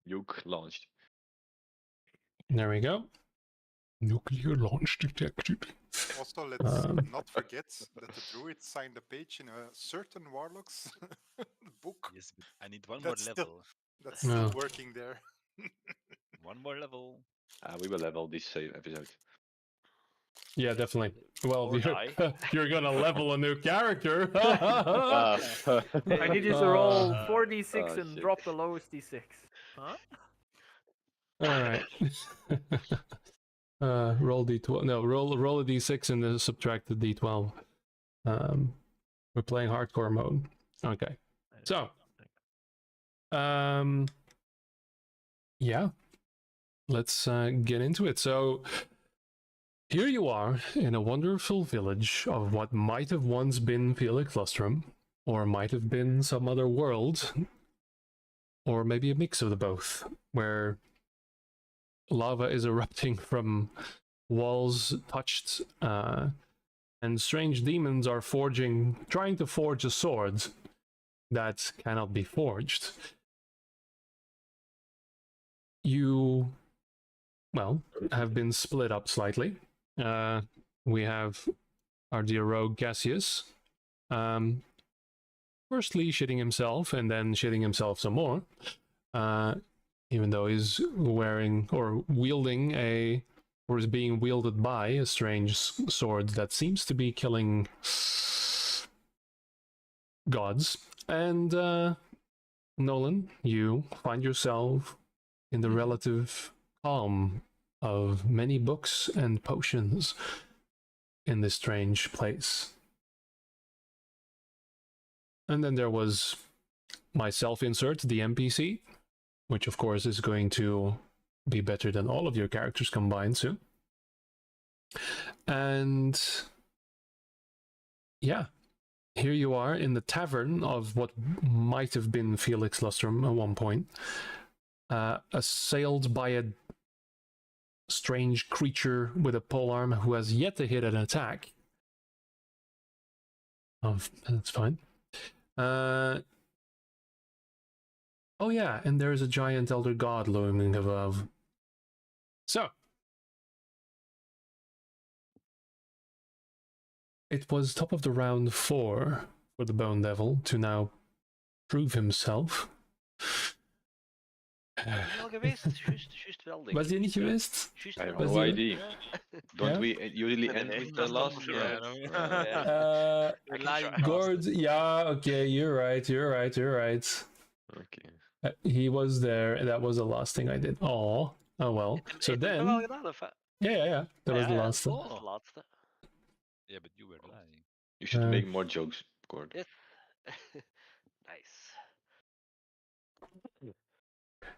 Nuke launched. There we go. Nuclear launch detected. Also, let's not forget that the druid signed a page in a certain Warlocks book. Yes, but I need one That's more still- level. That's still No. working there. One more level. We will level this episode. Yeah, definitely. Well, Or die. you're gonna level a new character. Ah, I need you to roll Uh, 4d6 oh, and shit. drop the lowest d6. Huh? All right. Roll d12. No, roll a d6 and then subtract the d12. We're playing hardcore mode. Okay. So, yeah, let's get into it. So, here you are in a wonderful village of what might have once been Felix Lustrum, or might have been some other world, or maybe a mix of the both, where lava is erupting from walls touched, and strange demons are trying to forge a sword that cannot be forged. You, well, have been split up slightly. We have our dear rogue Cassius, firstly shitting himself and then shitting himself some more, even though he's wearing or wielding or is being wielded by a strange sword that seems to be killing gods. And Nolan, you find yourself in the relative calm of many books and potions in this strange place. And then there was my self-insert, the NPC, which of course is going to be better than all of your characters combined soon. And yeah, here you are in the tavern of what might have been Felix Lustrum at one point, assailed by a strange creature with a polearm who has yet to hit an attack. Oh, that's fine. Oh yeah, and there is a giant elder god looming above. So, it was top of the round 4 for the Bone Devil to now prove himself. Wel geweest, juist wel, denk Was ik. hij niet geweest? Juist I have wel. no Was idea. Don't Yeah? we usually Nee, end nee, with dat the is last? toch Yeah, zo. no. I can try. Gord, yeah, okay, you're right. Okay. He was there, that was the last thing I did. Oh well. So Heb je dat wel then, gedaan, of? yeah, that was the last Dat thing. was de laatste. Yeah, but you were lying. You should make more jokes, Gord. Yes. Nice.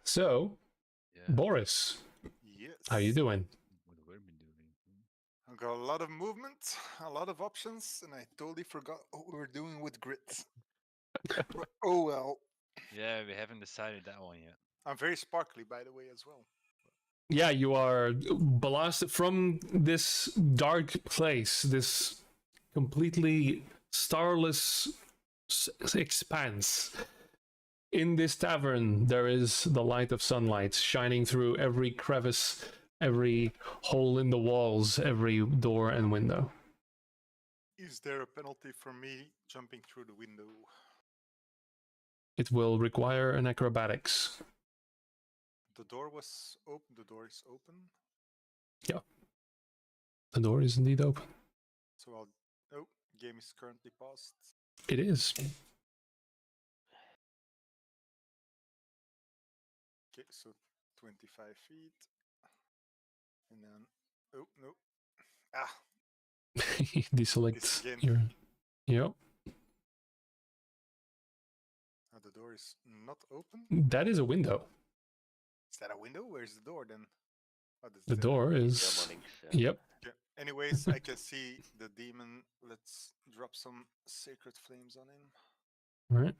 So, Yeah. Boris, Yes. how you doing? What were we doing? I've got a lot of movement, a lot of options, and I totally forgot what we were doing with grit. But, oh well. Yeah, we haven't decided that one yet. I'm very sparkly, by the way, as well. Yeah, you are blasted from this dark place, this completely starless expanse. In this tavern, there is the light of sunlight shining through every crevice, every hole in the walls, every door and window. Is there a penalty for me jumping through the window? It will require an acrobatics. The door was open. The door is open. The door is indeed open. So I'll. Oh, game is currently paused. It is. Okay, so 25 feet. And then. Oh, no. Ah, Deselect again. your. Yep. now the door is not open. That is a window. Is that a window? Where's the door then? Oh, that's The there. door Helemaal is. niks. Yep. Okay. Anyways, I can see the demon. Let's drop some sacred flames on him. All right.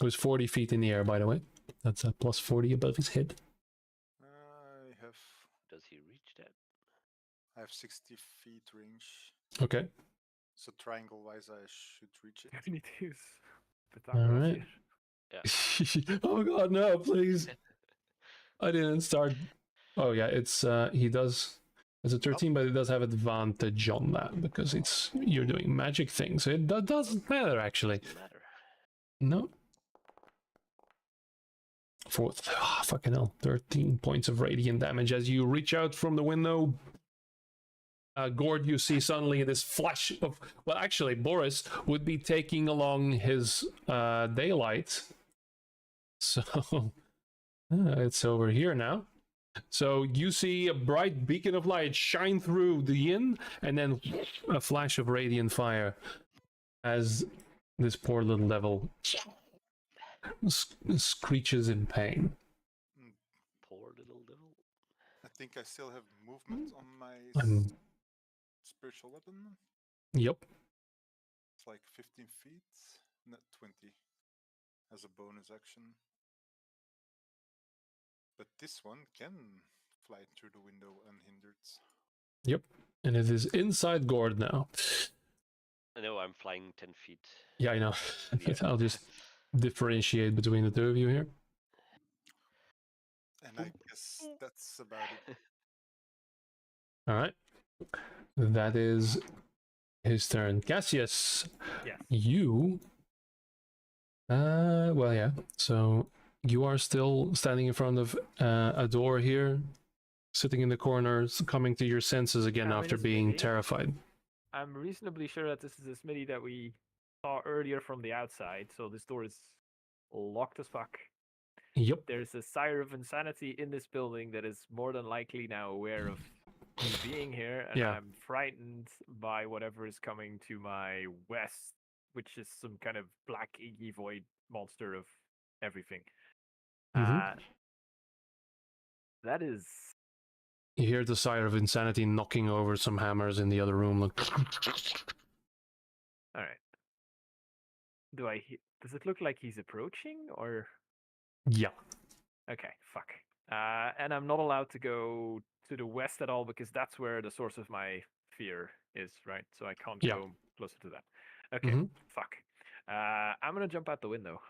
It was 40 feet in the air, by the way. That's a plus 40 above his head. I have Does he reach that? 60 feet range. Okay. So triangle wise, I should reach it. You need to use the All right. here. Oh god, no, please. I didn't start. Oh yeah, it's he does. It's a 13, but it does have advantage on that because you're doing magic things. So it doesn't matter actually. Doesn't matter. No. Fourth, fucking hell, 13 points of radiant damage as you reach out from the window. Gord, you see suddenly this flash of. Well, actually, Boris would be taking along his daylight. So it's over here now. So you see a bright beacon of light shine through the inn, and then a flash of radiant fire as this poor little devil screeches in pain. Poor little devil. I think I still have movement on my spiritual weapon. Yep. It's like 15 feet, not 20, as a bonus action. But this one can fly through the window unhindered. Yep. And it is inside Gord now. I know I'm flying 10 feet. Yeah, I know. Yeah. I'll just differentiate between the two of you here. And I guess that's about it. All right. That is his turn. Cassius, Yes. you. Well, yeah. So you are still standing in front of a door here, sitting in the corner, coming to your senses again Yeah, I mean, after it's being maybe- terrified. I'm reasonably sure that this is the smithy that we saw earlier from the outside, so this door is locked as fuck. Yep. There's a sire of insanity in this building that is more than likely now aware of me being here, and Yeah. I'm frightened by whatever is coming to my west, which is some kind of black inky void monster of everything. Mhm. That is You hear the sire of insanity knocking over some hammers in the other room. Look. all right. Does it look like he's approaching, or? Yeah. Okay, fuck. And I'm not allowed to go to the west at all because that's where the source of my fear is, right? So I can't Yeah. go closer to that. Okay, Mhm. fuck. I'm gonna jump out the window.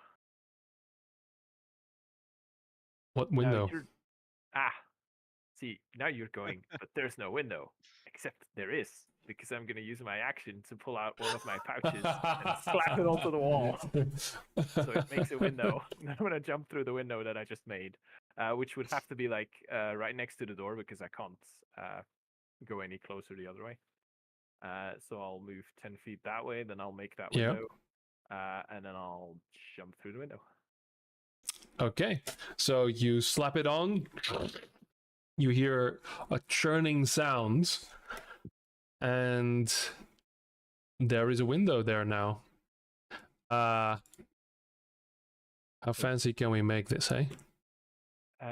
What Now window? see, now you're going, but there's no window. Except there is, because I'm gonna use my action to pull out one of my pouches and slap it onto the wall. So it makes a window. And I'm gonna jump through the window that I just made, which would have to be like right next to the door because I can't go any closer the other way. So I'll move 10 feet that way, then I'll make that Yeah. window, and then I'll jump through the window. Okay, so you slap it on. You hear a churning sound, and there is a window there now. How fancy can we make this, hey?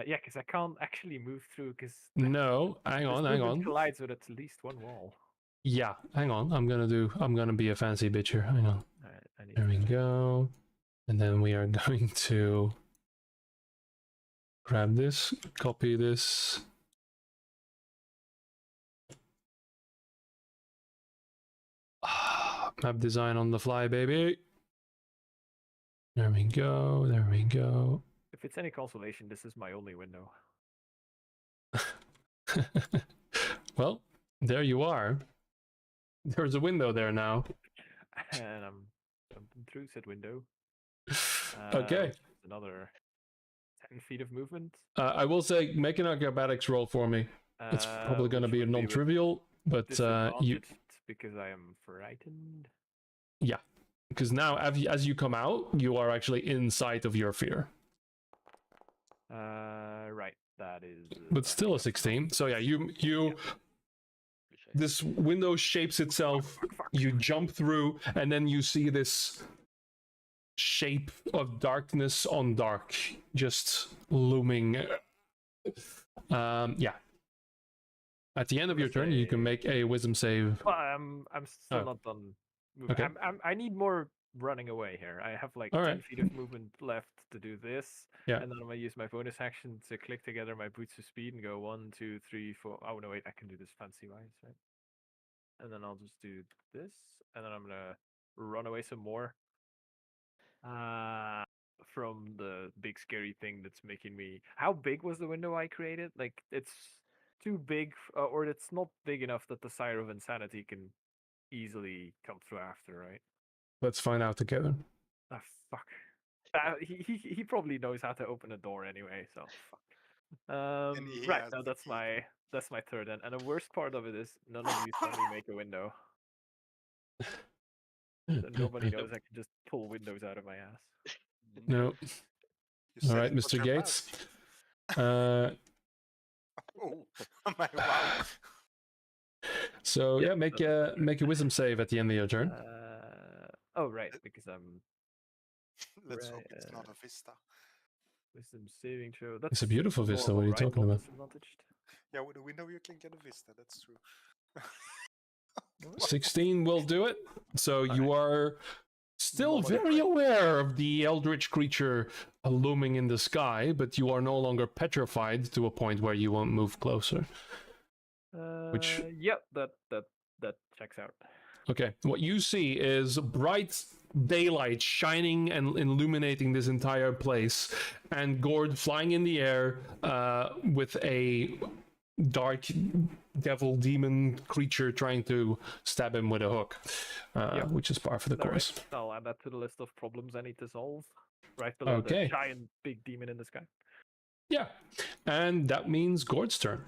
Yeah, because I can't actually move through because No, hang on. collides with at least one wall. Yeah, hang on. I'm gonna be a fancy bitch here. Hang on. Alright, I need There we to- go. And then we are going to grab this, copy this. Map design on the fly, baby. There we go. There we go. If it's any consolation, this is my only window. Well, there you are. There's a window there now. And I'm jumping through said window. Okay. Which is another 10 feet of movement. I will say, make an acrobatics roll for me. It's probably going to which be a would with non-trivial, but you disadvantaged because I am frightened. because now as you come out, you are actually inside of your fear. Right, that is. But still a 16. So yeah, you this window shapes itself. You jump through, and then you see this shape of darkness on dark just looming. Yeah. At the end of your turn, you can make a wisdom save. Well, I'm still Oh. not done moving. Okay. I need more running away here. I have like All 10 right. feet of movement left to do this. Yeah. And then I'm gonna use my bonus action to click together my boots of speed and go 1, 2, 3, 4. Oh no, wait, I can do this fancy wise, right? And then I'll just do this, and then I'm gonna run away some more. from the big scary thing that's making me. How big was the window I created? Like it's too big, or it's not big enough that the Sire of Insanity can easily come through after, right? Let's find out together. Ah, fuck. He probably knows how to open a door anyway, so fuck. he Right, has no, the that's my third, and the worst part of it is none of you saw me make a window. So nobody knows I can just pull windows out of my ass. No. You said All right, it was Mr. your Gates. pouch. Oh, my wow. So Yeah, yeah, make a wisdom save at the end of your turn. Oh right, because I'm Let's hope Right, it's not a vista. wisdom saving throw. That's It's a beautiful vista. What normal, are you right? talking Not about? disadvantaged. Yeah, we know you can get a vista. That's true. 16 will do it. So you are still Not very aware of the eldritch creature looming in the sky, but you are no longer petrified to a point where you won't move closer. Which- Yep, that checks out. Okay, what you see is bright daylight shining and illuminating this entire place, and Gord flying in the air with a dark devil demon creature trying to stab him with a hook, which is par for the All right, course. I'll add that to the list of problems I need to solve. Right below Okay. the giant big demon in the sky. Yeah, and that means Gord's turn.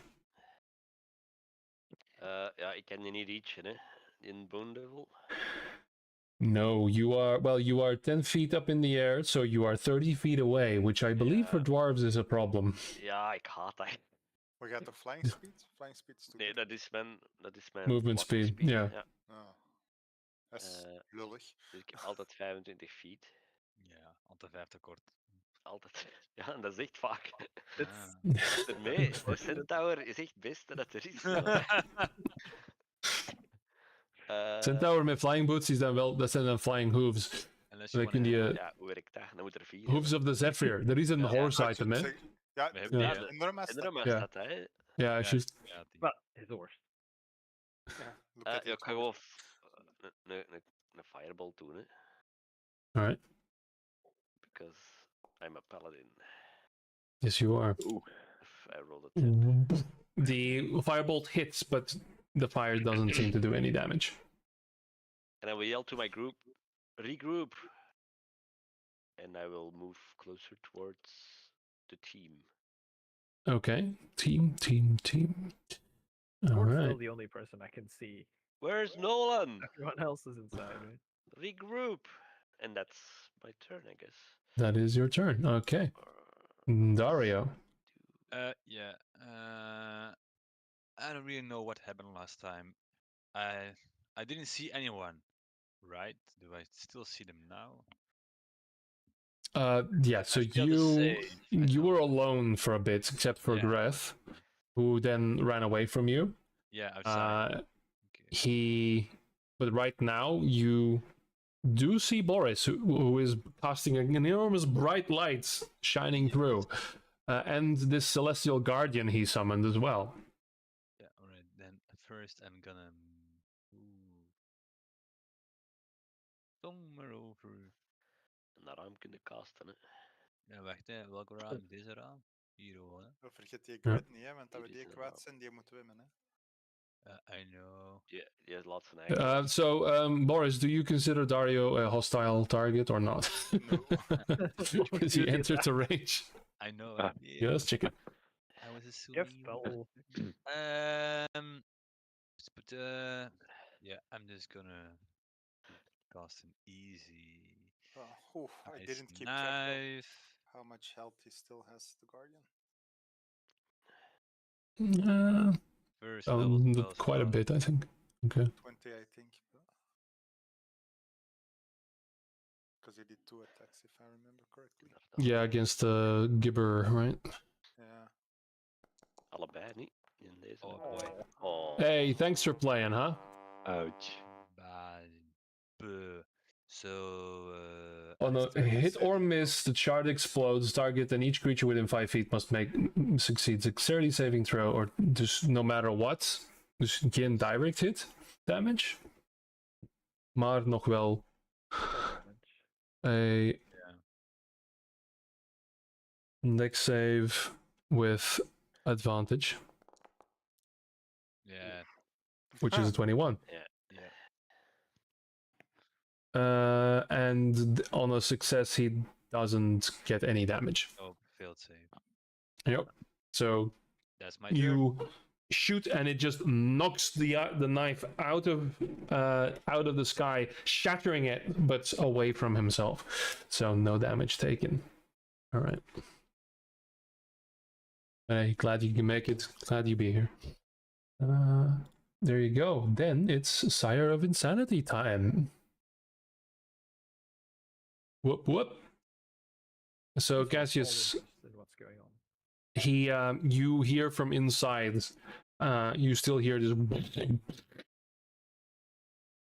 Ja, ik ken die niet reachen, hè. In Bone Devil. No, you are 10 feet up in the air, so you are 30 feet away, which I believe for Yeah. dwarves is a problem. Ja, ik haat dat. We got the flying speed? Flying speed is too Nee, good. dat is mijn Movement walking speed, ja. Ja. Oh. Dat is Eh, lullig. Dus ik heb altijd 25 feet. Ja, altijd 5 tekort. Altijd. Ja, en dat is echt vaak. It's Nee, de Centaur is echt het beste dat er is. Centaur met flying boots, dat zijn dan flying hooves. Unless Dan you kun wanna... je Ja, hoe werkt dat? Dan moet er 4 hooves of the Zephyr. Er is een Ja, horse Ah, item, hè? Ja, We hebben Ja. die, in Norma En staat daarom Ja. staat dat, hè. Ja, juist. ja, die. well, his horse. Ja, look Ja, at ik it. ga gewoon een fireball doen, hè. Alright. Because I'm a paladin. Yes, you are. If I roll a 10. The firebolt hits, but the fire doesn't seem to do any damage. And I will yell to my group, regroup. And I will move closer towards the team. Okay. Team. Gord's Alright. still the only person I can see. Where's Nolan? Everyone else is inside, right? Regroup. And that's my turn, I guess. That is your turn. Okay. Dario. Yeah. I don't really know what happened last time. I didn't see anyone, right? Do I still see them now? Yeah, so I feel the same, I you know. were alone for a bit, except for Yeah. Greth, who then ran away from you. Yeah, outside. Okay. But right now you do see Boris, who is casting an enormous bright light shining through, and this celestial guardian he summoned as well. Yeah, alright. Then first I'm gonna move somewhere over. En de raam kunnen casten, hè. Ja, wacht hè. Welke raam? Deze raam? Hier hoor. Oh, vergeet die grid niet, hè, want dat we Hier die is een kwijt raam. zijn, die moeten winnen. Hè. I know. Die laat zijn eigen. Boris, do you consider Dario a hostile target or not? No. Because he entered the range. I know. Ah. Yes, chicken. I was Yes, assuming. spell. But yeah, I'm just gonna cast an easy Oh, I ice didn't keep track of knife. how much health he still has, the Guardian. First level spell Quite a slot. bit, I think. Okay. 20, I think. Because he did 2 attacks, if I remember correctly. Yeah, against Gibber, right? Yeah. Allebei niet. In deze. Oh boy. Oh. Hey, thanks for playing, huh? Ouch. Bad. Buh. So On a hit or miss, the shard explodes. Target and each creature within 5 feet must succeed dexterity saving throw, or just no matter what. Dus geen direct hit damage. Maar nog wel Dex save with advantage, Yeah. which is a 21. Yeah. And on a success, he doesn't get any damage. Oh, failed save. Yep. So That's my turn. you shoot, and it just knocks the knife out of the sky, shattering it, but away from himself. So no damage taken. All right. Hey, glad you can make it. Glad you be here. There you go. Then it's Sire of Insanity time. Whoop whoop. So I'm all Cassius, interested in what's going on. you hear from inside. You still hear this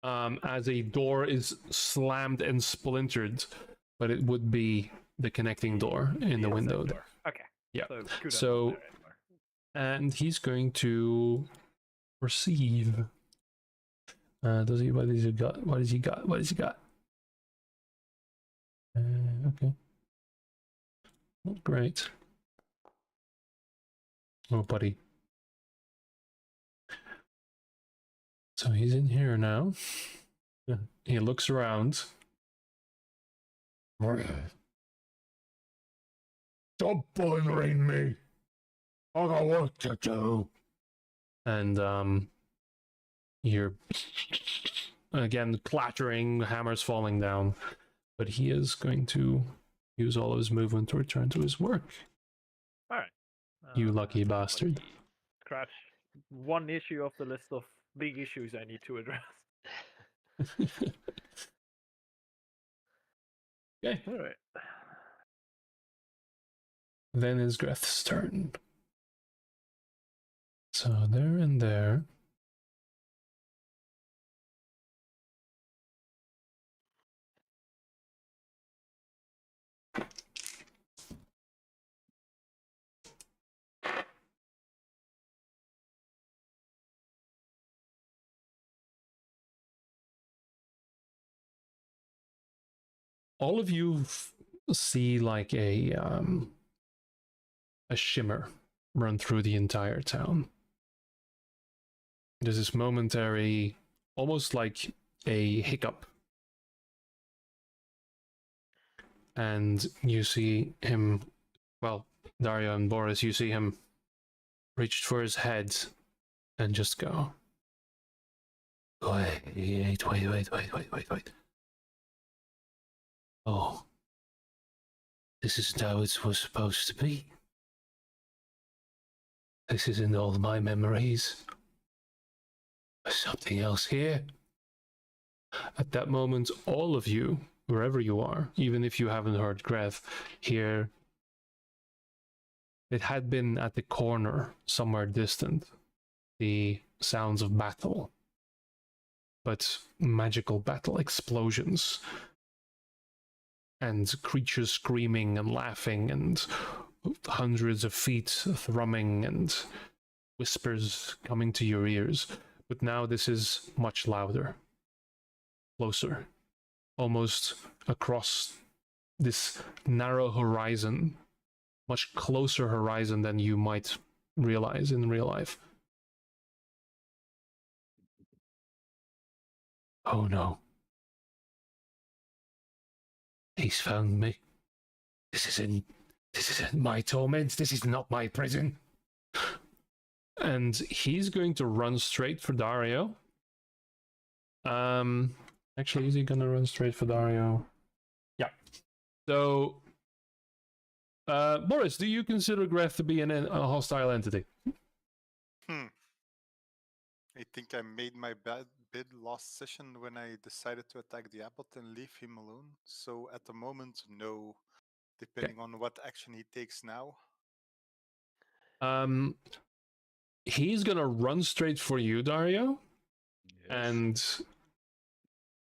as a door is slammed and splintered, but it would be the connecting door in the outside window. door. Okay. Yeah. So, kudos So- there anymore. And he's going to receive. Does he? What has he got? What has he got? What has he got? Okay. Not great. Oh, buddy. So he's in here now. He looks around. Stop bothering me. I got work to do. And you're again clattering, hammers falling down. But he is going to use all of his movement to return to his work. All right. You lucky bastard. Scratch one issue off the list of big issues I need to address. Okay. All right. Then is Greth's turn. So there and there. All of you see like a shimmer run through the entire town. There's this momentary, almost like a hiccup. And you see him, well, Dario and Boris, you see him reach for his head and just go, wait. Oh, this isn't how it was supposed to be. This isn't all my memories. There's something else here. At that moment, all of you, wherever you are, even if you haven't heard Greth, hear it had been at the corner, somewhere distant, the sounds of battle. But magical battle explosions. And creatures screaming and laughing, and hundreds of feet thrumming, and whispers coming to your ears. But now this is much louder, closer, almost across this narrow horizon, much closer horizon than you might realize in real life. Oh no. He's found me. This isn't my torment. This is not my prison. And he's going to run straight for Dario. Actually, is he gonna run straight for Dario? Yeah. So, Boris, do you consider Greth to be a hostile entity? I think I made my bid last session when I decided to attack the abbot and leave him alone. So at the moment, no. Depending on what action he takes now. He's gonna run straight for you, Dario, Yes. and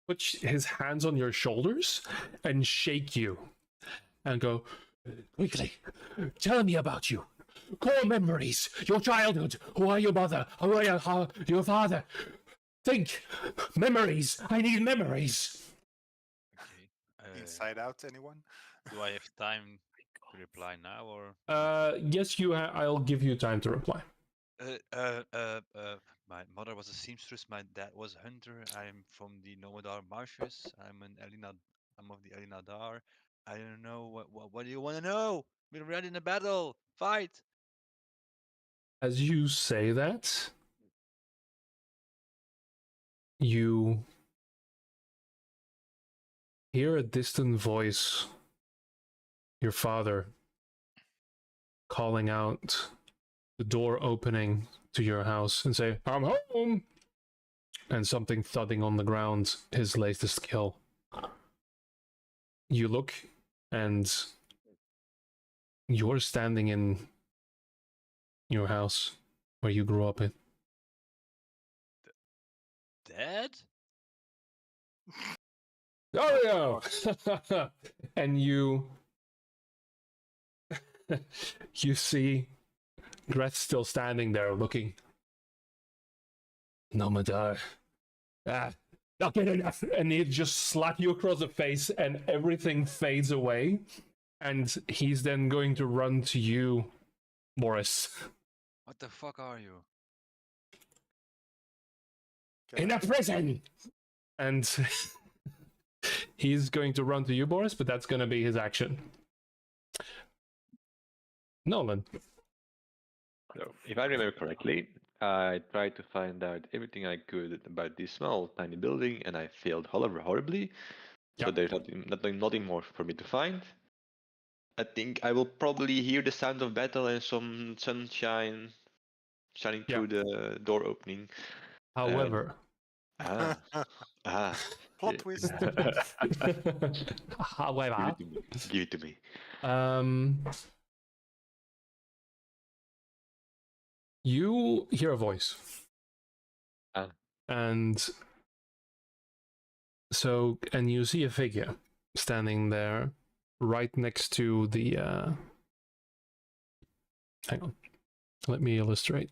put his hands on your shoulders and shake you and go, quickly, tell me about you. Core memories, your childhood. Who are your mother? Who are your father? Think. Memories. I need memories. Okay. Inside Out, anyone? Do I have time to reply now or? Yes, I'll give you time to reply. My mother was a seamstress. My dad was a hunter. I'm from the Nomadar marshes. I'm of the Elina Dar. I don't know what do you want to know? We're ready in a battle. Fight. As you say that, you hear a distant voice, your father, calling out the door opening to your house and say, "I'm home!" And something thudding on the ground, his latest kill. You look, and you're standing in your house where you grew up in. Dad? Oh yeah! And you you see Greth still standing there looking. Nomadar. Not good enough. And he just slap you across the face and everything fades away. And he's then going to run to you, Boris. What the fuck are you? Can In I- a prison! And he's going to run to you, Boris, but that's going to be his action. Nolan. So, if I remember correctly, I tried to find out everything I could about this small, tiny building, and I failed horribly. So Yep. there's nothing more for me to find. I think I will probably hear the sound of battle and some sunshine shining through the door opening. However, Ah, Plot yeah. twist. however, Give it to me. You hear a voice. Ah. And you see a figure standing there right next to the hang on. Let me illustrate.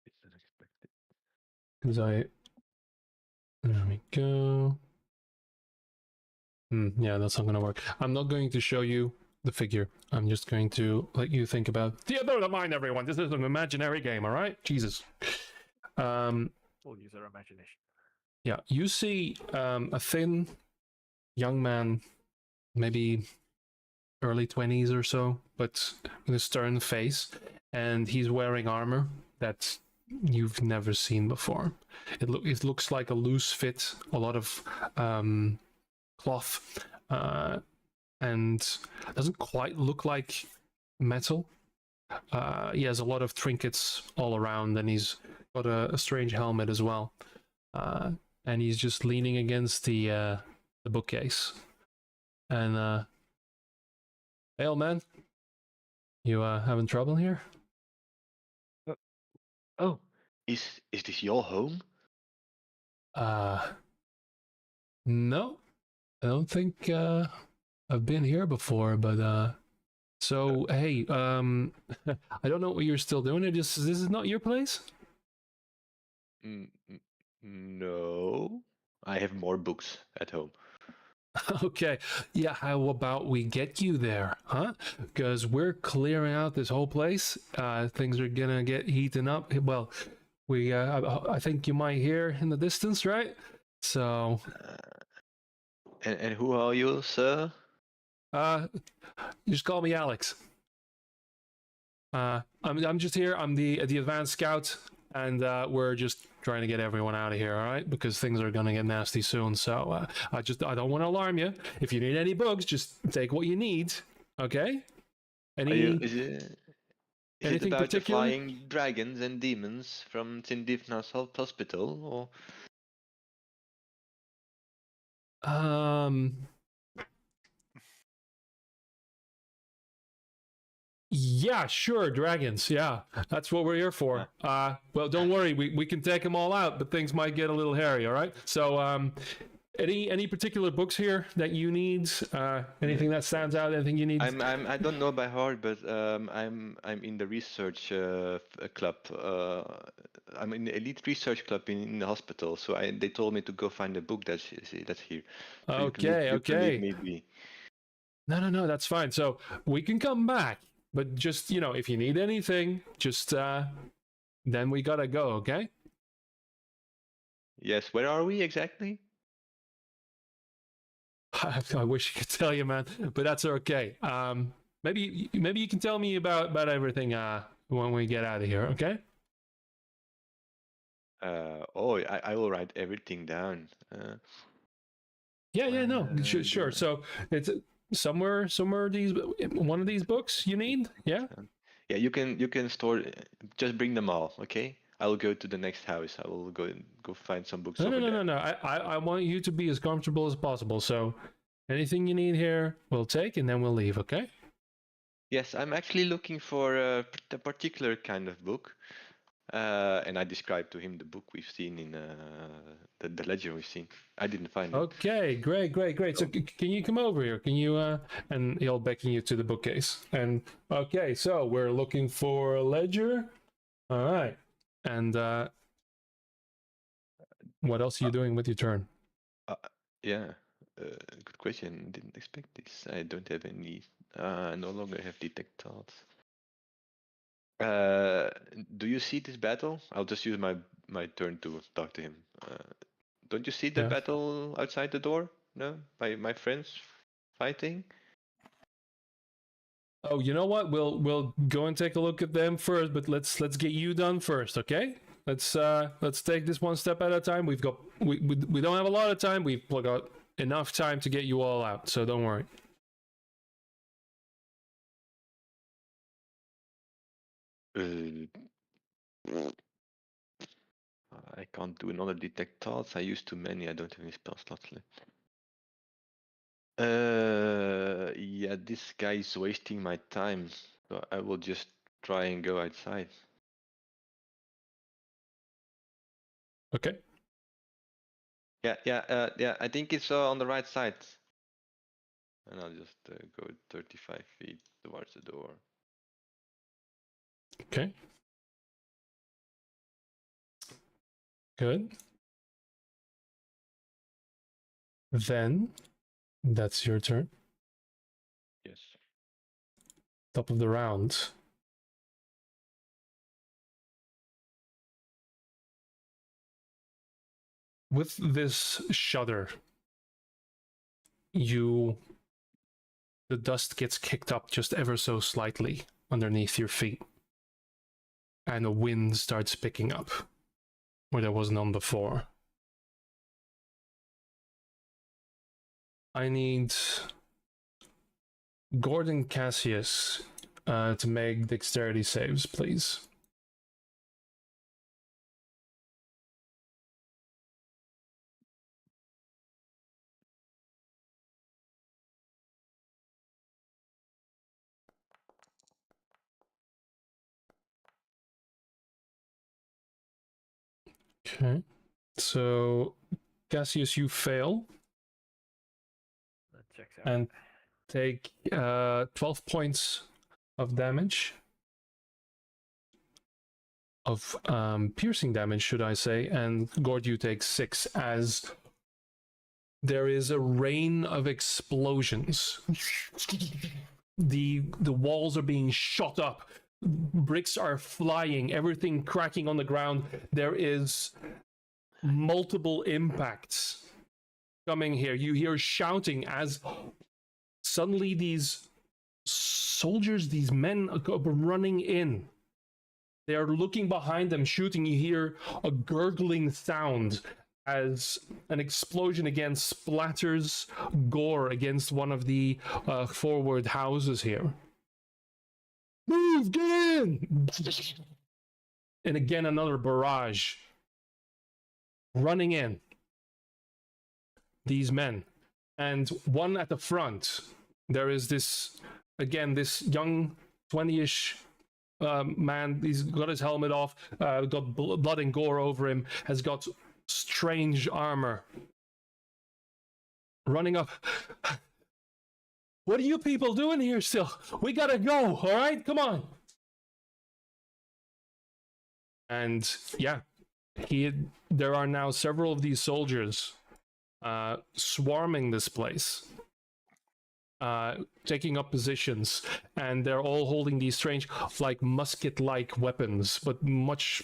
It's unexpected. Because there we go. Yeah, that's not going to work. I'm not going to show you the figure. I'm just going to let you think about. Theater of the mind, everyone. This is an imaginary game, all right? Jesus. We'll use our imagination. Yeah, you see a thin young man, maybe early 20s or so, but with a stern face, and he's wearing armor that you've never seen before. It looks like a loose fit, a lot of cloth, and doesn't quite look like metal. He has a lot of trinkets all around, and he's got a strange helmet as well. And he's just leaning against the bookcase. And hey, old man, you having trouble here? Oh, is this your home? No, I don't think I've been here before, but so hey, I don't know what you're still doing. This is not your place? No, I have more books at home. Okay, yeah, how about we get you there, huh? Because we're clearing out this whole place. Things are gonna get heating up. Well, I think you might hear in the distance, right? So, And who are you, sir? just call me Alex. I'm just here. I'm the advanced scout, and we're just trying to get everyone out of here. All right, because things are gonna get nasty soon. So I don't want to alarm you. If you need any books, just take what you need. Okay? Is it anything about the particular? flying dragons and demons from Tindifna's hospital, or? Yeah, sure, dragons. Yeah, that's what we're here for. Well, don't worry, we can take them all out, but things might get a little hairy. All right. So, any particular books here that you need? Anything that stands out? Anything you need? I don't know by heart, but I'm in the research club I'm in the elite research club in the hospital, so they told me to go find a book that's here. So Okay, you can leave okay. me be. No, that's fine. So we can come back, but just if you need anything, just then we gotta go. Okay. Yes, where are we exactly? I wish I could tell you, man, but that's okay. Maybe you can tell me about everything when we get out of here. Okay. I will write everything down. Yeah, no, sure. So it's somewhere one of these books you need. Yeah. Yeah, you can store. Just bring them all, okay? I will go to the next house. I will go find some books over there. No. I want you to be as comfortable as possible. So anything you need here, we'll take, and then we'll leave. Okay. Yes, I'm actually looking for a particular kind of book. And I described to him the book we've seen in the ledger we've seen. I didn't find it. Okay, great. So can you come over here? Can you and he'll beckon you to the bookcase. And okay, so we're looking for a ledger. All right. And what else are you doing with your turn? Yeah, good question. Didn't expect this. I don't have any. I no longer have detect thoughts. Do you see this battle? I'll just use my turn to talk to him. Don't you see the battle outside the door? No, my friends fighting. Oh, you know what? We'll go and take a look at them first, but let's get you done first, okay? Let's take this one step at a time. We don't have a lot of time. We've got enough time to get you all out, so don't worry. I can't do another detect thoughts. I used too many. I don't have any spell slots left. Yeah, this guy is wasting my time. So I will just try and go outside. Okay. Yeah. I think it's on the right side. And I'll just go 35 feet towards the door. Okay. Good. Then that's your turn. Yes. Top of the round. With this shudder, the dust gets kicked up just ever so slightly underneath your feet. And the wind starts picking up where there was none before. I need Gordon Cassius to make dexterity saves, please. Okay. So, Cassius, you fail. That checks out. And take 12 points of damage. Of piercing damage, should I say. And Gord, you take 6 as there is a rain of explosions. The walls are being shot up. Bricks are flying, everything cracking on the ground. There is multiple impacts coming here. You hear shouting as suddenly these soldiers, these men are running in. They are looking behind them, shooting. You hear a gurgling sound as an explosion again splatters gore against one of the forward houses here. Move, get in! And again, another barrage. Running in. These men. And one at the front, there is this young 20-ish man. He's got his helmet off, got blood and gore over him, has got strange armor. Running up. What are you people doing here still? We gotta go, all right? Come on. And yeah, there are now several of these soldiers swarming this place, taking up positions, and they're all holding these strange, like musket-like weapons, but much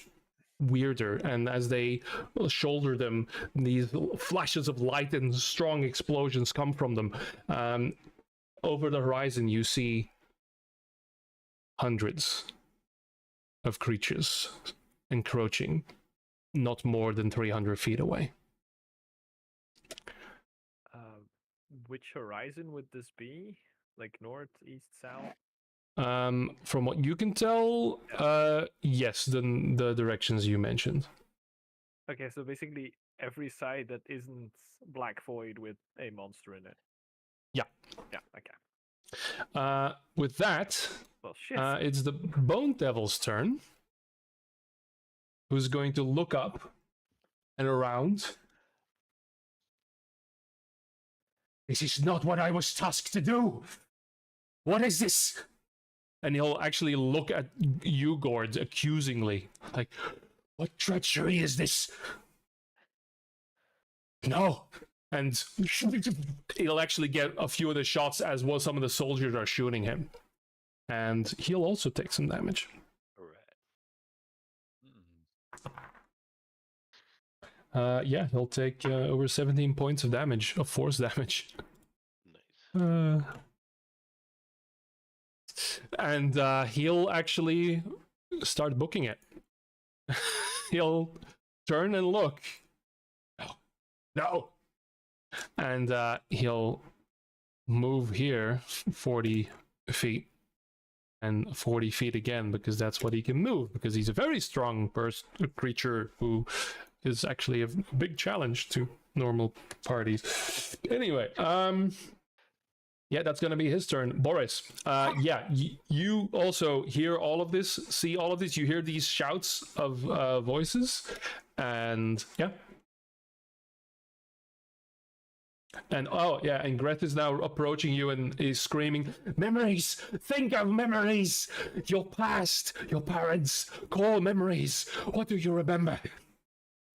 weirder. And as they shoulder them, these flashes of light and strong explosions come from them. Over the horizon, you see hundreds of creatures encroaching, not more than 300 feet away. Which horizon would this be? Like north, east, south? From what you can tell, yes, the directions you mentioned. Okay, so basically every side that isn't Black Void with a monster in it. Yeah. Yeah, okay. With that, Well, shit. it's the Bone Devil's turn, who's going to look up and around. This is not what I was tasked to do. What is this? And he'll actually look at you, Gord, accusingly. Like, what treachery is this? No. And he'll actually get a few of the shots as well. Some of the soldiers are shooting him. And he'll also take some damage. Yeah, he'll take over 17 points of damage, of force damage. Nice. And he'll actually start booking it. He'll turn and look. No. And he'll move here 40 feet and 40 feet again, because that's what he can move, because he's a very strong creature who is actually a big challenge to normal parties. Anyway, yeah, that's going to be his turn. Boris, yeah, you also hear all of this, see all of this. You hear these shouts of voices, and yeah. And oh, yeah, and Greth is now approaching you and is screaming, memories! Think of memories! Your past, your parents, call memories! What do you remember?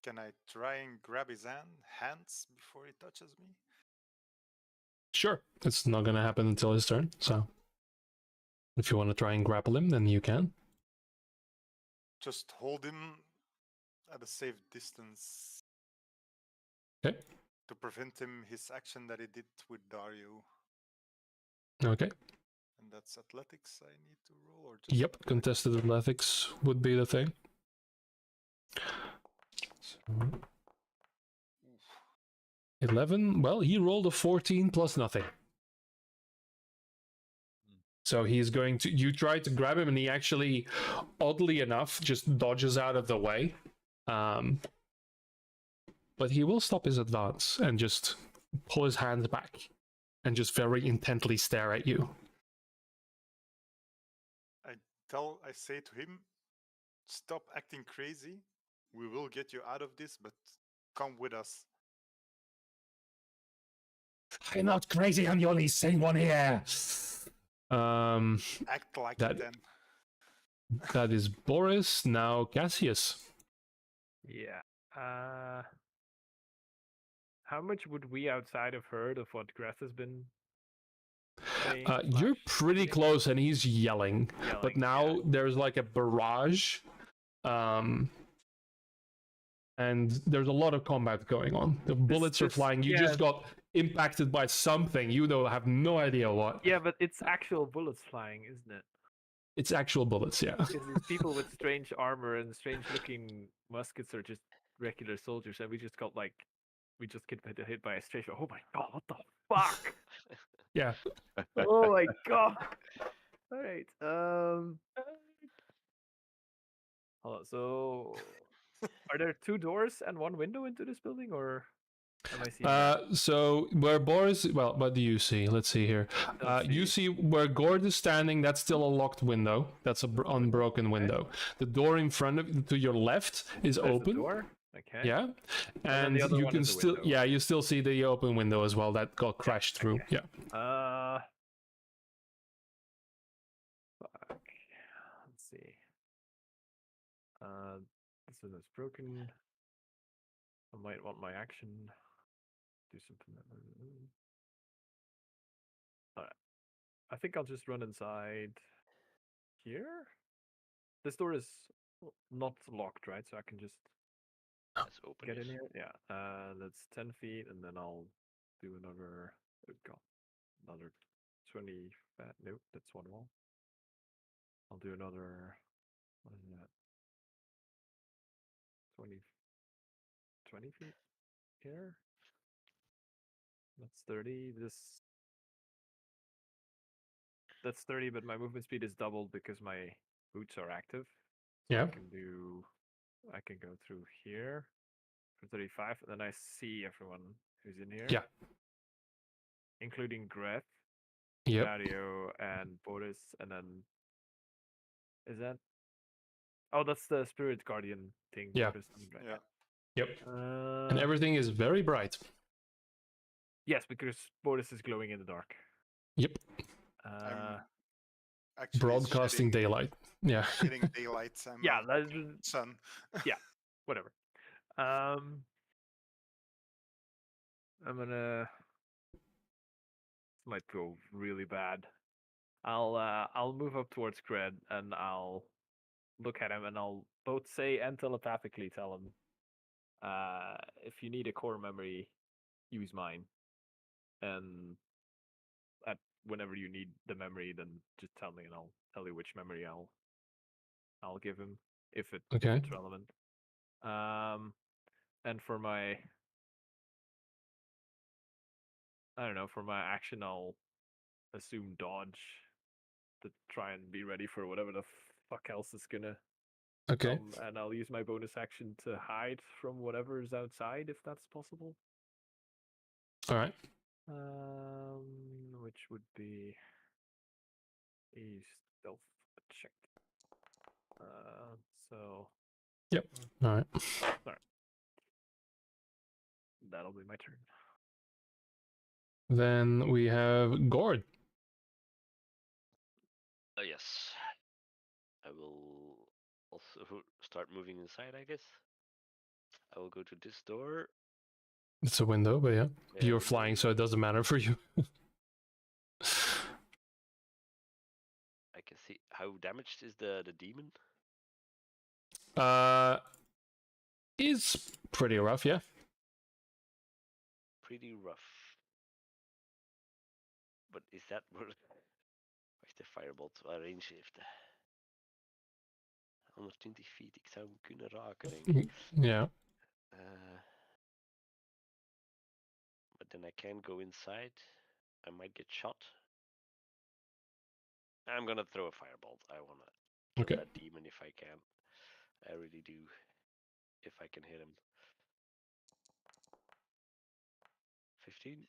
Can I try and grab his hands before he touches me? Sure. It's not going to happen until his turn, so if you want to try and grapple him, then you can. Just hold him at a safe distance. Okay. To prevent him his action that he did with Dario. Okay. And that's athletics I need to roll, or just Yep, contested athletics would be the thing. So, 11. Well, he rolled a 14 plus nothing. So he's going to... You try to grab him, and he actually, oddly enough, just dodges out of the way. But he will stop his advance and just pull his hands back and just very intently stare at you. I say to him, stop acting crazy. We will get you out of this, but come with us. I'm not crazy, I'm the only sane one here. Act like it then. That is Boris. Now Cassius. Yeah. How much would we outside have heard of what Greth has been saying? You're pretty close, and he's yelling. But now there's like a barrage. And there's a lot of combat going on. The bullets are flying. You just got impacted by something. You have no idea what. Yeah, but it's actual bullets flying, isn't it? It's actual bullets, yeah. Because these people with strange armor and strange-looking muskets are just regular soldiers, and we just get hit by a strange. Oh my god! What the fuck? Yeah. Oh my god! All right. Hold on. So, are there 2 doors and 1 window into this building, or am I seeing that? So where Boris, well, what do you see? Let's see here. You see where Gord is standing. That's still a locked window. That's an unbroken window. The door in front of to your left is open. Door? Okay. Yeah, and you can still, you still see the open window as well that got crashed through. Okay. Yeah. Fuck. Let's see. This one is broken. I might want my action. Do something. Alright. I think I'll just run inside here. This door is not locked, right? So I can just Let's open get it. in here. Yeah. That's 10 feet, and then I'll do another. Oh god, another 20. Nope, that's one wall. I'll do another. What is that? 20 feet here. That's 30. That's 30, but my movement speed is doubled because my boots are active. So Yeah. I can go through here for 35, and then I see everyone who's in here. Yeah. Including Greth, Yep. Dario, and Boris, and then is that? Oh, that's the Spirit Guardian thing. Yeah. Boris and Greth. Yeah. Yep. And everything is very bright. Yes, because Boris is glowing in the dark. Yep. I'm actually Broadcasting shedding, daylight. Yeah. shedding daylight. I'm Yeah, sun. whatever. I'm gonna. This might go really bad. I'll move up towards Cred and I'll look at him and I'll both say and telepathically tell him, if you need a core memory, use mine. And whenever you need the memory, then just tell me and I'll tell you which memory I'll give him if Okay. it's relevant. And for my for my action, I'll assume dodge to try and be ready for whatever the fuck else is gonna Okay. come, and I'll use my bonus action to hide from whatever is outside if that's possible. All right. Which would be a stealth check. So. Yep. All right. That'll be my turn. Then we have Gord. Yes. I will also start moving inside, I guess. I will go to this door. It's a window, but yeah. Yeah, You're window. flying, so it doesn't matter for you. I can see how damaged is the demon. Is pretty rough, yeah. Pretty rough. But is that where? Wacht, de firebolt, waar range heeft. 120 feet, ik zou hem kunnen raken, denk ik. Yeah. But then I can't go inside. I might get shot. I'm gonna throw a firebolt. I wanna kill Okay. that demon if I can. I really do. If I can hit him. 15?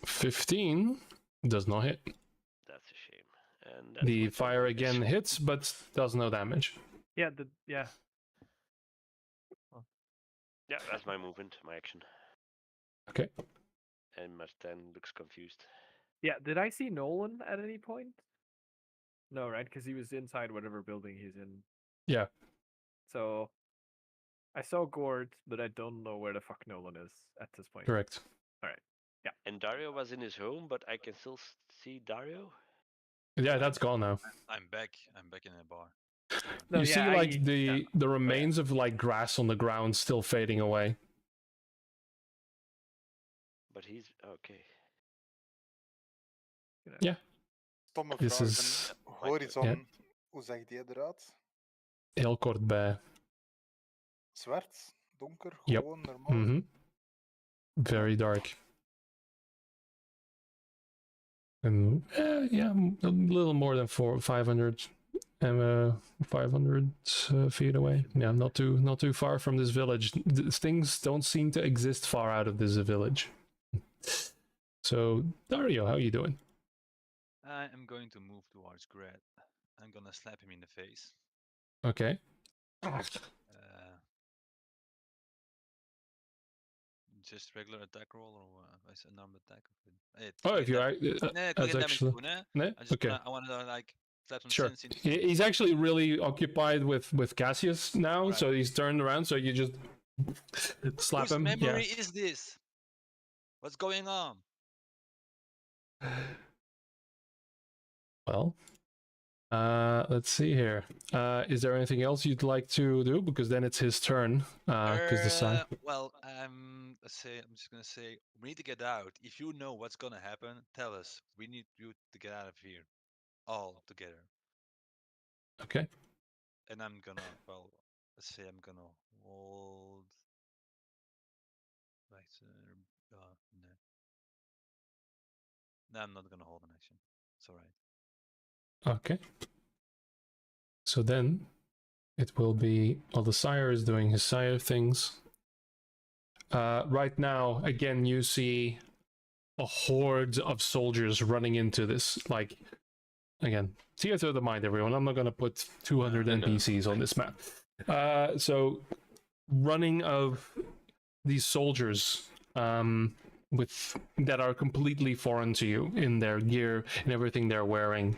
15 does not hit. That's a shame. And that's The my turn, fire I guess. again hits, but does no damage. Yeah, Yeah, that's my movement, my action. Okay. And Martin looks confused. Yeah, did I see Nolan at any point? No, right? Because he was inside whatever building he's in. Yeah. So I saw Gord, but I don't know where the fuck Nolan is at this point. Correct. All right. Yeah. And Dario was in his home, but I can still see Dario. Yeah, that's gone now. I'm back in the bar. No, You yeah, see, like the remains yeah. of like grass on the ground still fading away. But he's okay. Ja. Stomme This vraag. is- Een horizon, Ja. hoe zag die eruit? Heel kort bij. Zwart? Donker? Yep. Gewoon normaal? Mhm. Very dark. And yeah, a little more than 500 feet away. Yeah, not too far from this village. Things don't seem to exist far out of this village. So, Dario, how are you doing? I am going to move towards Grad. I'm gonna slap him in the face. Okay. Just regular attack roll or is it an armed attack? Oh, if you're nee, that's actually... doen, hè? Nee? I just Okay. I wanna like slap some Sure. sense into He's actually really occupied with Cassius now, Right. so he's turned around. So you just slap Whose him. memory is this? What's going on? Well, let's see here. Is there anything else you'd like to do? Because then it's his turn. Because the sign. Well, let's say I'm just gonna say we need to get out. If you know what's gonna happen, tell us. We need you to get out of here, all together. Okay. And I'm gonna, well, let's say I'm gonna hold. Right, no. No, I'm not gonna hold an action. It's alright. Okay. So then it will be while the sire is doing his sire things. Right now, again, you see a horde of soldiers running into this. Like, again, theater of the mind, everyone. I'm not going to put 200 No. NPCs on this map. So, running of these soldiers with that are completely foreign to you in their gear and everything they're wearing.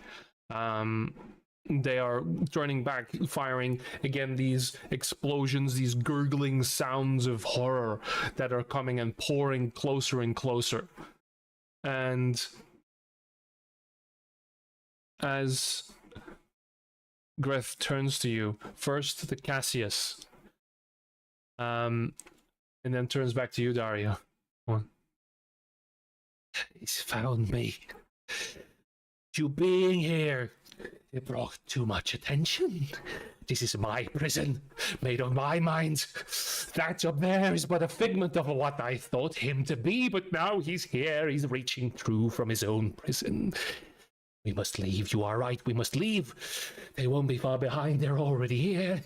They are turning back, firing. Again, these explosions, these gurgling sounds of horror that are coming and pouring closer and closer. And as Greth turns to you, first the Cassius, and then turns back to you, Dario. He's found me. You being here, it brought too much attention. This is my prison, made on my mind. That up there is but a figment of what I thought him to be, but now he's here, he's reaching through from his own prison. We must leave, you are right, we must leave. They won't be far behind, they're already here.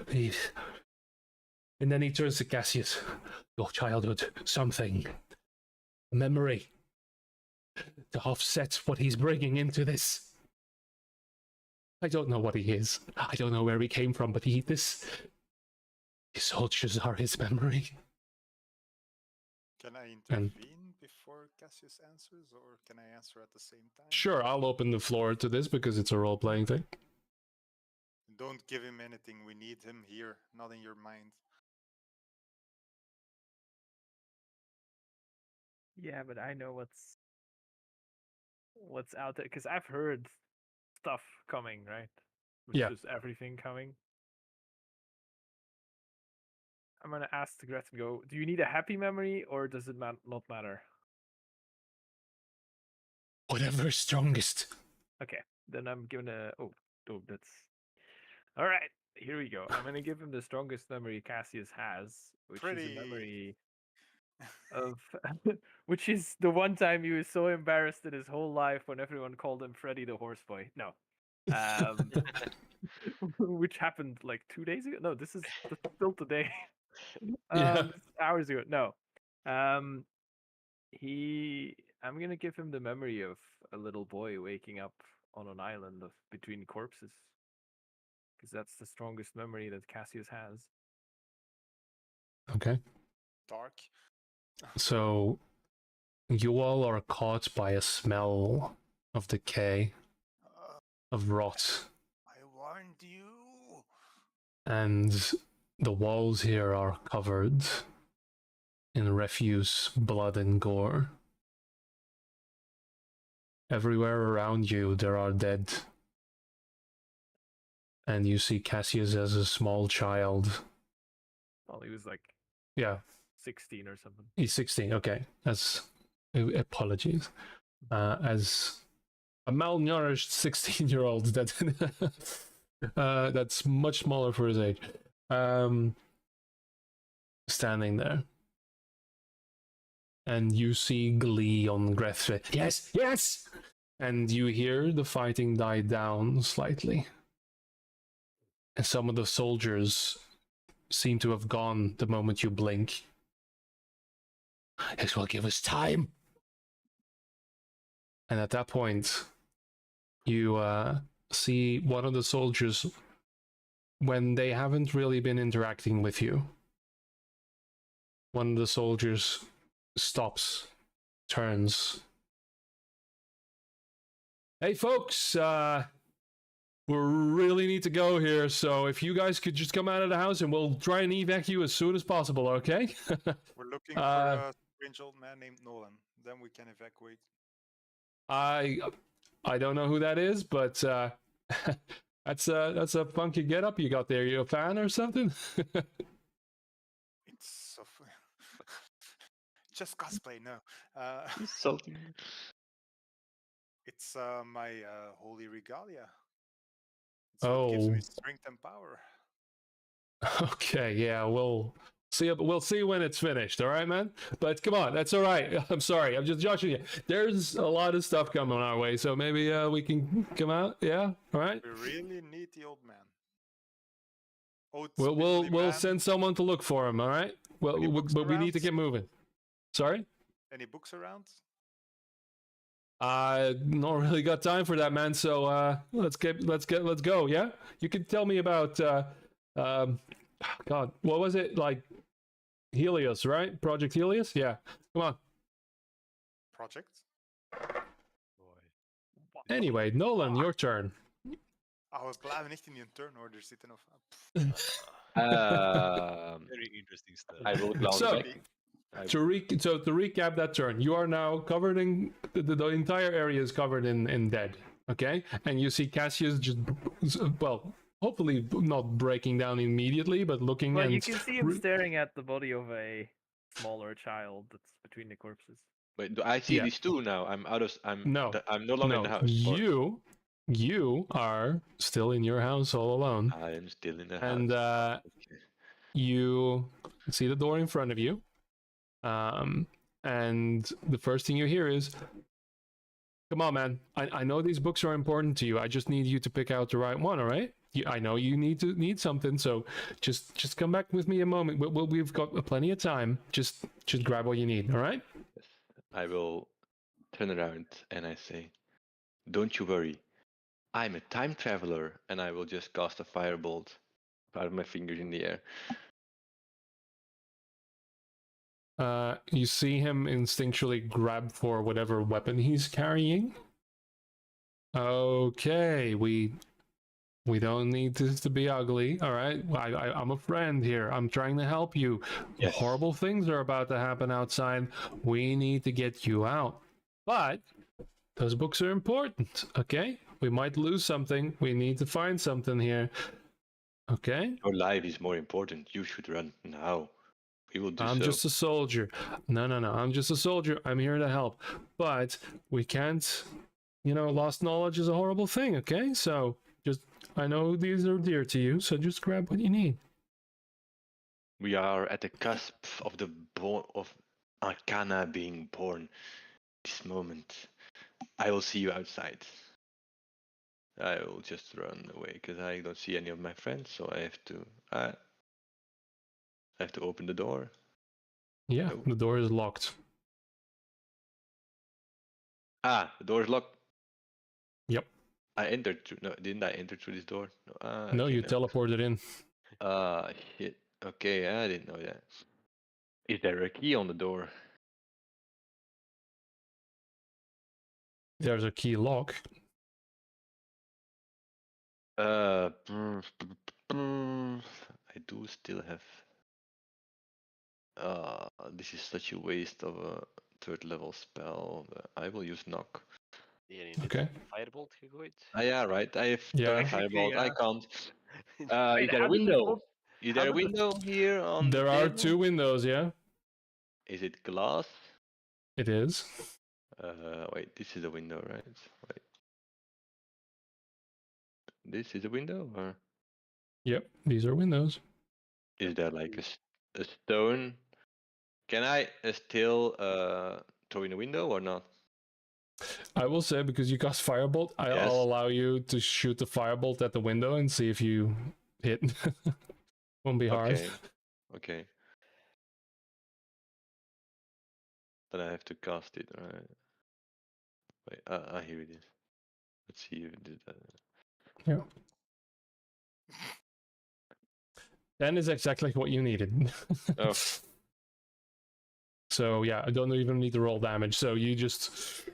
Please. And then he turns to Cassius. Your childhood, something. A memory. To offset what he's bringing into this. I don't know what he is. I don't know where he came from, but his soldiers are his memory. Can I intervene before Cassius answers, or can I answer at the same time? Sure, I'll open the floor to this because it's a role-playing thing. Don't give him anything. We need him here, not in your mind. Yeah, but I know what's out there because I've heard stuff coming, right? Which Yeah. is everything coming. I'm gonna ask the Gretz and go. Do you need a happy memory, or does it not matter? Whatever is strongest. Okay, then I'm gonna. Oh, that's all right. Here we go. I'm gonna give him the strongest memory Cassius has, which is a memory of, which is the one time he was so embarrassed in his whole life when everyone called him Freddy the Horseboy. No, which happened like 2 days ago. No, this is still today. Yeah. Hours ago. No, I'm gonna give him the memory of a little boy waking up on an island between corpses, because that's the strongest memory that Cassius has. Okay. Dark. So, you all are caught by a smell of decay, of rot, I warned you. and the walls here are covered in refuse, blood, and gore. Everywhere around you, there are dead. And you see Cassius as a small child. Well, he was like Yeah, 16 or something. he's 16. Okay, apologies. As a malnourished 16-year-old that's much smaller for his age. Standing there. And you see glee on Greth's face. Yes, yes! And you hear the fighting die down slightly. And some of the soldiers seem to have gone the moment you blink. This will give us time. And at that point, you see one of the soldiers, when they haven't really been interacting with you, one of the soldiers stops, turns, Hey, folks, we really need to go here, so if you guys could just come out of the house and we'll try and evac you as soon as possible, okay? We're looking for a strange old man named Nolan. Then we can evacuate. I don't know who that is, but that's a funky getup you got there. You a fan or something? It's so just cosplay, no. Something. It's my holy regalia. It's what gives me strength and power. Okay, yeah, we'll see when it's finished, all right, man? But come on, that's all right. I'm sorry, I'm just joshing you. There's a lot of stuff coming our way, so maybe we can come out. Yeah, all right. We really need the old man. We'll send someone to look for him. All right. Well, but we need to get moving. Sorry. Any books around? Not really got time for that, man. So let's go. Yeah. You can tell me about God, what was it like? Helios, right? Project Helios. Yeah. Come on. Project? Anyway, Nolan, your turn. We blijven niet in die turnorder zitten of. Very interesting stuff. I will glance So, back. to recap that turn, you are now covered in the entire area is covered in dead. Okay, and you see Cassius just hopefully not breaking down immediately, but looking. Well, and you can see him staring at the body of a smaller child that's between the corpses. Wait, do I see these two now? I'm out of. I'm no longer in the house. You are still in your house all alone. I am still in the house. And you see the door in front of you. And the first thing you hear is, come on, man. I know these books are important to you. I just need you to pick out the right one, all right? I know you need something, so just come back with me a moment. We've got plenty of time. Just grab what you need, all right? Yes. I will turn around and I say, don't you worry. I'm a time traveler, and I will just cast a firebolt out of my fingers in the air. You see him instinctually grab for whatever weapon he's carrying. Okay, we don't need this to be ugly, all right? I'm a friend here. I'm trying to help you. Yes. Horrible things are about to happen outside. We need to get you out. But those books are important, okay? We might lose something. We need to find something here. Okay? Your life is more important. You should run now. We will do I'm just a soldier. No. I'm just a soldier. I'm here to help. But we can't, lost knowledge is a horrible thing, okay? So I know these are dear to you, so just grab what you need. We are at the cusp of of Arcana being born. This moment. I will see you outside. I will just run away because I don't see any of my friends, so I have to open the door. Yeah, the door is locked. The door is locked. Yep. I entered through. No, didn't I enter through this door? No. No, you teleported in. Shit. Okay, I didn't know that. Is there a key on the door? There's a key lock. I do still have. This is such a waste of a third level spell. I will use knock. Okay. Firebolt gegooid. Yeah, right. I have firebolt. Yeah. I can't. Is there a window? Is there a window here on There are two windows, yeah. Is it glass? It is. Wait, this is a window, right? Wait. This is a window, or? Yep, these are windows. Is there like a stone? Can I still throw in a window or not? I will say, because you cast firebolt, I'll allow you to shoot the firebolt at the window and see if you hit. Won't be hard. Okay. Then I have to cast it, right? Wait, here it is. Let's see if it did that. Yeah. 10 is exactly what you needed. Oh. So yeah, I don't even need to roll damage. So you just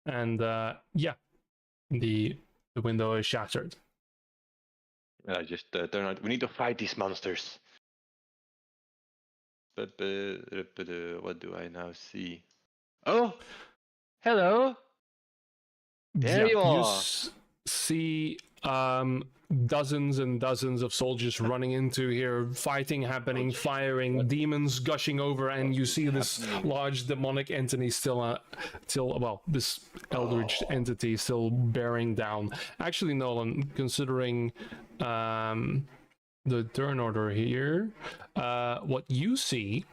And yeah, the window is shattered. I just turn out. We need to fight these monsters. But what do I now see? Oh, hello. There you are. See dozens and dozens of soldiers running into here, fighting happening, firing, demons gushing over, and you see this large demonic entity still this eldritch entity still bearing down. Actually, Nolan, considering the turn order here, what you see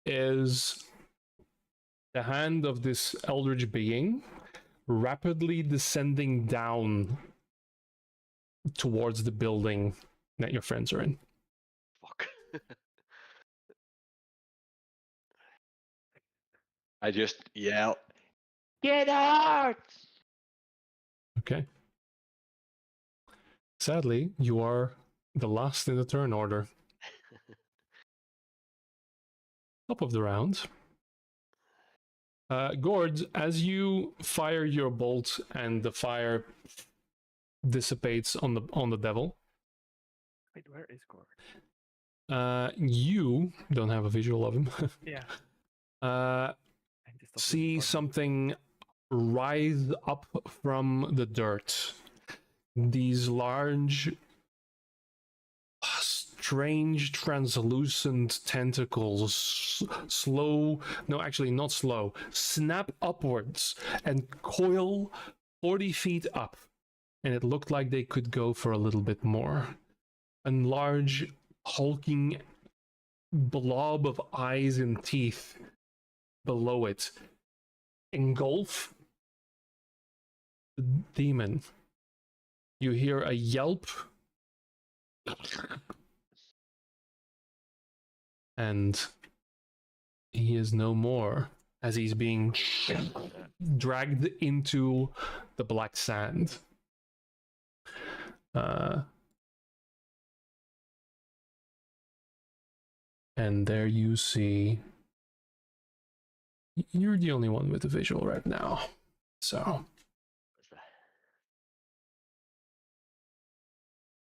is the hand of this eldritch being rapidly descending down towards the building that your friends are in. Fuck. I just yell, "Get out!" Okay. Sadly, you are the last in the turn order. Top of the round. Gord, as you fire your bolt and the fire dissipates on the devil. Wait, where is Gord? You don't have a visual of him. Yeah. See something rise up from the dirt. These large, strange, translucent tentacles snap upwards and coil 40 feet up. And it looked like they could go for a little bit more. A large, hulking blob of eyes and teeth below it engulf the demon. You hear a yelp, and he is no more as he's being dragged into the black sand. And there you see, you're the only one with the visual right now. So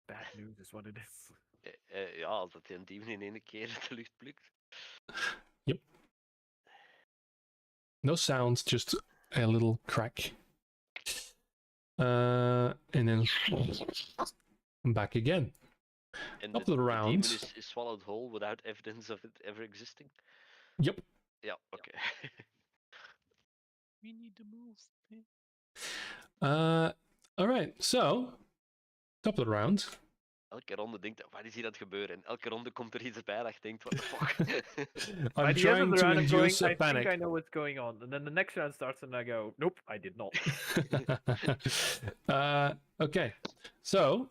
bad news is what it is. Ja, als dat een demon in één keer uit de lucht plukt. Yep. No sounds, just a little crack. And then back again. And Top of the round. demon is swallowed whole without evidence of it ever existing? Yep. Yeah, okay. We need to move. Alright, so top of the round. Elke ronde denkt, waar is hier aan het gebeuren? En elke ronde komt er iets bij dat je denkt, what the fuck? I'm By the end of trying the to round, I'm going, induce a I panic. think I know what's going on. And then the next round starts and I go, nope, I did not. Okay, so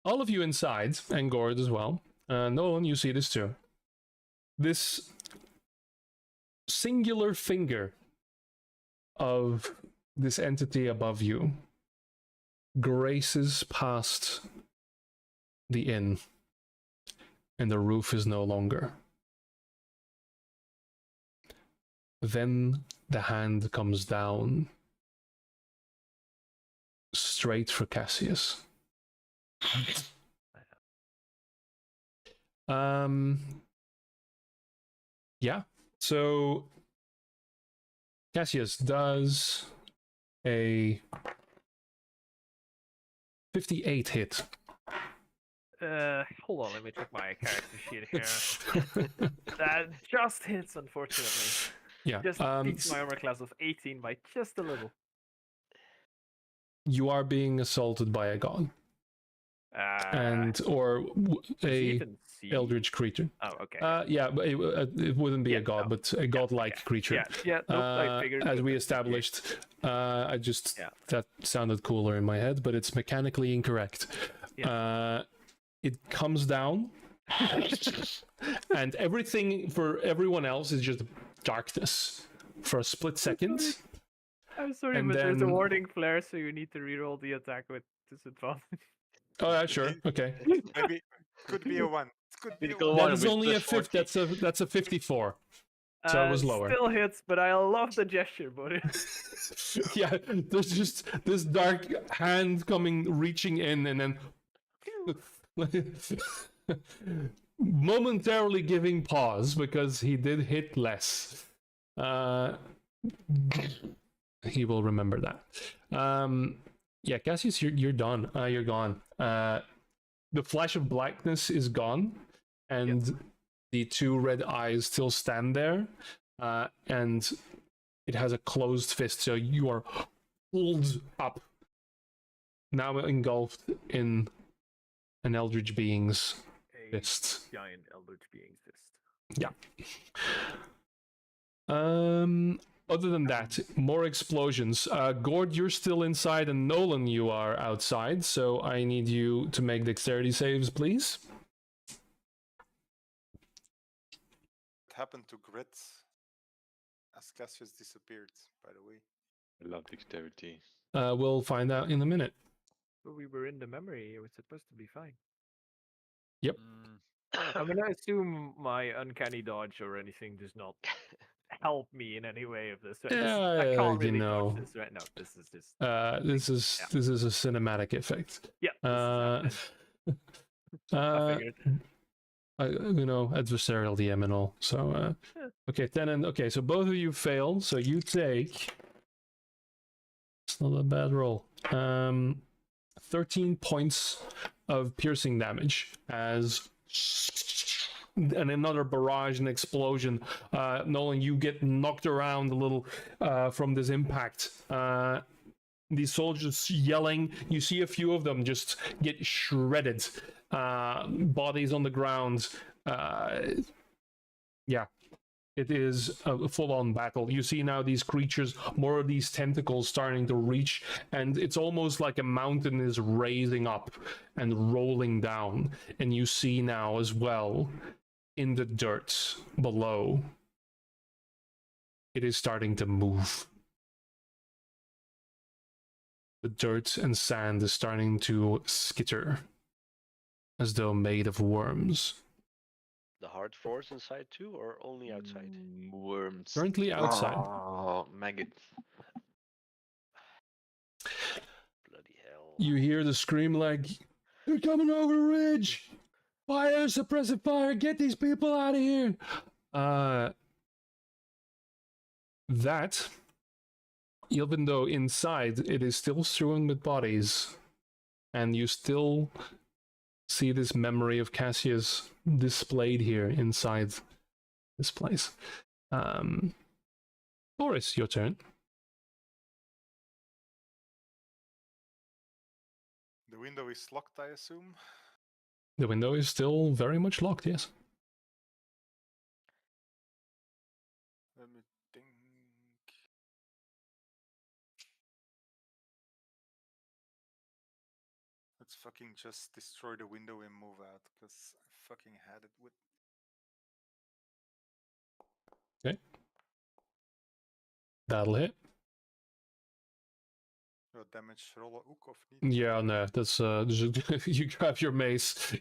all of you inside, and Gord as well. Nolan, you see this too. This singular finger of this entity above you graces past the inn, and the roof is no longer. Then the hand comes down straight for Cassius. Yeah, so Cassius does a 58 hit. Hold on, let me check my character sheet here. That just hits, unfortunately. Yeah. Just beats my armor class of 18 by just a little. You are being assaulted by a god. Or a eldritch creature. Oh, okay. Yeah, but it wouldn't be a god, but a godlike creature. Yeah, nope, I figured. As we established, that sounded cooler in my head, but it's mechanically incorrect. Yeah. It comes down, and everything for everyone else is just darkness for a split second. I'm sorry, but there's a warning flare, so you need to reroll the attack with disadvantage. Oh yeah, sure. Okay. Maybe could be a 1. Could be a That is only a fifth. That's a 54. So it was lower. Still hits, but I love the gesture, buddy. Yeah, there's just this dark hand reaching in, and then momentarily giving pause because he did hit less. He will remember that. Yeah, Cassius, you're done. You're gone. The flash of blackness is gone, and the two red eyes still stand there, and it has a closed fist, so you are pulled up, now engulfed in an eldritch being's A fist. giant eldritch being's fist. Yeah. Other than that, more explosions. Gord, you're still inside, and Nolan, you are outside. So I need you to make dexterity saves, please. What happened to Grit? As Cassius disappeared, by the way. I love dexterity. We'll find out in a minute. But we were in the memory. It was supposed to be fine. Yep. I'm gonna assume my uncanny dodge or anything does not help me in any way of this. Right? I can't really dodge this right now. This is just. This is a cinematic effect. Yeah. I figured. Adversarial DM and all. So, okay, then, okay, so both of you fail. So you take. It's not a bad roll. 13 points of piercing damage as. And another barrage and explosion. Nolan, you get knocked around a little from this impact. These soldiers yelling. You see a few of them just get shredded. Bodies on the ground. Yeah, it is a full-on battle. You see now these creatures, more of these tentacles starting to reach, and it's almost like a mountain is raising up and rolling down. And you see now as well, in the dirt below, it is starting to move. The dirt and sand is starting to skitter, as though made of worms. The hard force inside too, or only outside? Worms. Currently outside. Oh, maggots. Bloody hell. You hear the scream like, "They're coming over the ridge! Fire, suppressive fire, get these people out of here!" That, even though inside it is still strewn with bodies, and you still see this memory of Cassius displayed here inside this place. Boris, your turn. The window is locked, I assume. The window is still very much locked, yes. Let me think. Let's fucking just destroy the window and move out, because I fucking had it with. Okay. That'll hit. Damage rollen ook of niet? Yeah, no, that's just, you grab your mace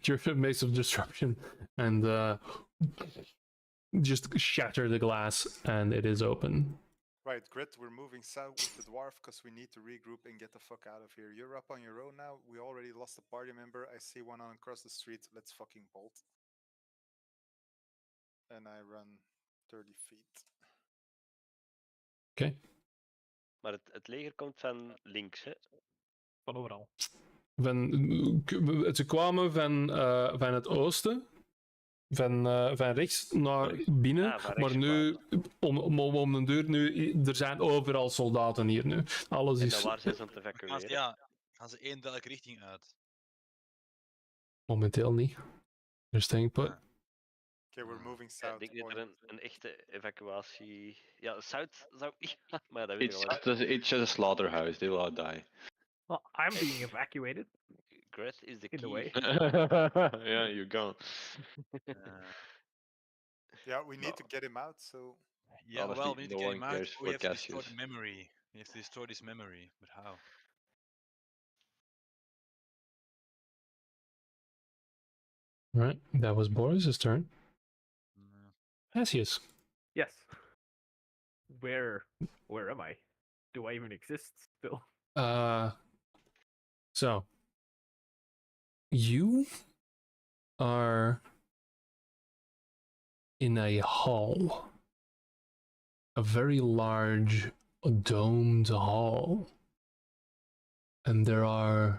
of disruption, and just shatter the glass, and it is open. Right, Grit, we're moving south with the dwarf because we need to regroup and get the fuck out of here. You're up on your own now. We already lost a party member. I see one on across the street. Let's fucking bolt. And I run 30 feet. Okay. Maar het leger komt van links, hè? Van overal. Ze kwamen van het oosten, van rechts naar binnen, van rechts maar nu, om de deur nu, er zijn overal soldaten hier nu. Alles En is... dan waar zijn ze aan het evacueren? Gaan ze één welke richting uit? Momenteel niet. They're staying put. Okay, we're moving Ik south. denk dat er een echte evacuatie... Ja, South zou ik niet... Maar dat weet ik It's just a slaughterhouse. They will all die. Well, I'm being evacuated. Gret is the In the key. way. Yeah, you're gone. Yeah, we need to get him out, so... Yeah, Honestly, well, we need to no get one him out. cares We for have to destroy Cassius. the memory. We have to destroy this memory, but how? Right, that was Boris's turn. Mm, Cassius. Yes. Where am I? Do I even exist still? So you are in a hall, a very large domed hall, and there are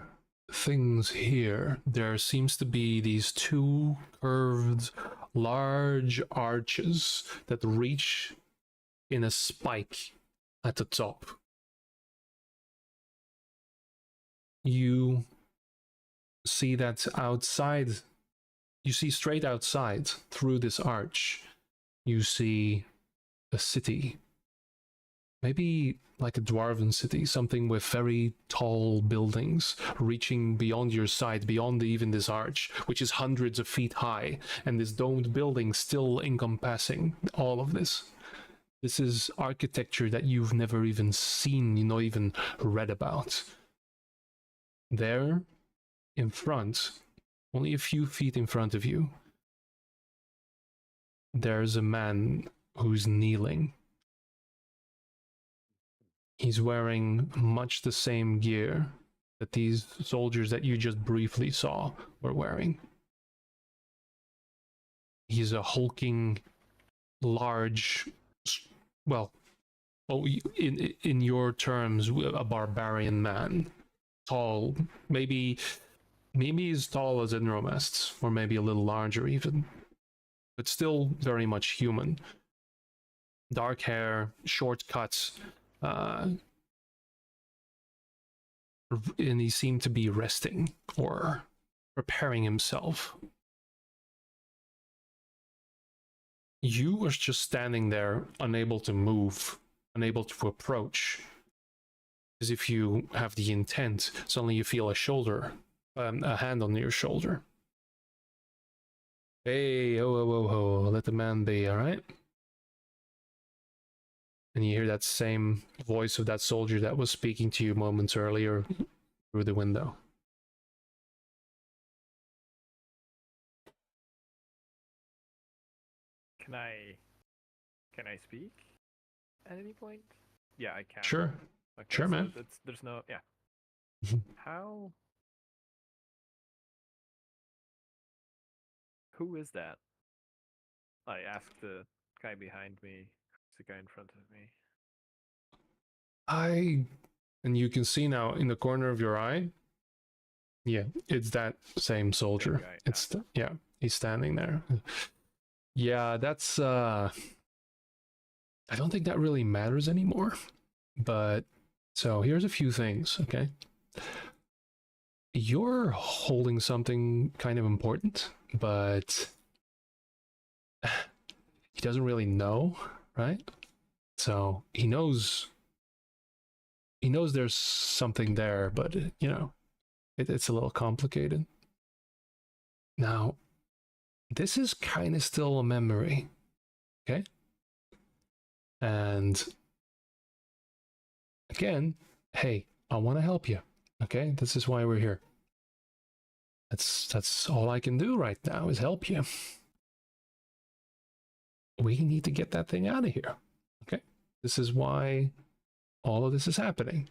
things here. There seems to be these two curved large arches that reach in a spike at the top. You see that outside, you see straight outside through this arch, you see a city. Maybe like a dwarven city, something with very tall buildings reaching beyond your sight, beyond even this arch, which is hundreds of feet high, and this domed building still encompassing all of this. This is architecture that you've never even seen, you not even read about. There, in front, only a few feet in front of you, there's a man who's kneeling. He's wearing much the same gear that these soldiers that you just briefly saw were wearing. He's a hulking, large, well, in your terms, a barbarian man. Tall, maybe as tall as Inromest's, or maybe a little larger even, but still very much human. Dark hair, short cuts, and he seemed to be resting or preparing himself. You were just standing there, unable to move, unable to approach. As if you have the intent, suddenly you feel a hand on your shoulder. Hey, oh, let the man be, all right? And you hear that same voice of that soldier that was speaking to you moments earlier through the window. Can I speak at any point? Yeah, I can. Sure. Okay, Sure, so man. There's no, yeah. How? Who is that? I asked the guy behind me, the guy in front of me. And you can see now in the corner of your eye, yeah, it's that same soldier. guy, It's yeah, he's standing there. Yeah, that's I don't think that really matters anymore. But so here's a few things, okay? You're holding something kind of important, but he doesn't really know, right? So he knows there's something there, but you know, it's a little complicated. Now, this is kind of still a memory, okay? And again, hey, I want to help you, okay? This is why we're here. That's all I can do right now is help you. We need to get that thing out of here, okay? This is why all of this is happening.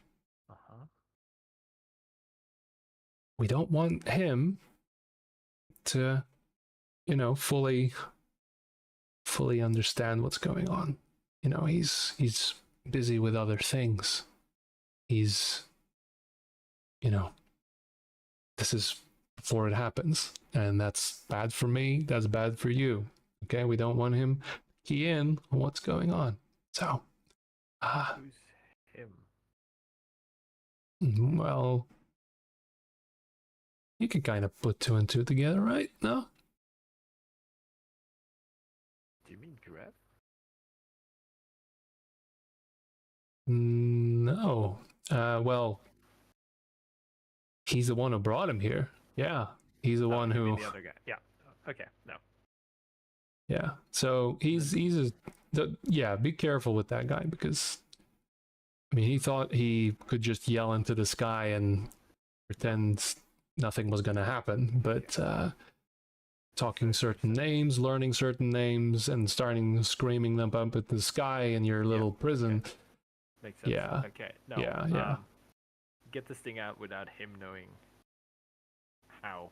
We don't want him to, you know, fully understand what's going on. You know, he's busy with other things. He's, you know, this is before it happens, and that's bad for me. That's bad for you. Okay, we don't want him key in on what's going on. So, Who's him? well, you can kind of put two and two together, right? No? Do you mean Greb? No. Well, he's the one who brought him here. Yeah, he's the one you mean who. the other guy. Yeah. Okay. No. Yeah. So yeah. Be careful with that guy because, I mean, he thought he could just yell into the sky and pretend nothing was going to happen, but talking certain names, learning certain names, and starting screaming them up at the sky in your little prison. Makes sense. Yeah. Okay. No. Yeah. Get this thing out without him knowing how.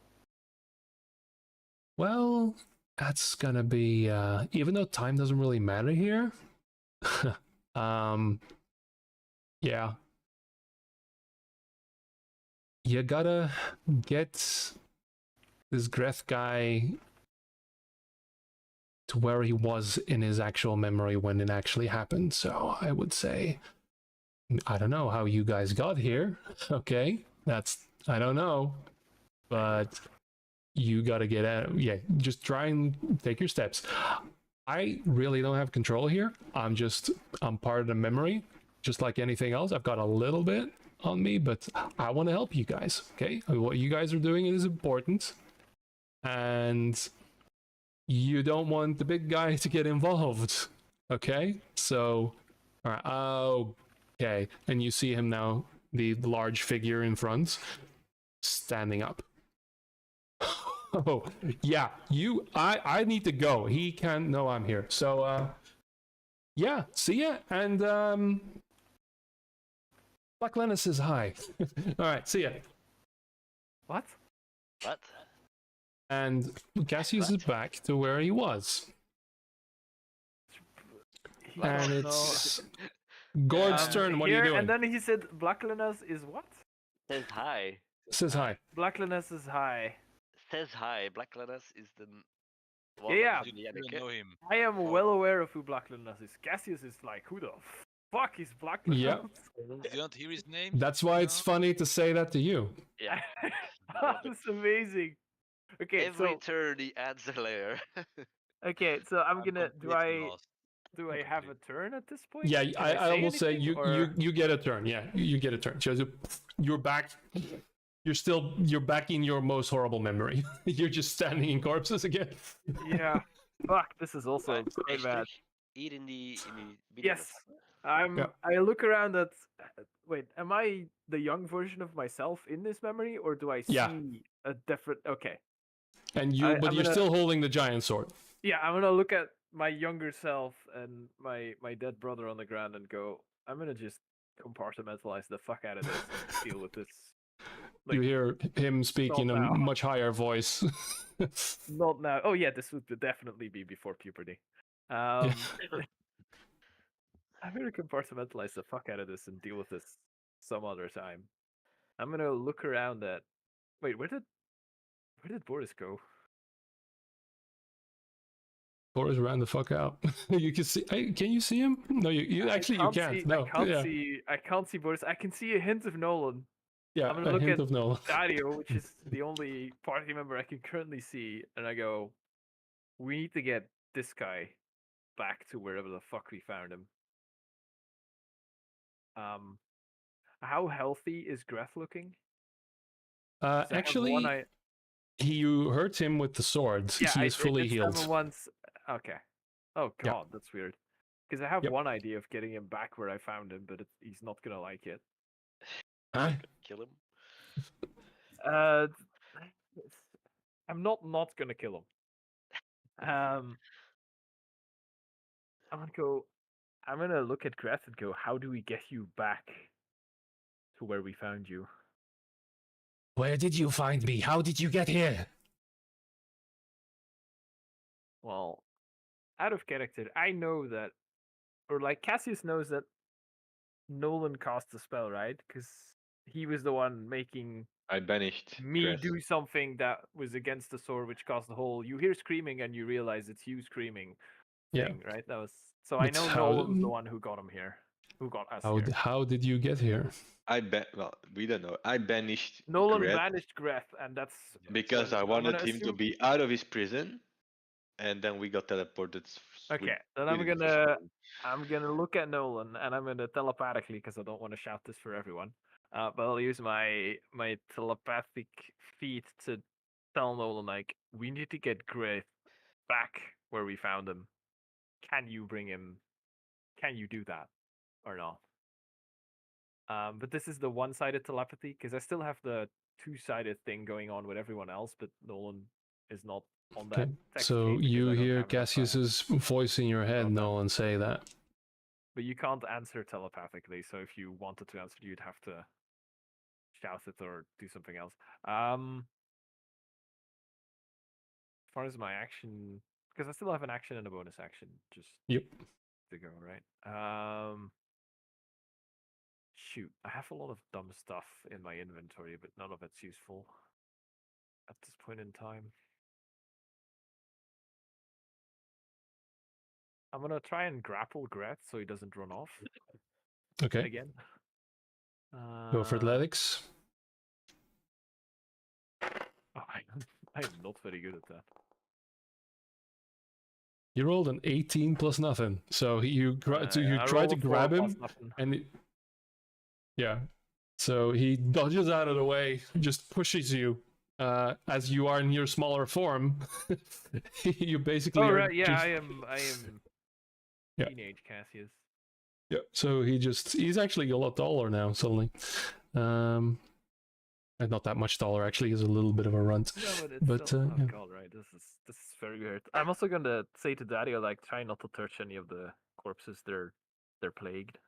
Well, that's gonna be even though time doesn't really matter here. Yeah. You gotta get this Greth guy to where he was in his actual memory when it actually happened. So I would say, I don't know how you guys got here. Okay, I don't know, but you got to get out. Yeah, just try and take your steps. I really don't have control here. I'm part of the memory, just like anything else. I've got a little bit on me, but I want to help you guys. Okay, what you guys are doing is important, and you don't want the big guy to get involved. Okay, so all right. Okay, and you see him now, the large figure in front, standing up. Oh yeah, I need to go. He can't know I'm here. So yeah, see ya. And Black Lennis says hi. All right, see ya. What? What? And Cassius is back to where he was. And it's Gord's turn. What are you doing? And then he said Blackliness is what? Says hi. Says hi. Blackliness is high. Says hi. Black Lannis is the one Yeah. that is You doing don't know him. I am well aware of who Blackliness is. Cassius is like, who the fuck is Blackliness? Yeah. You don't hear his name? That's why it's funny to say that to you. Yeah. That's amazing. Okay, Every so turn he adds a layer. I'm gonna completely lost. do I have a turn at this point? Yeah, Can I will say anything, you or- you get a turn. Yeah, you get a turn. So you're back. You're back in your most horrible memory. You're just standing in corpses again. Yeah. Fuck, this is also Right, quite bad. Eat in the Yes. Yeah. I look around at. Wait, am I the young version of myself in this memory, or do I see Yeah. a different? Okay. And I'm you're gonna- still holding the giant sword. Yeah, I'm gonna look at my younger self and my dead brother on the ground and go. I'm gonna just compartmentalize the fuck out of this and deal with this. You hear him speak in a now. much higher voice. Not now. Oh yeah, this would definitely be before puberty. Yeah. I'm gonna compartmentalize the fuck out of this and deal with this some other time. I'm gonna look around at. Wait, where did Boris go? Boris ran the fuck out. You can see. Can you see him? No, you actually you can't. No, I can't see Boris. I can see a hint of Nolan. Yeah, I'm gonna a look hint at of Nolan. Dario, which is the only party member I can currently see, and I go, we need to get this guy back to wherever the fuck we found him. How healthy is Greth looking? 'Cause I have Actually, one you hurt him with the sword. yeah, He is fully it's healed. done once. Okay. Oh god, that's weird. Because I have Yep. one idea of getting him back where I found him, but he's not gonna like it. Huh? Kill him. I'm not gonna kill him. I'm gonna look at Greth and go, how do we get you back to where we found you? Where did you find me? How did you get here? Well, out of character, I know that, or like Cassius knows that Nolan cast the spell, right? Because he was the one making I banished me Crest. do something that was against the sword, which caused the whole. You hear screaming and you realize it's you screaming. Yeah. Thing, right? That was so. I But know how- Nolan's the one who got him here, who got us here. How did you get here? Well, we don't know. I banished Nolan Crest banished Greth, and that's because and I I'm wanted gonna him to assume- be out of his prison, and then we got teleported. Okay, then I'm gonna look at Nolan and I'm gonna telepathically, because I don't want to shout this for everyone. But I'll use my telepathic feat to tell Nolan, like, we need to get Greth back where we found him. Can you bring him? Can you do that or not? But this is the one-sided telepathy, because I still have the two-sided thing going on with everyone else, but Nolan is not on Okay. that text So chain because you I don't hear have enough dialogue. Cassius's voice in your head, Well done. Nolan, say that. But you can't answer telepathically, so if you wanted to answer, you'd have to shout it or do something else. As far as my action, because I still have an action and a bonus action, just Yep. to go, right? Shoot, I have a lot of dumb stuff in my inventory, but none of it's useful at this point in time. I'm gonna try and grapple Gret so he doesn't run off Okay. again. Go for athletics. Oh, I'm not very good at that. You rolled an 18 plus nothing, so you I try rolled to a 4 grab plus him, nothing. and yeah, so he dodges out of the way, just pushes you. As you are in your smaller form, you basically Oh are right, yeah, just... I am. Yeah. Teenage Cassius. Yeah, so he's actually a lot taller now suddenly. And not that much taller actually, he's a little bit of a runt. No, but it's But still, oh yeah. god, right? This is very weird. I'm also gonna say to Dario, like, try not to touch any of the corpses. They're plagued.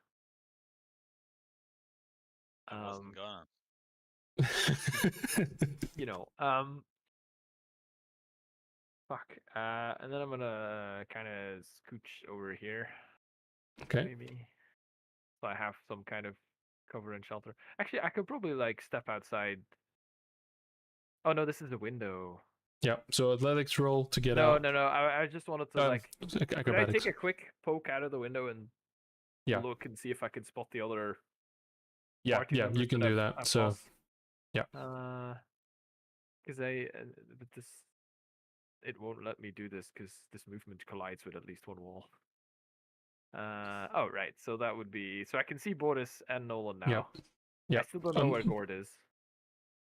I wasn't gonna. You know, fuck. And then I'm gonna kind of scooch over here. Okay. Maybe. So I have some kind of cover and shelter. Actually, I could probably like step outside. Oh no, this is a window. Yeah, so athletics roll to get No, out. no. I just wanted to like. Could I Acrobatics. take a quick poke out of the window and Yeah. look and see if I can spot the other? Yeah, party yeah, members you can do that. I've So lost? yeah. Because but this, it won't let me do this because this movement collides with at least one wall. Oh right, so that would be, so I can see Boris and Nolan now. Yeah. I still don't know where Gord is.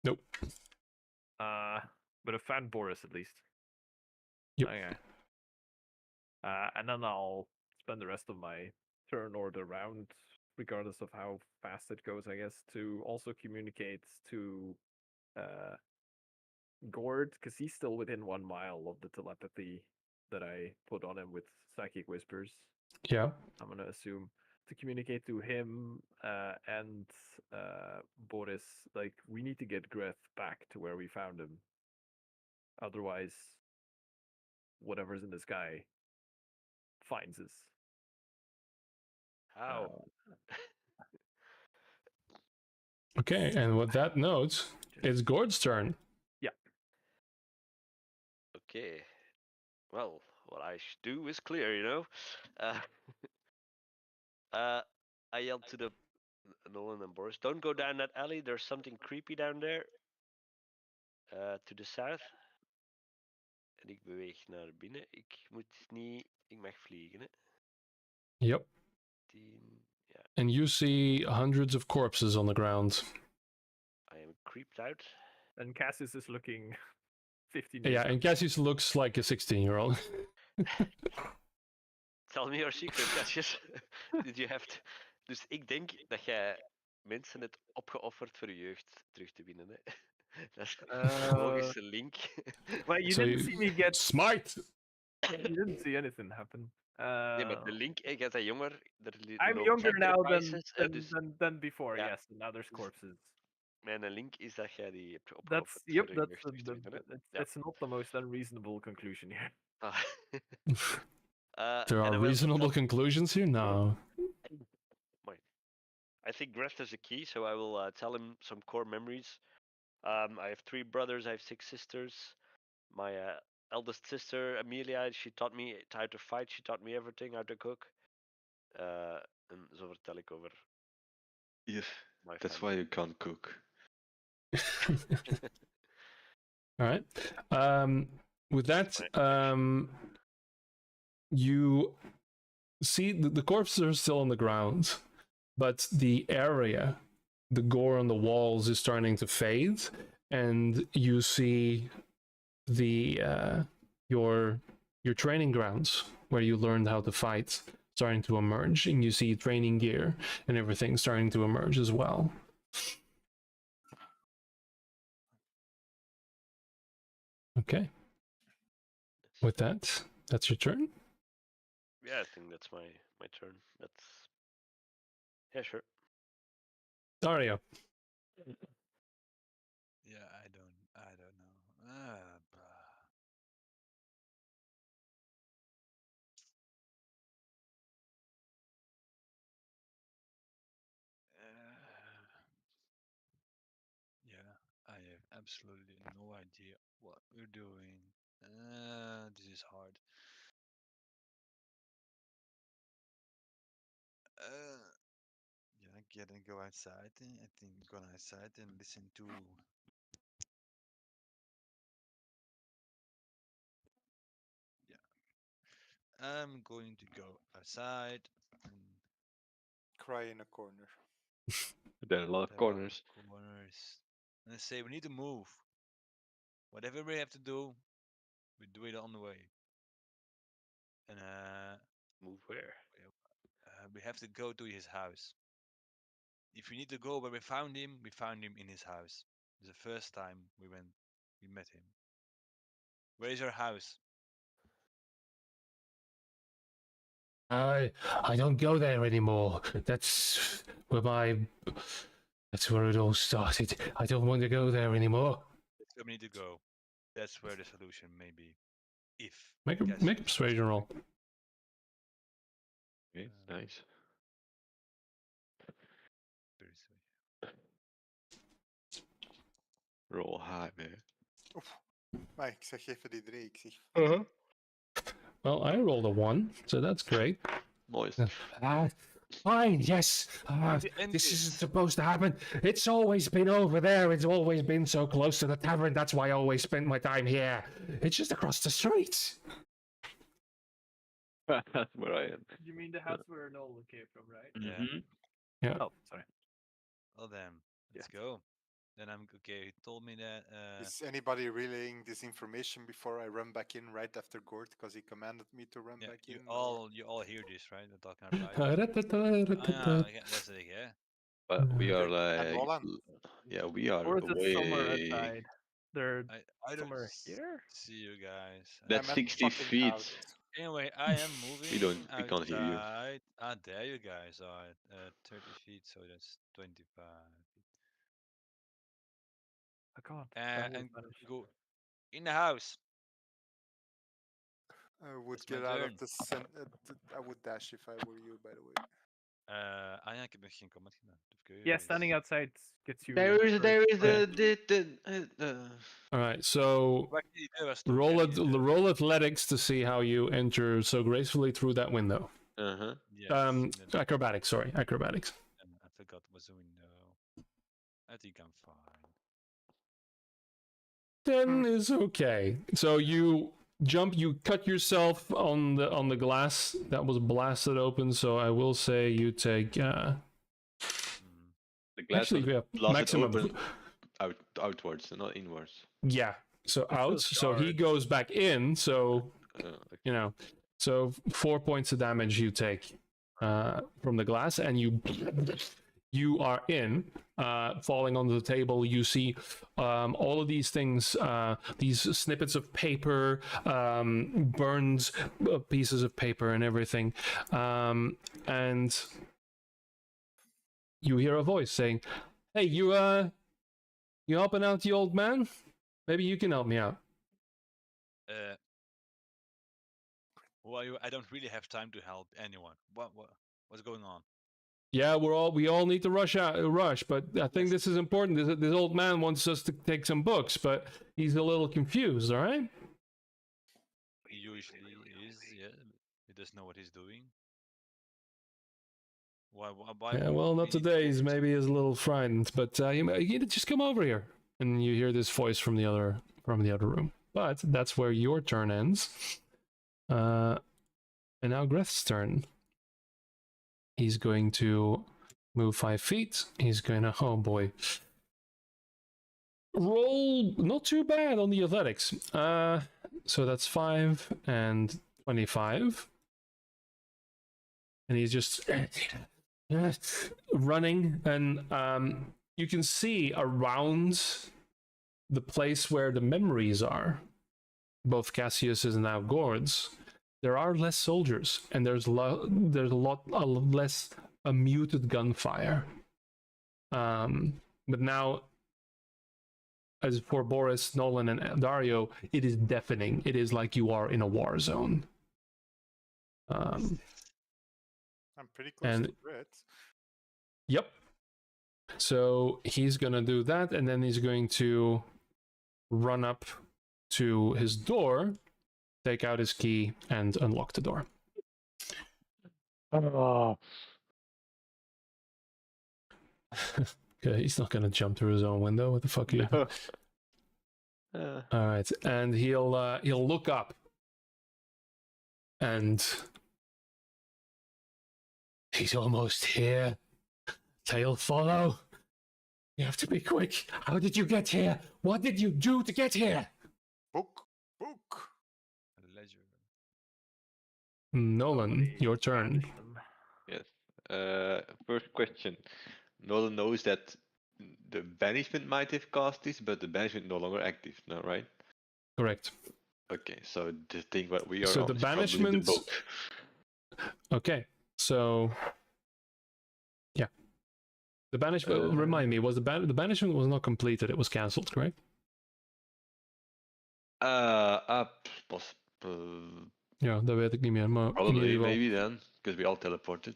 Nope. But I found Boris at least. Yep. Okay. And then I'll spend the rest of my turn or the round, regardless of how fast it goes, I guess, to also communicate to Gord, because he's still within 1 mile of the telepathy that I put on him with Psychic Whispers. Yeah. I'm gonna assume to communicate to him and Boris, like, we need to get Greth back to where we found him. Otherwise, whatever's in the sky finds us. How? Okay, and with that note, it's Gord's turn. Yeah. Okay. Well, what I should do is clear, you know. I yelled to the Nolan and Boris, "Don't go down that alley. There's something creepy down there. To the south." En ik beweeg naar binnen. Ik moet niet. Ik mag vliegen, hè. Yep. 10. Yeah. And you see hundreds of corpses on the ground. I am creeped out. And Cassius is looking 15 years Yeah, old. and Cassius looks like a 16-year-old. Tell me your secret, Cassius. Did you have to... Dus ik denk dat jij mensen hebt opgeofferd voor je jeugd terug te winnen. Hè? Dat is een logische link. Well, you So didn't see me get. Smite! You didn't see anything happen. Nee, maar de link, jij bent jonger. I'm younger now than before, Ja. yes. And now there's corpses. Mijn link is dat jij die hebt That's opgeofferd yep. voor je That's jeugd terug te winnen. Hè? Ja. it's not the most unreasonable conclusion here. Ah. There and are I will reasonable tell- conclusions here? No. I think Greft is a key, so I will tell him some core memories. I have 3 brothers, I have 6 sisters. My eldest sister, Amelia, she taught me how to fight, she taught me everything, how to cook. En zo vertel ik over Yeah, my that's family. why you can't cook. All right. With that, you see the corpses are still on the ground, but the area, the gore on the walls is starting to fade, and you see the your training grounds where you learned how to fight starting to emerge, and you see training gear and everything starting to emerge as well. Okay. with that, that's your turn. Yeah, I think that's my turn. That's yeah, sure. Dario. Yeah, I don't know. Yeah, I have absolutely no idea what we're doing. This is hard. Yeah, get and go outside. I think go outside and listen to. Yeah, I'm going to go outside and Cry in a corner. There are a lot of there are corners. corners. And I say we need to move. Whatever we have to do, we do it on the way. And Move where? we have to go to his house. If we need to go where we found him in his house. The first time we met him. Where is your house? I don't go there anymore. That's where it all started. I don't want to go there anymore. That's where we need to go. That's where the solution may be. If Make a Cassius persuasion roll. Okay, nice. Roll high, man. Maar ik zeg even die 3. Ik zeg... Well, I rolled a 1, so that's great. Moist. Fine, yes. This isn't supposed to happen. It's always been over there. It's always been so close to the tavern. That's why I always spent my time here. It's just across the street. That's where I am. You mean the house where Nolan came from, right? Yeah. Yeah. Oh, sorry. Well then, let's go. Then I'm okay. He told me that. Is anybody relaying this information before I run back in right after Gord? Because he commanded me to run Yeah, back in. you all hear this, right? They're talking about. Yeah, that's it. Yeah. But we are And like, Roland. yeah, we are Or is it somewhere way. outside? They're I don't somewhere here? see you guys. That's I'm at the 60 fucking feet. house. Anyway, I am moving we can't hear you. outside. Ah, there you guys are. 30 feet, so that's 25. I can't. And go in the house. I would It's my get out turn. of the I would dash if I were you, by the way. Ja, ik heb nog geen comment gedaan. Yeah, standing outside gets you. There is All right, so Wat je idee was roll athletics to see how you enter so gracefully through that window. Yes, Acrobatics, sorry, acrobatics. I forgot it was a window. I think I'm fine. 10 is okay. So you jump, you cut yourself on the glass that was blasted open. So I will say you take. The glass Actually, yeah, blasted maximum. open outwards, not inwards. Yeah, so out. So he charged. goes back in. So Okay. you know, so 4 points of damage you take from the glass, and you are in, falling onto the table. You see all of these things, these snippets of paper, burned pieces of paper and everything. And you hear a voice saying, "Hey, you helping out the old man? Maybe you can help me out." Well, I don't really have time to help anyone. What's going on? Yeah, we all need to rush, but I think this is important. This old man wants us to take some books, but he's a little confused, all right? He usually is, yeah. He doesn't know what he's doing. Why Yeah, well, not today. He's maybe is a little frightened, but you just come over here. And you hear this voice from the other room. But that's where your turn ends. And now Greth's turn. He's going to move 5 feet. He's going to, oh boy. Roll not too bad on the athletics. So that's 5 and 25. And he's just running, and you can see around the place where the memories are both Cassius's and now Gord's, there are less soldiers, and there's a lot less muted gunfire. But now, as for Boris, Nolan, and Dario, it is deafening. It is like you are in a war zone. I'm pretty close and- to Brit. Yep. So he's gonna do that, and then he's going to run up to his door, take out his key, and unlock the door. Oh. Okay, he's not gonna jump through his own window. What the fuck? Are you doing? All right, and he'll look up, and he's almost here. Tail follow. You have to be quick. How did you get here? What did you do to get here? Book. Ledger. Nolan, Somebody your turn. banished them. Yes. First question. Nolan knows that the banishment might have caused this, but the banishment no longer active now, right? Correct. Okay, so the thing what we are So on the is probably the banishment- boat. Okay, so yeah, the banishment. Remind me, was the banishment was not completed? It was cancelled, correct? Ja, dat weet ik niet meer. Maar in ieder Probably, geval- maybe then, because we all teleported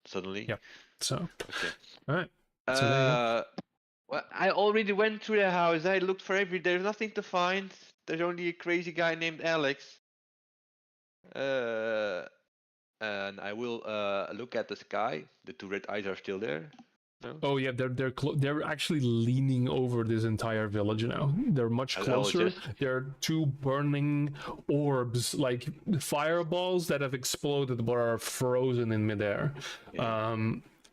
suddenly. Yeah. So, Okay. all right. So there you go. Well, I already went through the house. I looked for every. There's nothing to find. There's only a crazy guy named Alex. And I will look at the sky. The two red eyes are still there. No? Oh yeah, they're actually leaning over this entire village now. They're much I was closer. just- There are two burning orbs, like fireballs that have exploded but are frozen in midair. Yeah.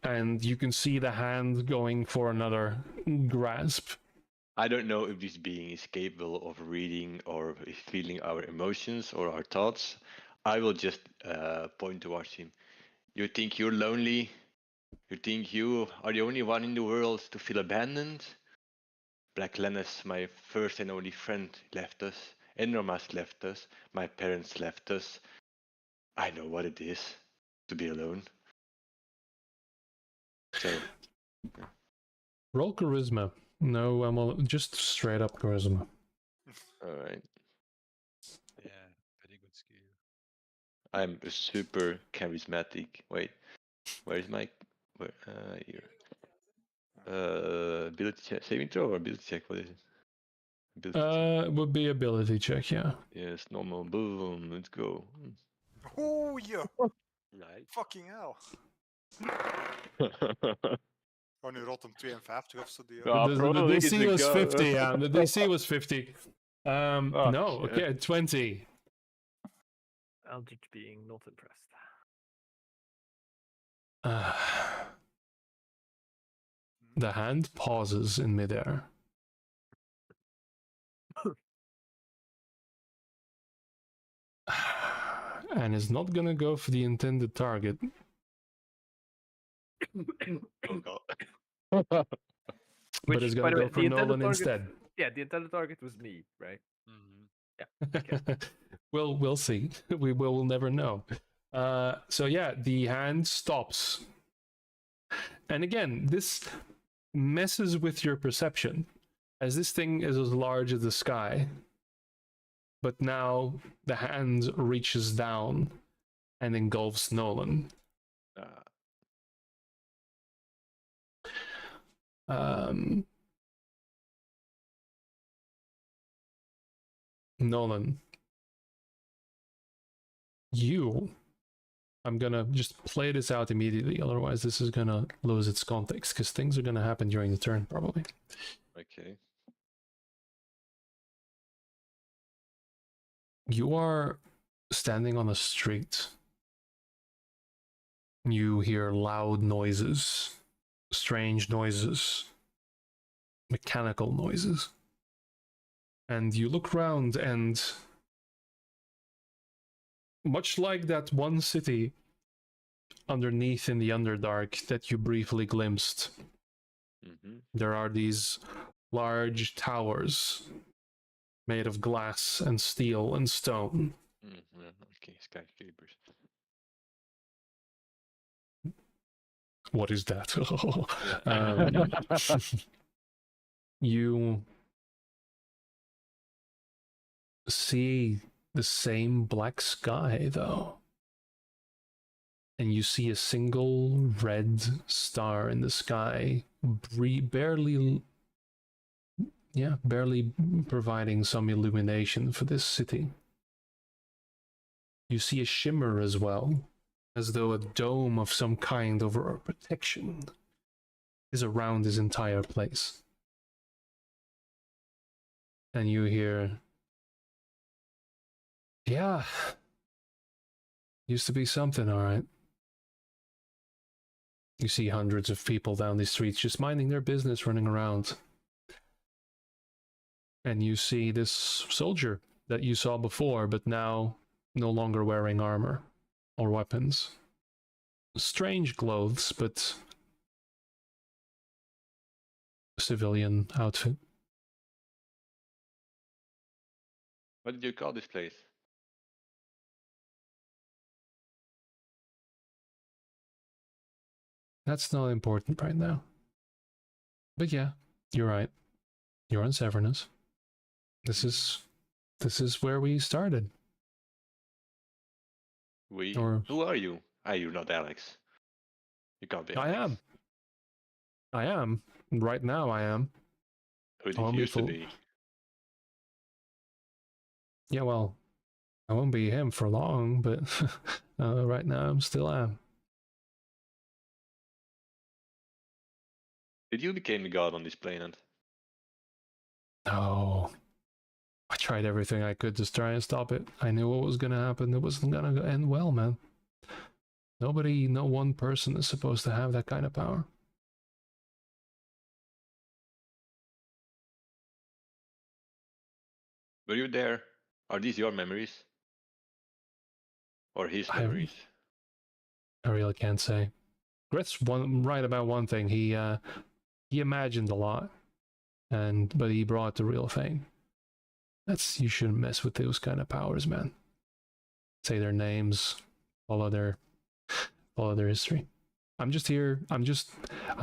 And you can see the hand going for another grasp. I don't know if this being is capable of reading or is feeling our emotions or our thoughts. I will just point towards him. You think you're lonely? You think you are the only one in the world to feel abandoned? Black Lennis, my first and only friend, left us. Enromas left us. My parents left us. I know what it is to be alone. So, Roll charisma. No, just straight up charisma. alright. Yeah, very good skill. I'm a super charismatic. Wait, where is my? Here. Ability check, saving throw or ability check? What is it? Ability check. It would be ability check, yeah. Yes, normal. Boom. Let's go. Oh yeah. Nice. Fucking hell. Oh, nu rolt hem 52 of zo. Die, Ja. The probably DC it's was a go. 50, yeah. The DC was 50. Oh, No, shit. okay, 20. Eldritch being not impressed. The hand pauses in midair. And is not gonna go for the intended target. But Which, is by gonna the way, go for the intended Nolan target- instead. Yeah, the intended target was me, right? Mm-hmm. We'll see. We will never know. So yeah, the hand stops. And again, this messes with your perception, as this thing is as large as the sky. But now the hand reaches down and engulfs Nolan. Nolan, I'm gonna just play this out immediately, otherwise this is gonna lose its context, because things are gonna happen during the turn, probably. Okay. You are standing on a street. You hear loud noises, strange noises, mechanical noises. And you look around, and much like that one city underneath in the Underdark that you briefly glimpsed, Mm-hmm. there are these large towers made of glass and steel and stone. Yeah, okay, skyscrapers. What is that? Yeah. You see the same black sky, though. And you see a single red star in the sky, barely providing some illumination for this city. You see a shimmer as well, as though a dome of some kind over protection is around this entire place. And you hear, yeah, used to be something, all right. You see hundreds of people down the streets just minding their business, running around. And you see this soldier that you saw before, but now no longer wearing armor or weapons. Strange clothes, but civilian outfit. What did you call this place? That's not important right now. But yeah, you're right. You're on Severnus. This is where we started. Who are you? Are you not Alex? You can't be Alex. I am. Right now I am. Who did you used to be? Yeah, well, I won't be him for long, but right now I'm still am. Did you become the god on this planet? No. I tried everything I could to try and stop it. I knew what was gonna happen. It wasn't gonna end well, man. No one person is supposed to have that kind of power. Were you there? Are these your memories? Or his memories? I really can't say. Gret's right about one thing. He imagined a lot, but he brought the real thing. You shouldn't mess with those kind of powers, man. Say their names, follow their history. I'm just here. I'm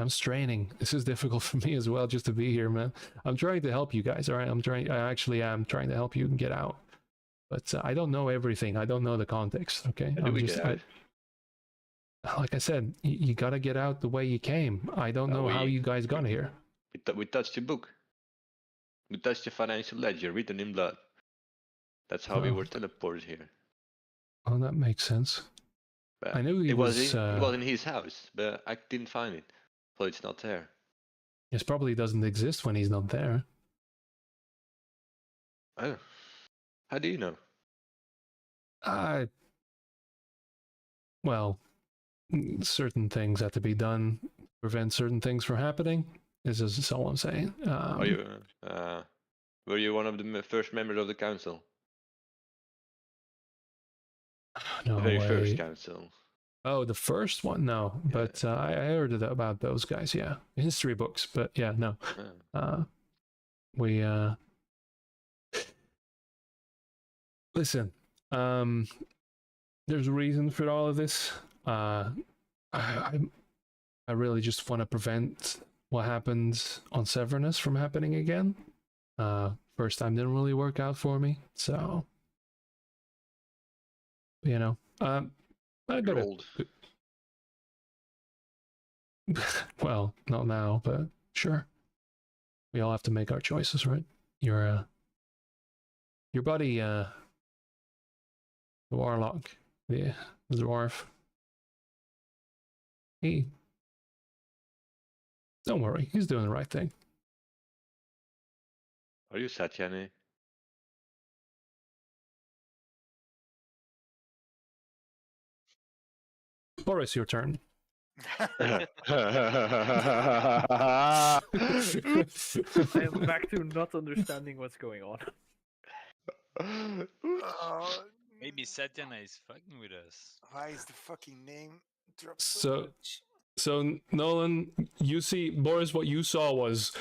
straining. This is difficult for me as well, just to be here, man. I'm trying to help you guys, all right? I actually am trying to help you get out. But I don't know everything. I don't know the context, okay? Like I said, you gotta get out the way you came. I don't know how you guys got here. We touched your book. We touched your financial ledger written in blood. That's how we were teleported here. Oh, that makes sense. But I knew it was in his house, but I didn't find it, so it's not there. It probably doesn't exist when he's not there. Oh, how do you know? Well, certain things have to be done to prevent certain things from happening. Is all I'm saying. Were you one of the first members of the council? No the very way. first council. Oh, the first one? No, yeah. But I heard about those guys. Yeah, history books. But yeah, no. We listen. There's a reason for all of this. I really just want to prevent what happened on Severnus from happening again. First time didn't really work out for me, so you know. I got old. Well, not now, but sure. We all have to make our choices, right? Your buddy, the warlock, the dwarf. Don't worry, he's doing the right thing. Are you Satyane? Boris, your turn. I am back to not understanding what's going on. Maybe Satyana is fucking with us. Why is the fucking name dropped so much? So Nolan, you see, Boris, what you saw was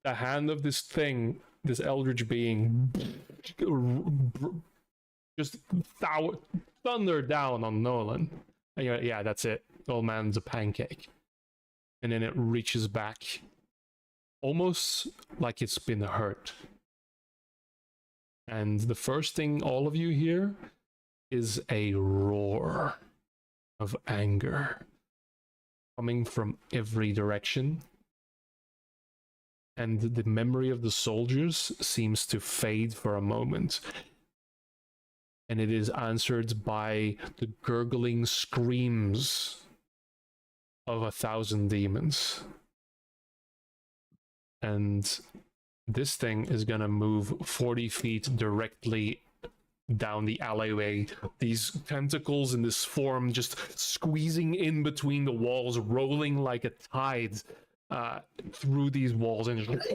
the hand of this thing, this eldritch being, just thunder down on Nolan. Yeah, that's it. Old man's a pancake. And then it reaches back, almost like it's been hurt. And the first thing all of you hear is a roar of anger coming from every direction. And the memory of the soldiers seems to fade for a moment. And it is answered by the gurgling screams of 1,000 demons. And this thing is going to move 40 feet directly down the alleyway. These tentacles in this form just squeezing in between the walls, rolling like a tide through these walls and just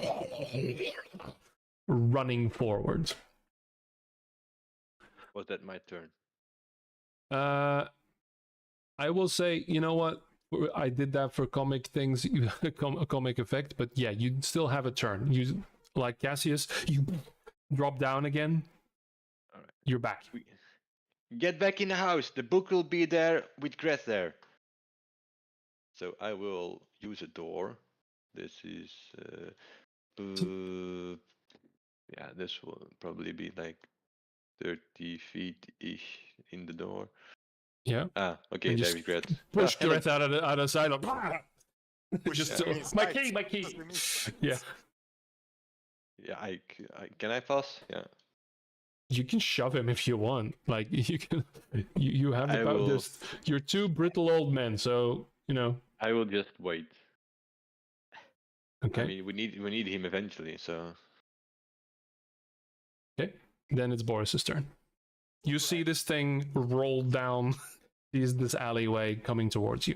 running forward. Was that my turn? I will say, you know what? I did that for comic things, comic effect, but yeah, you still have a turn. You, like Cassius, you drop down again. All right. You're back. Get back in the house. The book will be there with Gret there. So I will use a door. This is yeah, this will probably be like 30 feet ish in the door. Yeah. Ah, okay, And there just is Gret. push hello. Gret out of the side. Just him my inside. key. Push him inside. Yeah. Yeah, can I pass? Yeah. You can shove him if you want. Like you can, you have the I power. will- You're two brittle old men, so you know. I will just wait. Okay. I mean, we need him eventually, so Okay. Then it's Boris's turn. You see this thing roll down this alleyway coming towards you.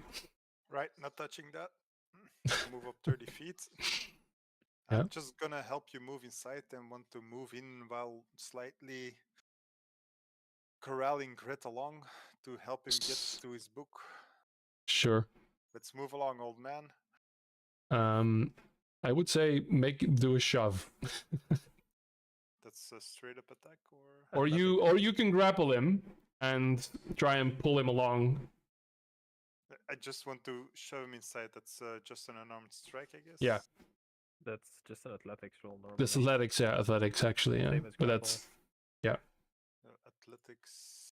Right, not touching that. Move up 30 feet. Yeah. I'm just gonna help you move inside and want to move in while slightly corralling Grit along to help him get to his book. Sure. Let's move along, old man. I would say do a shove, That's a straight up attack, or or you can grapple him and try and pull him along. I just want to shove him inside. That's just an unarmed strike, I guess. Yeah. That's just an athletics roll normally. This athletics actually, yeah. Same as But that's Athletics.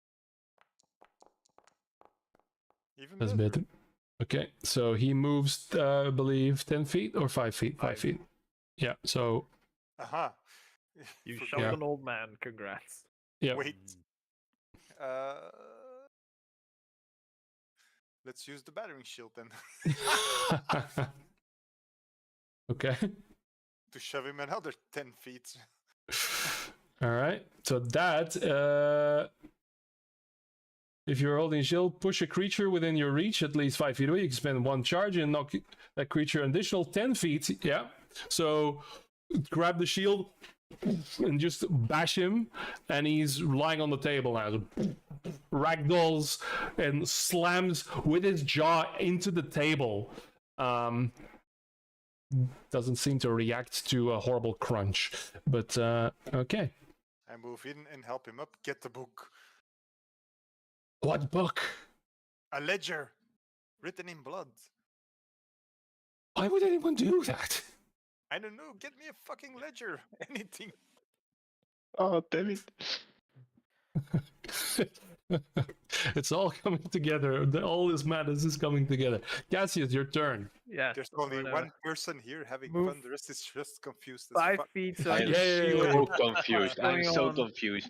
Even that's better. better. Okay, so he moves, I believe, 10 feet or 5 feet. 5 feet. Yeah. So Aha. You Forgot. shoved Yeah. an old man. Congrats. yeah. Wait. Let's use the battering shield then Okay. to shove him another 10 feet. All right. So that, if you're holding shield, push a creature within your reach at least 5 feet away. You can spend one charge and knock that creature an additional 10 feet. Yeah. So grab the shield and just bash him, and he's lying on the table now. Ragdolls and slams with his jaw into the table. Doesn't seem to react to a horrible crunch, but okay. I move in and help him up. Get the book. What book? A ledger written in blood. Why would anyone do that? I don't know. Get me a fucking ledger. Anything. oh damn it. It's all coming together. All this madness is coming together. Cassius, your turn. Yeah. There's so only I'm gonna one person here having move fun. The rest is just confused as 5 fuck. feet. So I I am can Yeah, see yeah, what- so yeah. confused. What's I'm going so on? confused.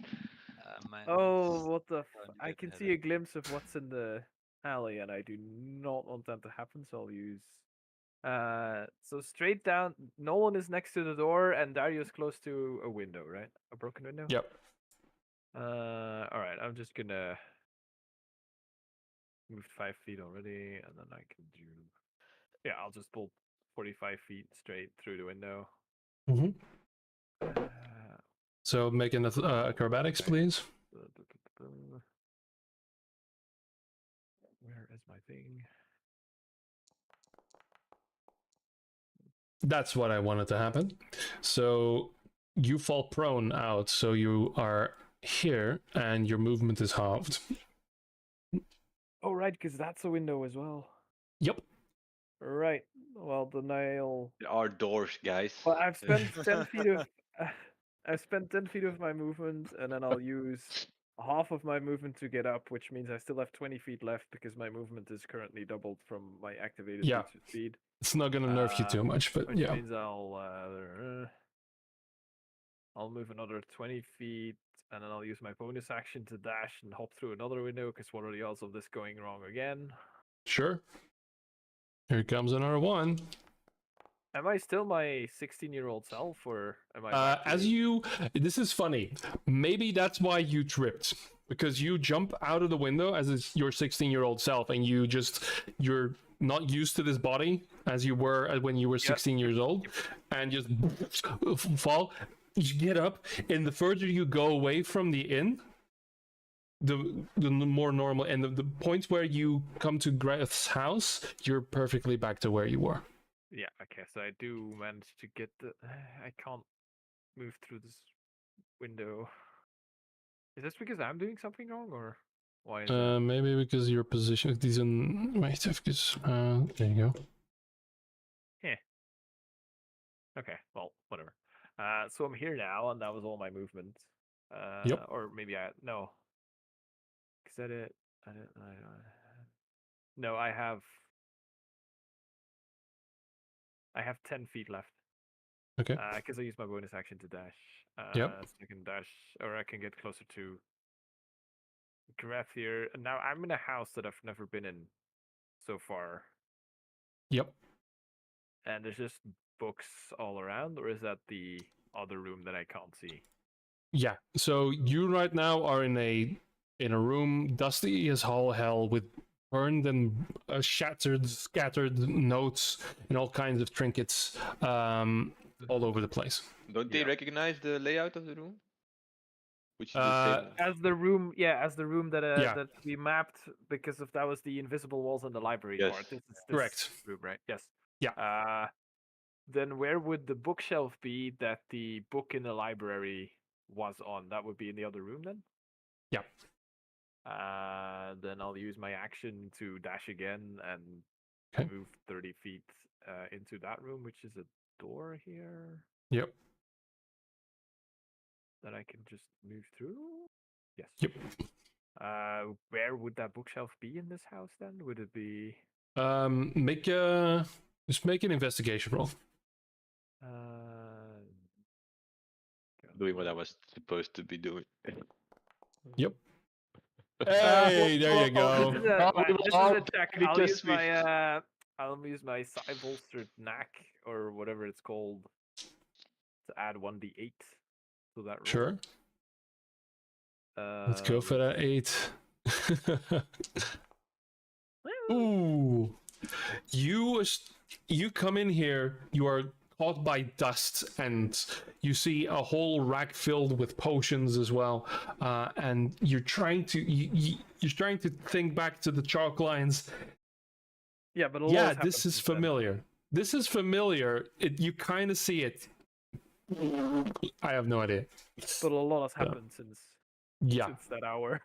Oh, what the! Trying to I get can ahead see a of- glimpse of what's in the alley, and I do not want that to happen. So I'll use. So straight down. Nolan is next to the door, and Dario's close to a window, right? A broken window. Yep. All right. I'm just gonna move 5 feet already, and then I can do. Yeah, I'll just pull 45 feet straight through the window. Mm-hmm. Uh, So make an acrobatics, please. Where is my thing? That's what I wanted to happen. So you fall prone out, so you are here, and your movement is halved. Oh, right, because that's a window as well. Yep. Right. Well, then I'll. There are doors, guys. Well, I've spent 10 feet of. I've spent 10 feet of my movement, and then I'll use half of my movement to get up, which means I still have 20 feet left because my movement is currently doubled from my activated Yeah. speed. It's not gonna nerf you too much, but Which yeah. means I'll move another 20 feet, and then I'll use my bonus action to dash and hop through another window, because what are the odds of this going wrong again? Sure. Here comes another one. Am I still my 16-year-old self, or am I back to This is funny. Maybe that's why you tripped, because you jump out of the window as your 16-year-old self, and you're not used to this body as you were when you were 16 years old, and just fall. You get up, and the further you go away from the inn, the more normal, and the points where you come to Greth's house, you're perfectly back to where you were. Yeah, okay, so I do manage to get the... I can't move through this window. Is this because I'm doing something wrong, or why is that? Maybe because your position is in... Wait, because... there you go. Yeah. Okay, well, whatever. So I'm here now, and that was all my movement. Yep. Or maybe no. Is that it? No, I have 10 feet left. Okay. Because I use my bonus action to dash. Yep. So I can dash, or I can get closer to Graf here. And now I'm in a house that I've never been in so far. Yep. And there's just books all around, or is that the other room that I can't see? Yeah. So you right now are in a room dusty as all hell, with burned and scattered notes and all kinds of trinkets all over the place. Don't they Yeah. recognize the layout of the room? Which is the Uh, same. As the room, as the room that Yeah. that we mapped, because that was the invisible walls in the library Yes. part. This is Correct. room, right? Yes. Yeah. Then where would the bookshelf be that the book in the library was on? That would be in the other room then? Yeah. Then I'll use my action to dash again and Okay. move 30 feet into that room, which is a door here Yep. that I can just move through. Yes. Yep. Where would that bookshelf be in this house then? Would it be? Just make an investigation roll. Doing what I was supposed to be doing. Yep. Hey, there you go. This is a check. because I'll use my side bolstered knack or whatever it's called to add 1d8 to that roll. Sure. Let's go for that 8. Ooh. You come in here, you are caught by dust, and you see a whole rack filled with potions as well. And you're trying to think back to the chalk lines. Yeah, but this is familiar. This is familiar. You kind of see it. I have no idea. But a lot has happened since that hour.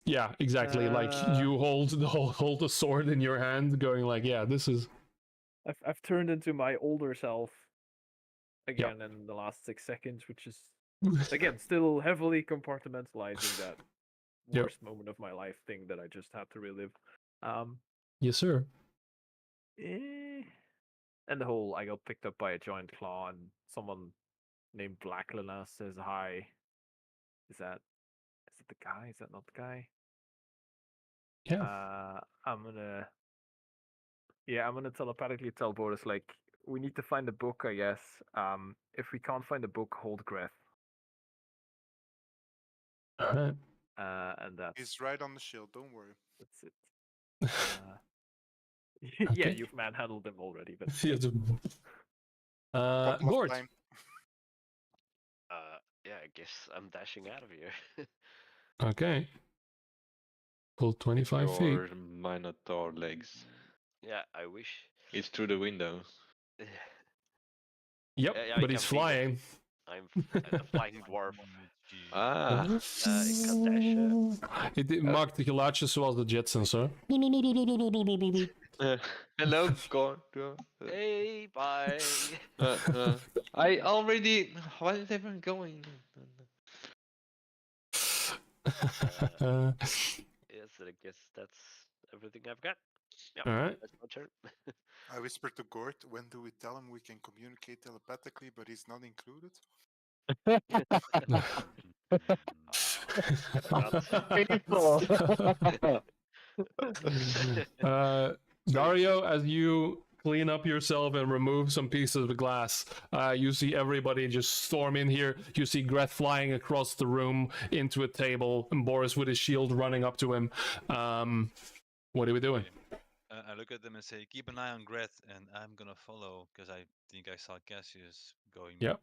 Yeah, exactly. Like you hold the sword in your hand, going like, yeah, this is. I've turned into my older self again in the last 6 seconds, which is again still heavily compartmentalizing that worst moment of my life thing that I just had to relive. Yes, sir. And the whole I got picked up by a giant claw, and someone named Blacklina says hi. Is it the guy? Is that not the guy? Yeah. I'm gonna telepathically tell Boris, like, we need to find the book, I guess. If we can't find the book, hold Greth. Alright. And that's He's right on the shield. Don't worry. That's it. Yeah, you've manhandled him already, but Couple of Gord. time. Yeah, I guess I'm dashing out of here. Okay. Pull 25 feet. Your Minotaur legs. Yeah, I wish. It's through the window. Yep, Yeah, but he he's can beat me. flying. I'm the flying dwarf. Ah. Maakt de geluidjes zoals de Jetsons, hoor. Hello, God. Hey, bye. I already. Why is everyone going? Yes, I guess that's everything I've got. Yeah, All right. that's my turn. I whispered to Gort, when do we tell him we can communicate telepathically, but he's not included? Dario, as you clean up yourself and remove some pieces of glass, you see everybody just storm in here. You see Greth flying across the room into a table, and Boris with his shield running up to him. What are we doing? I look at them and say, keep an eye on Greth, and I'm gonna follow, because I think I saw Cassius going. Yep.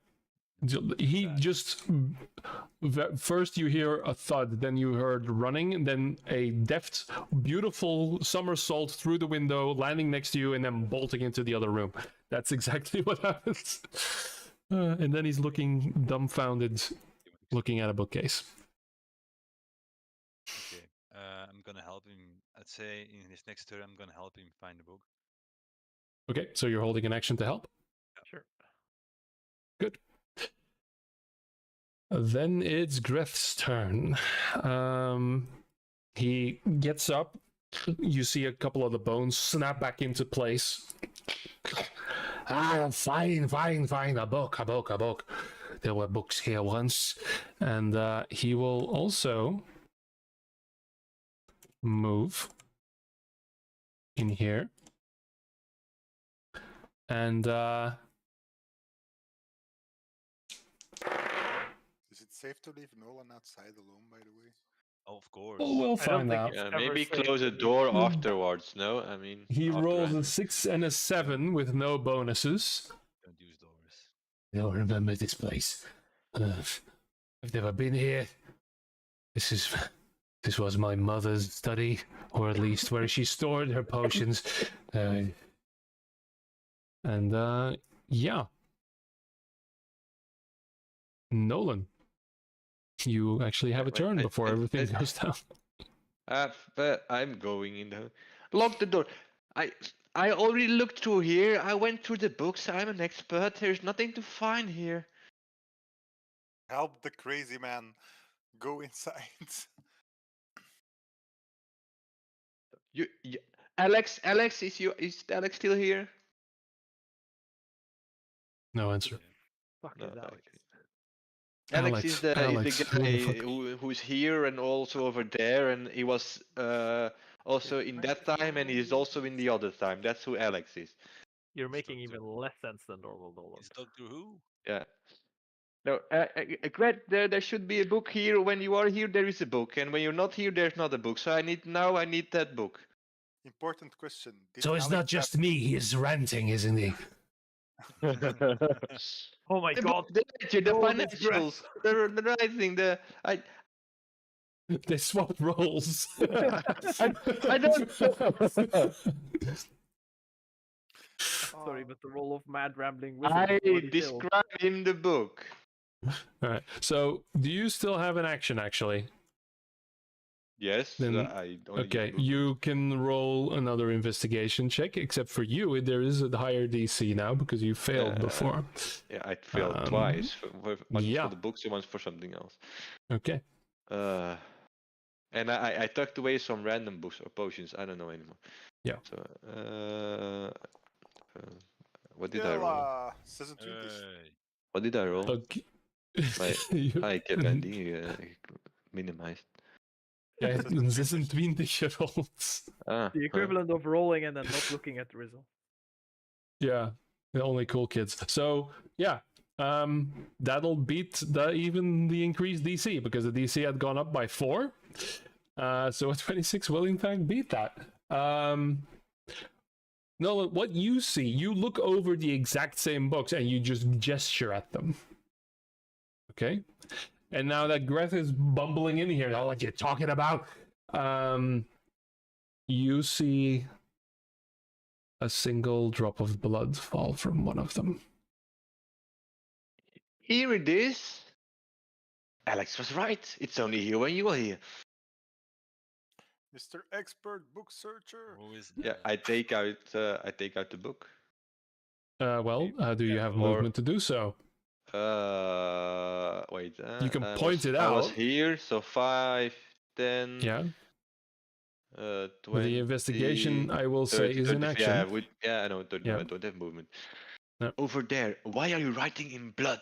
He Back. just first you hear a thud, then you heard running, then a deft, beautiful somersault through the window, landing next to you, and then bolting into the other room. That's exactly what happens. And then he's looking dumbfounded, looking at a bookcase. Okay, I'm gonna help him. I'd say in his next turn, I'm gonna help him find the book. Okay, so you're holding an action to help? Sure. Good. Then it's Greth's turn. He gets up. You see a couple of the bones snap back into place. Fine. A book. There were books here once. And he will also move in here. And Is it safe to leave Nolan outside alone, by the way? Oh, of course. we'll I don't find think out. it's Yeah, ever maybe safe close to the leave. door afterwards. No, I mean. He after rolls a entering. 6 and a 7 with no bonuses. Don't use doors. I don't remember this place. I've never been here. This was my mother's study, or at least where she stored her potions. Yeah. Nolan, you actually have a Wait, turn before everything goes down. But I'm going in the. Lock the door. I already looked through here. I went through the books. I'm an expert. There's nothing to find here. Help the crazy man. Go inside. You Alex, is Alex still here? No answer. Fuck No, is Alex. okay. Alex is the Alex, who the guy fuck? who's here and also over there, and he was also in that time, and he's also in the other time. That's who Alex is. You're making Doctor- even less sense than normal, Nolan. It's Doctor Who. Yeah. No, Greg, there should be a book here. When you are here, there is a book, and when you're not here, there's not a book. So I need that book. Important question. Did So it's Alex not have- just me, he's ranting, isn't he? Oh my The god! book, the ledger, the Oh, this financials, the writing, They swapped roles. I don't. Sorry, but the role of mad rambling wizard. I is already filled. describe in the book. All right. So, do you still have an action? Actually, Yes, Then- I only okay. use You can roll another investigation check. Except for you, there is a higher DC now because you failed before. Yeah, I failed Um, twice. Once yeah. for the books and once for something else. Okay. And I tucked away some random books or potions. I don't know anymore. Yeah. So, what did I roll? Jella, 26. Hey. What did I roll? Okay. I kept die minimized. Ja, 26 gerold. The equivalent of rolling and then not looking at the result. Yeah, the only cool kids. So yeah, that'll beat even the increased DC because the DC had gone up by 4. So a 26 will in fact beat that. No, what you see, you look over the exact same books and you just gesture at them. Okay? And now that Greth is bumbling in here, all what you're talking about, you see a single drop of blood fall from one of them. Here it is. Alex was right. It's only here when you are here. Mr. Expert Book Searcher. Who is Yeah, that? I take out the book. Well, do you have Or- movement to do so? Wait. You can I point it I was out. here, so 5, 10, Yeah. 20. The investigation, I will 30, say, is in 30, action. I know. Yeah. I don't have movement. No. Over there. Why are you writing in blood?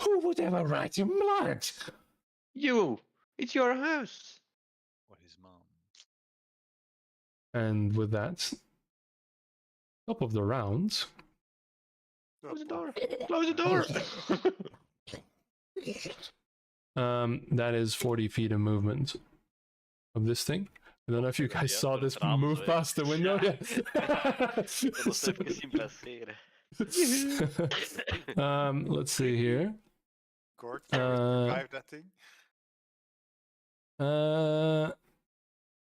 Who would ever write in blood? You. It's your house. Or his mom? And with that, top of the round. Close the door. Close the door. That is 40 feet of movement of this thing. I don't know if you guys Ja, saw door this het raam move zo, hè. past the window. Ja. Yeah. Ik wil dat even zien passeren. Let's see here. Gord, can we survive that thing?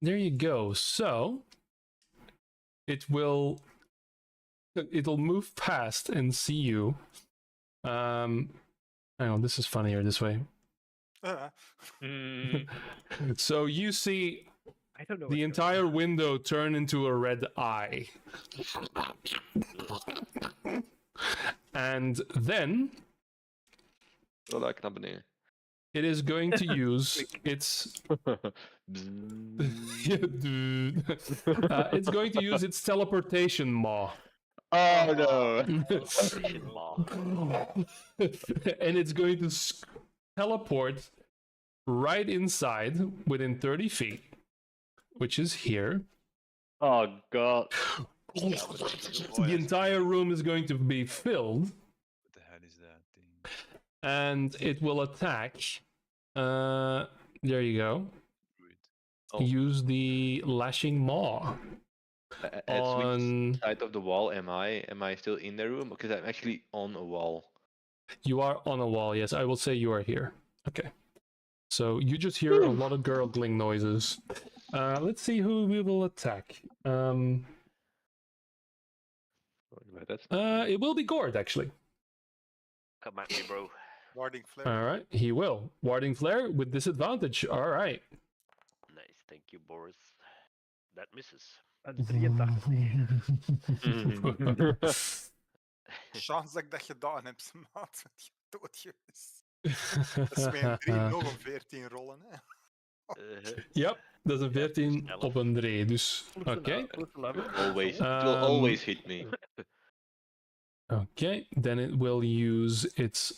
There you go. So it'll move past and see you. Hang on, this is funnier this way. So you see I don't know. the entire window turn into a red eye. And then Wel, daar knap beneden. it is going to use its it's going to use its teleportation maw. Oh no. Teleportation law. And it's going to teleport right inside within 30 feet, which is here. Oh god. The entire room is going to be filled, What the hell is that thing? and it will attack. There you go. Druid. Oh. Use the lashing maw At on. which side of the wall am I? Am I still in the room? Because I'm actually on a wall. You are on a wall, yes. I will say you are here. Okay. So you just hear a lot of gurgling noises. Let's see who we will attack. It will be Gord, actually. Come at me, bro. Warding flare. All right, he will. Warding flare with disadvantage. All right. Nice, thank you, Boris. That misses. Een 83. Chance dat je gedaan hebt, maat. Dat je dood geweest. Dat is mijn 3 nog een 14 rollen. Hè. Yep, dat is een 14 11. op een 3. Dus, oké. Always. It will always hit me. Okay, then it will use its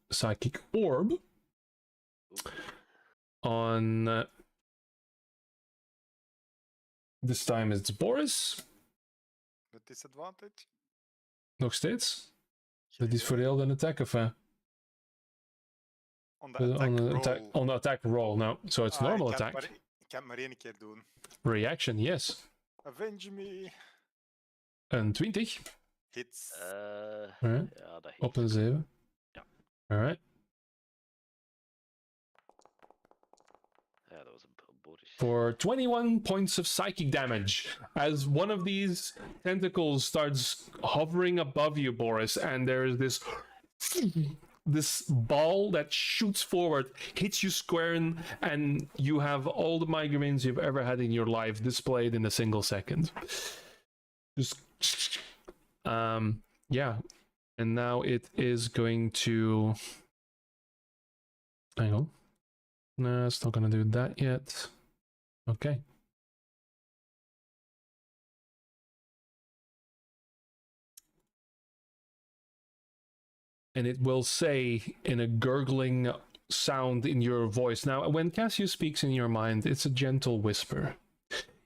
psychic orb on. This time it's Boris. Met disadvantage. Nog steeds. Geen Dat is voor idee. heel een attack of On the attack roll. on the attack roll. No, so it's normal ik kan attack. Ik kan het maar 1 keer doen. Reaction, yes. Avenge me. Een 20 Hits. Alright. Ja, dat op een 7. Ja. Alright. Ja, dat was een Boris. For 21 points of psychic damage as one of these tentacles starts hovering above you, Boris, and there's this ball that shoots forward, hits you square in, and you have all the migraines you've ever had in your life displayed in a single second. Just yeah, and now it is going to hang on. No, it's not gonna do that yet. Okay. And it will say in a gurgling sound in your voice. Now, when Cassius speaks in your mind, it's a gentle whisper.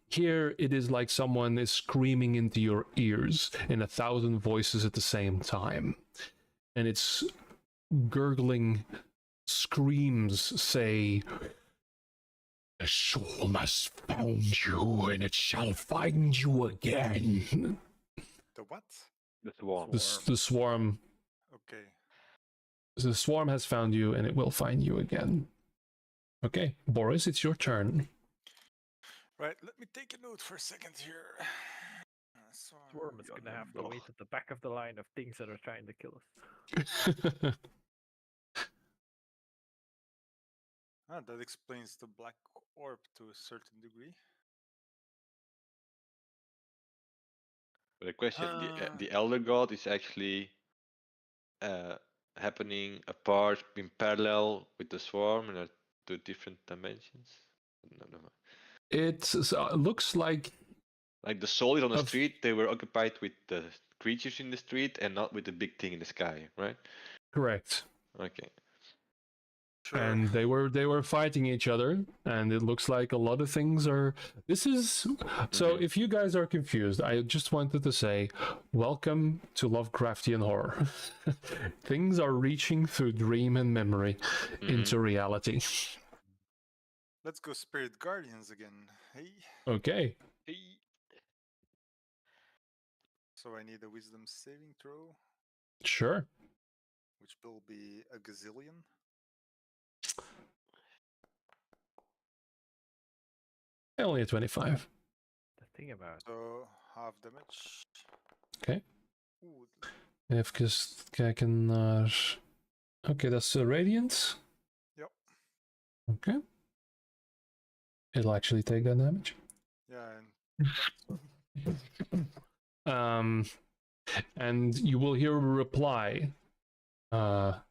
Here, it is like someone is screaming into your ears in 1,000 voices at the same time. And its gurgling screams say, "The swarm has found you, and it shall find you again." The what? The swarm. The swarm. Okay. The swarm has found you, and it will find you again. Okay, Boris, it's your turn. Right, let me take a note for a second here. Swarm is gonna have to Oh. wait at the back of the line of things that are trying to kill us. That explains the black orb to a certain degree. But the question, the Elder God is actually happening apart in parallel with the swarm and are two different dimensions. No. It looks like Like the soul is on the Of- street, they were occupied with the creatures in the street and not with the big thing in the sky, right? correct. Okay. Sure. And they were fighting each other, and it looks like a lot of things are. This is so. Mhm. If you guys are confused, I just wanted to say, welcome to Lovecraftian horror. Things are reaching through dream and memory into reality. Let's go Spirit Guardians again. Hey. Okay. Hey, So I need a Wisdom saving throw, Sure. which will be a gazillion. Only a 25. The thing about So half damage. Oké. Oeh, Even kijken naar. Oké, dat is Radiant. Yep. Okay. It'll actually take that damage. yeah, and And you will hear a reply. The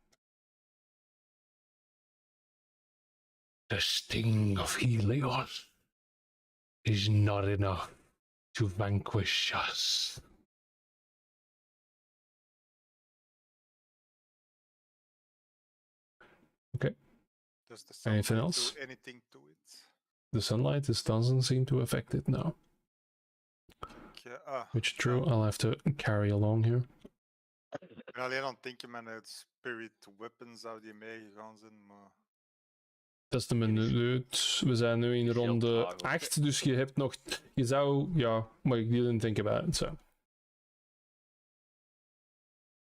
sting of Helios is not enough to vanquish us. Okay. does the Anything sunlight else? do anything to it? The sunlight doesn't seem to affect it now. Okay, Which true, I'll have to carry along here. ik ben alleen aan het denken met het spirit weapons zou die meegegaan zijn, maar... Dat is de minuut. We zijn nu in is heel ronde traag ook, hè. 8, dus je hebt nog. Je zou. Ja, maar ik didn't think about it, so.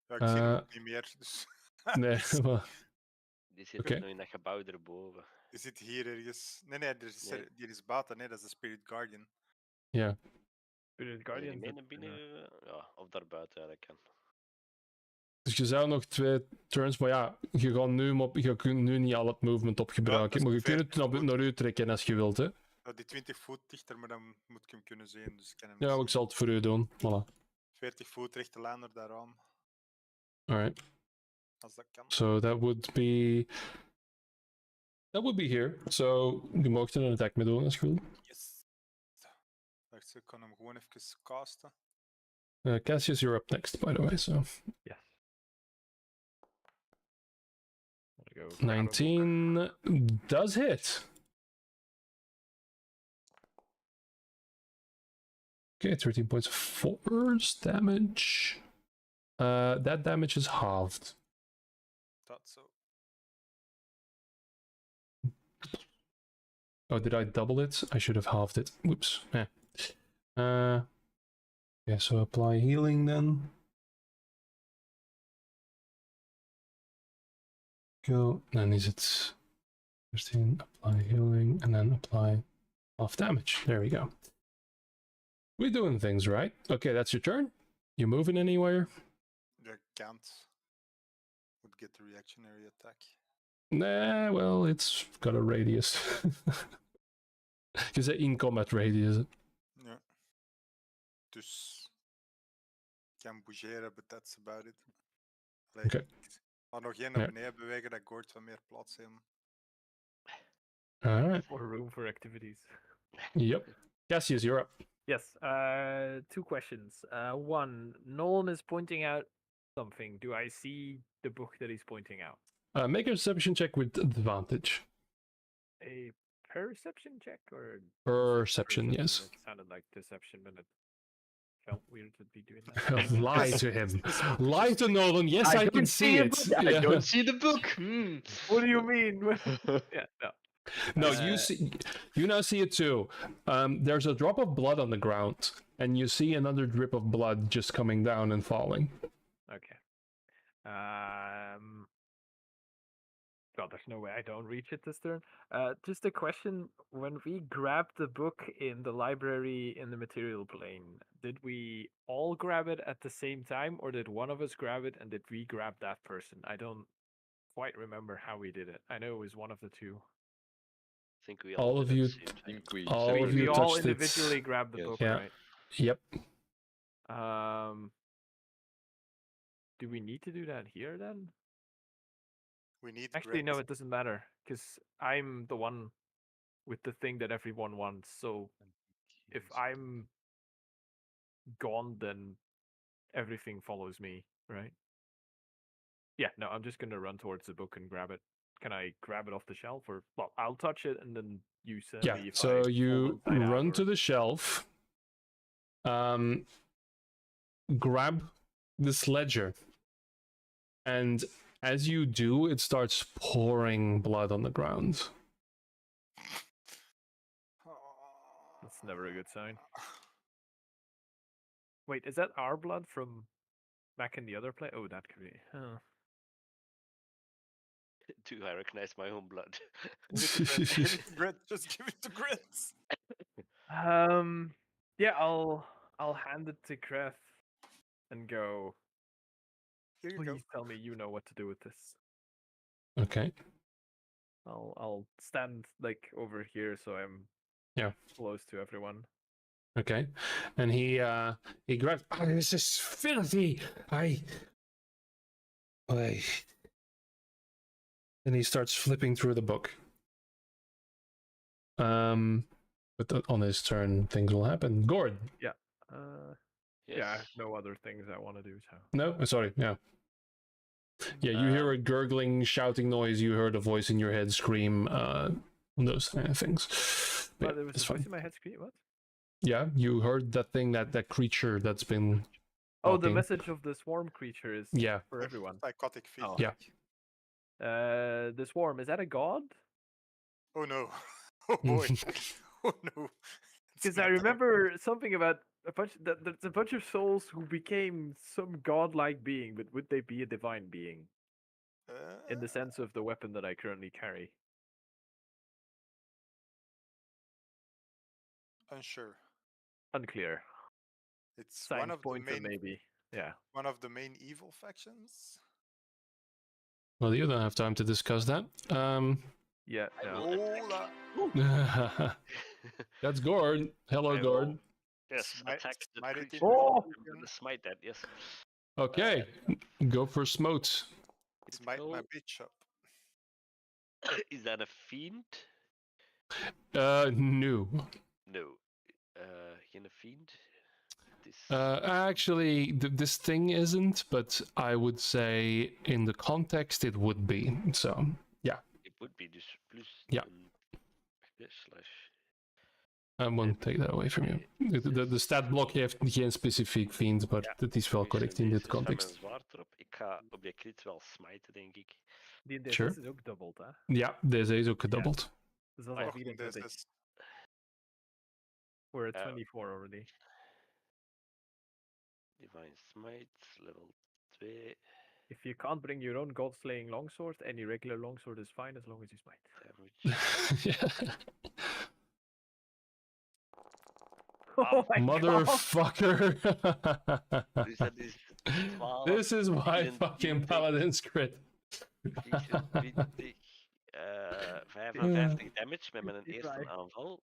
Ja, ik zie hem ook niet meer, dus... Nee, maar. die zit Oké. nog in dat gebouw erboven. Die zit hier ergens. Nee, er is, Nee. die is buiten, nee, dat is de Spirit Guardian. Ja. Spirit Kan je Guardian. niet mee naar binnen? Ja, of daarbuiten, ja, dat kan. Dus je zou nog 2 turns, maar ja, je kunt nu niet al het movement op gebruiken. Ja, dat Maar is je kunt het 40 naar u trekken als je wilt, hè. Ja, die 20 voet dichter, maar dan moet ik hem kunnen zien, dus ik kan hem Ja, maar zien. ik zal het voor u doen. Voilà. 40 voet rechte lijn naar daar aan, Alright. als dat kan. So that would be. That would be here. So je mocht er een attack mee doen als je wil. Yes. Wacht, ik kan hem gewoon even casten. Cassius, you're up next, by the way. So Yes. Go grab a book. 19 does hit. Okay, 13 points of force damage. That damage is halved. Dat zo. Oh, did I double it? I should have halved it. Whoops. Yeah. Yeah, so apply healing then. Go. Then is it 13? Apply healing and then apply half damage. There we go. We're doing things right. Okay, that's your turn. You moving anywhere? Je can't. Would get the reactionary attack. Nah, well, it's got a radius. You say in combat radius. Ja. Dus... Ik kan bougeren, but that's about it. Allee, Oké. ik ga nog geen naar Ja. beneden bewegen, dat Gord wat meer plaats heeft. Alright. More room for activities. Yep. Cassius, you're up. Yes. 2 questions. One, Nolan is pointing out something. Do I see the book that he's pointing out? Make a perception check with advantage. A perception check or Perception, yes. It sounded like deception, but it felt weird to be doing that. Lie to him. Lie to Nolan. Yes, I can see it. I Yeah. don't see the book. Hmm. What do you mean? Yeah, no. No, you now see it too. There's a drop of blood on the ground, and you see another drip of blood just coming down and falling. Okay. God, there's no way I don't reach it this turn. Just a question: when we grabbed the book in the library in the material plane, did we all grab it at the same time, or did one of us grab it and did we grab that person? I don't quite remember how we did it. I know it was one of the two. I think we All all of did you- at the same I time. think we all we of you we all touched it. individually grabbed the Yes. book, Yeah. right? Yep. Do we need to do that here then? We need Actually, no, grit. it doesn't matter because I'm the one with the thing that everyone wants. So if I'm gone, then everything follows me, right? Yeah, no, I'm just gonna run towards the book and grab it. Can I grab it off the shelf, or well, I'll touch it and then you send Yeah. me if I So fall you inside out, run or- to the shelf. Grab this ledger, and as you do, it starts pouring blood on the ground. That's never a good sign. Wait, is that our blood from back in the other place? Oh, that could be. Huh. Do I recognize my own blood? Give it to Grit. Give it to Grit. Just give it to Grit. Yeah, I'll hand it to Kreth and go. Here you go. Please tell me you know what to do with this. Okay. I'll stand like over here so I'm close to everyone. Okay. And he grabs. Oh, this is filthy. And he starts flipping through the book. But on his turn, things will happen. Gord. Yeah. Yes. Yeah, I have no other things I want to do. So No, sorry. Yeah. Yeah, you hear a gurgling, shouting noise. You heard a voice in your head scream. Those kind of things. But but there was it's a voice fine. in my head scream. What? Yeah, you heard that thing, that creature that's been. Oh, the talking. message of the swarm creature is Yeah. for everyone. Psychotic feeling. Yeah. The swarm, is that a god? Oh no. Oh boy. Oh no. It's Because I not that. remember something about there's a bunch of souls who became some godlike being, but would they be a divine being in the sense of the weapon that I currently carry? Unsure. Unclear. It's Sign one of the pointer, main maybe. Yeah. one of the main evil factions. Well, you don't have time to discuss that. Yeah. I No. will attack. That's Gord. Hello, I will- Gord. Yes, Smite- attack the smite it creature. in Oh! I'm gonna smite that, yes. Okay, go for smote. Smite my Critical. bitch up. Is that a fiend? No. No. In a fiend? This Actually, this thing isn't, but I would say in the context it would be. So, it would be dus plus Ja. slash. I won't take that away from you. De statblok heeft geen specifiek fiend, maar Ja, het is wel correct in dit context. Een zwaard erop. Ik ga op die crit wel smijten, denk ik. Die DSS Sure. is ook doubled, hè? Ja, deze is ook gedubbeld. Dus dat is Maar al Och, this 24. is We're at Ja. 24 already. Divine Smite, level 2. If you can't bring your own God-slaying longsword, any regular longsword is fine as long as you smite. Damage. Ja. Oh my god! Motherfucker. Dus dat is 12. This is why 24, fucking paladins crit. 24, 55 damage met mijn eerste 55. aanval.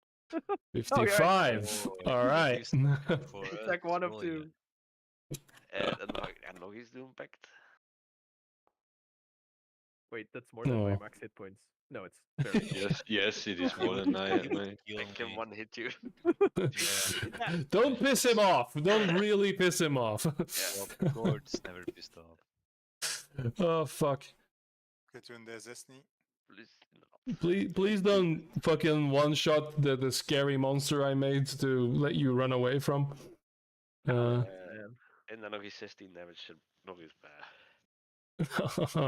55. Oh, All right. For It's us, like one of rolling two. En nog eens doen, pakt. Wait, that's more than my Oh. max hit points. No, it's very low. Yes, it is more than I. I can one hit you. Don't piss him off. Don't really piss him off. Well, Gord's never pissed off. Oh fuck. Kunt u een D6 niet? Please don't fucking one shot the scary monster I made to let you run away from. Man. En dan nog eens 16 damage er nog eens bij.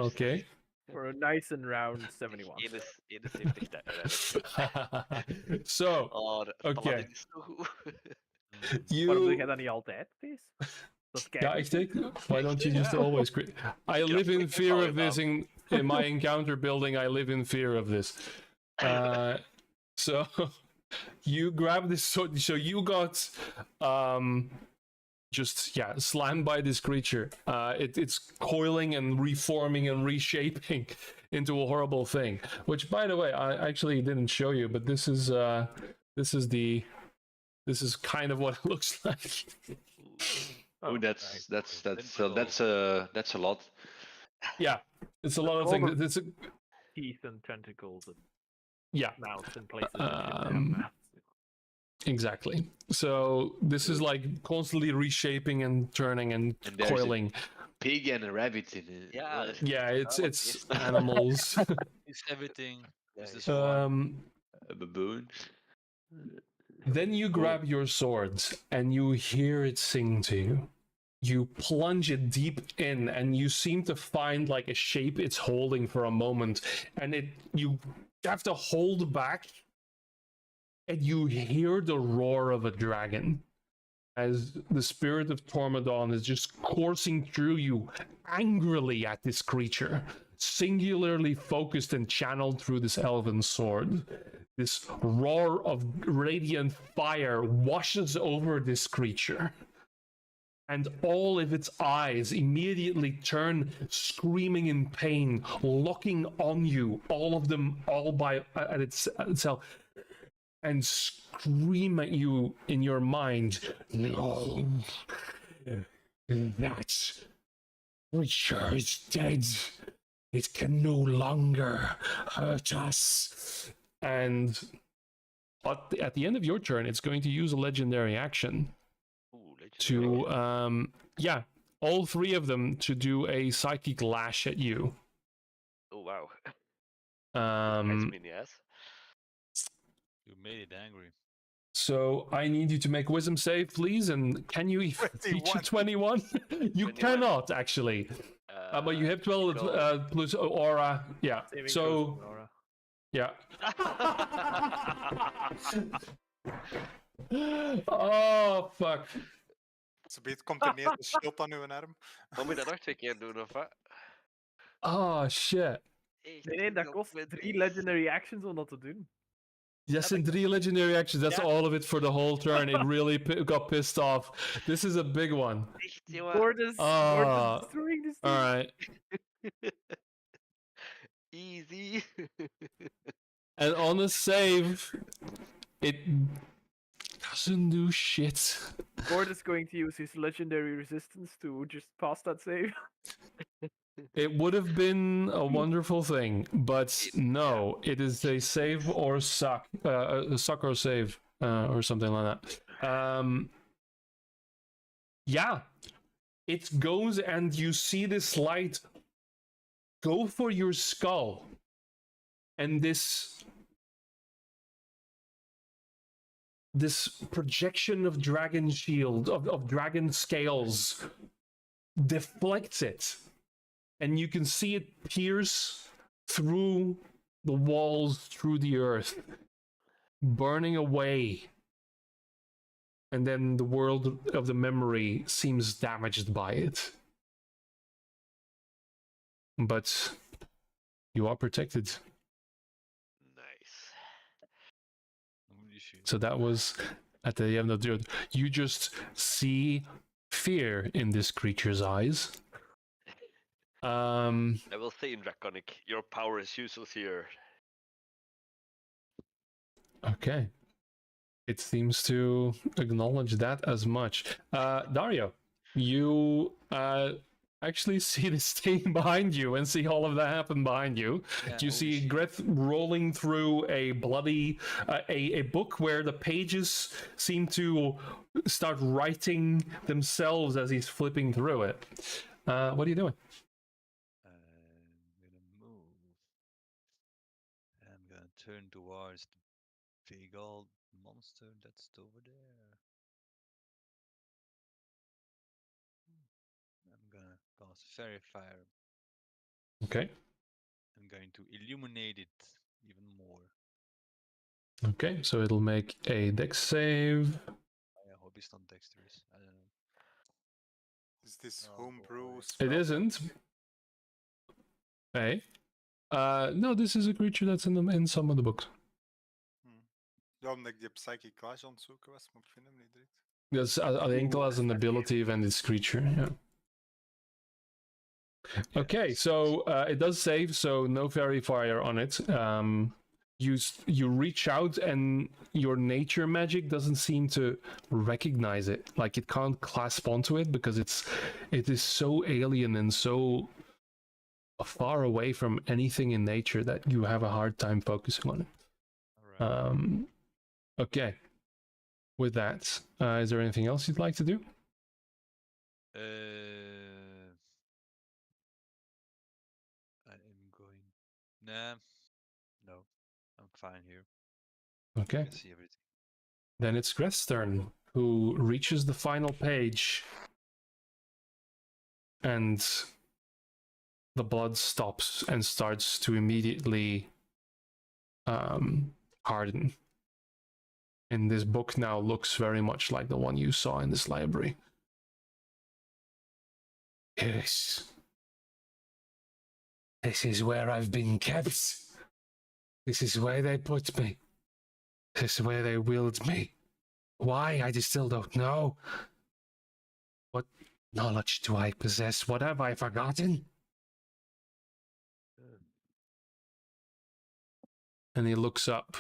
Okay. For a nice and round 71. 71 damage. So, Oh, de Oké. paladin is zo goed. Waarom doe jij you. dat niet altijd, Pees? Dat is Ja, ik denk. Why don't you just Ja. always crit? I live in ik fear val of je missing. in my encounter building, I live in fear of this. So you grab this sword. So you got just slammed by this creature. It's coiling and reforming and reshaping into a horrible thing. Which, by the way, I actually didn't show you, but this is kind of what it looks like. Oh, that's a lot. Yeah, it's a lot of all things. the- It's Teeth and tentacles and yeah, mouths in places that shouldn't have mouths. exactly. So this is like constantly reshaping and turning and And there's a coiling. Pig and a rabbit in it. Yeah, What? Yeah, it's yes. animals. It's everything. It's the Nice. swarm. A baboon. Then you grab your swords and you hear it sing to you. You plunge it deep in and you seem to find like a shape it's holding for a moment, and you have to hold back, and you hear the roar of a dragon as the spirit of Tormodon is just coursing through you angrily at this creature, singularly focused and channeled through this elven sword. This roar of radiant fire washes over this creature, and all of its eyes immediately turn screaming in pain, locking on you, all of them, all by at itself, and scream at you in your mind. No, that creature is dead. It can no longer hurt us. And at the end of your turn, it's going to use a legendary action Ooh, to all three of them to do a psychic lash at you. Oh wow. Bites me in the ass. You made it angry. So I need you to make wisdom save, please. And can you reach a 21? You 21. cannot actually. But you have 12 plus aura. Yeah. Saving So throws from Nora. yeah. Oh fuck. Så blir het komt er neer, de schild aan uw arm. Moet je dat nog 2 keer doen of wat? Oh shit. Nee, dat kost 3 legendary actions om dat te doen. Yes, in 3 legendary actions. That's all of it for the whole turn. It really got pissed off. This is a big one. Echt, jongen. Gord is destroying this thing. All right. Easy. And on a save, it doesn't do shit. Gord is going to use his legendary resistance to just pass that save. It would have been a wonderful thing, but no, it is a save or suck, a suck or save, or something like that. Yeah, it goes and you see this light go for your skull, and this projection of dragon shield, of dragon scales, deflects it. And you can see it pierce through the walls, through the earth, burning away. And then the world of the memory seems damaged by it. But you are protected. Nice. Holy shit. So that was at the end of the earth. You just see fear in this creature's eyes. I will say in Draconic, your power is useless here. Okay. It seems to acknowledge that as much. Dario, you actually see this thing behind you and see all of that happen behind you. Yeah, You see Greth rolling through a bloody a book where the pages seem to start writing themselves as he's flipping through it. What are you doing? I'm gonna move. I'm gonna turn towards the big old monster that's over there. I'm gonna cast Fairy Fire. Okay. I'm going to illuminate it even more. Okay, so it'll make a dex save. I hope it's not dexterous. I don't know. Is this Oh, homebrew boy. It spell? isn't. Hey. No, this is a creature that's in some of the books. Ja, omdat ik die Psychic Clash aan het zoeken was, maar ik vind hem niet direct. Yes, I think Ooh, has an that's ability cute. and this creature. Yeah. Okay, so it does save, so no fairy fire on it. You reach out and your nature magic doesn't seem to recognize it. Like it can't clasp onto it because it is so alien and so far away from anything in nature that you have a hard time focusing on it. All right. Okay. With that, is there anything else you'd like to do? I am going. Nah, no, I'm fine here. Okay. I can see everything. Then it's Greth's turn, who reaches the final page, and the blood stops and starts to immediately harden. And this book now looks very much like the one you saw in this library. Yes. This is where I've been kept. This is where they put me. This is where they willed me. Why? I just still don't know. What knowledge do I possess? What have I forgotten? And he looks up.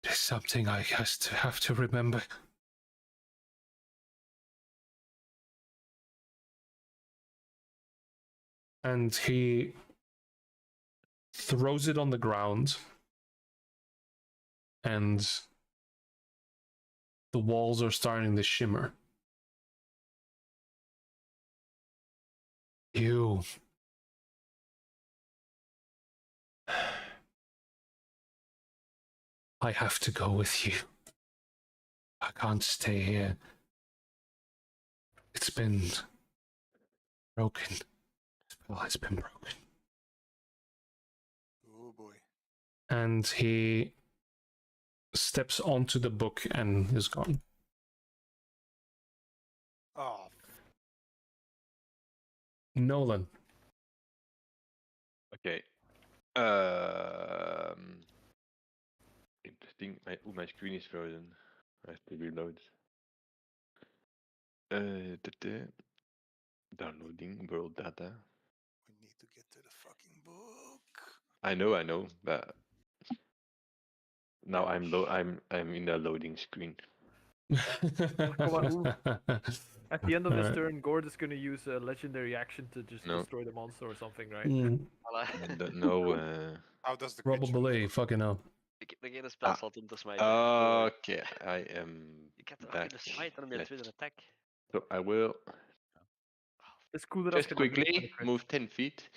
There's something I have to remember. And he throws it on the ground, and the walls are starting to shimmer. You. I have to go with you. I can't stay here. It's been broken. Well, it's been broken. Oh boy. And he steps onto the book and is gone. Oh, Nolan. Okay. Interesting. My screen is frozen. I have to reload. Downloading world data. we need to get to the fucking book. I know, but now I'm in the loading screen. Come on, At the end of this Alright. turn, Gord is going to use a legendary action to just No. destroy the monster or something, right? I don't know. How does the creature Probably, look? fucking hell. Begin een spelslot om te smijten. Okay, I am Je kan toch back. kunnen smijten om je Yes. tweede attack. So I will It's cool that just quickly move 10 feet.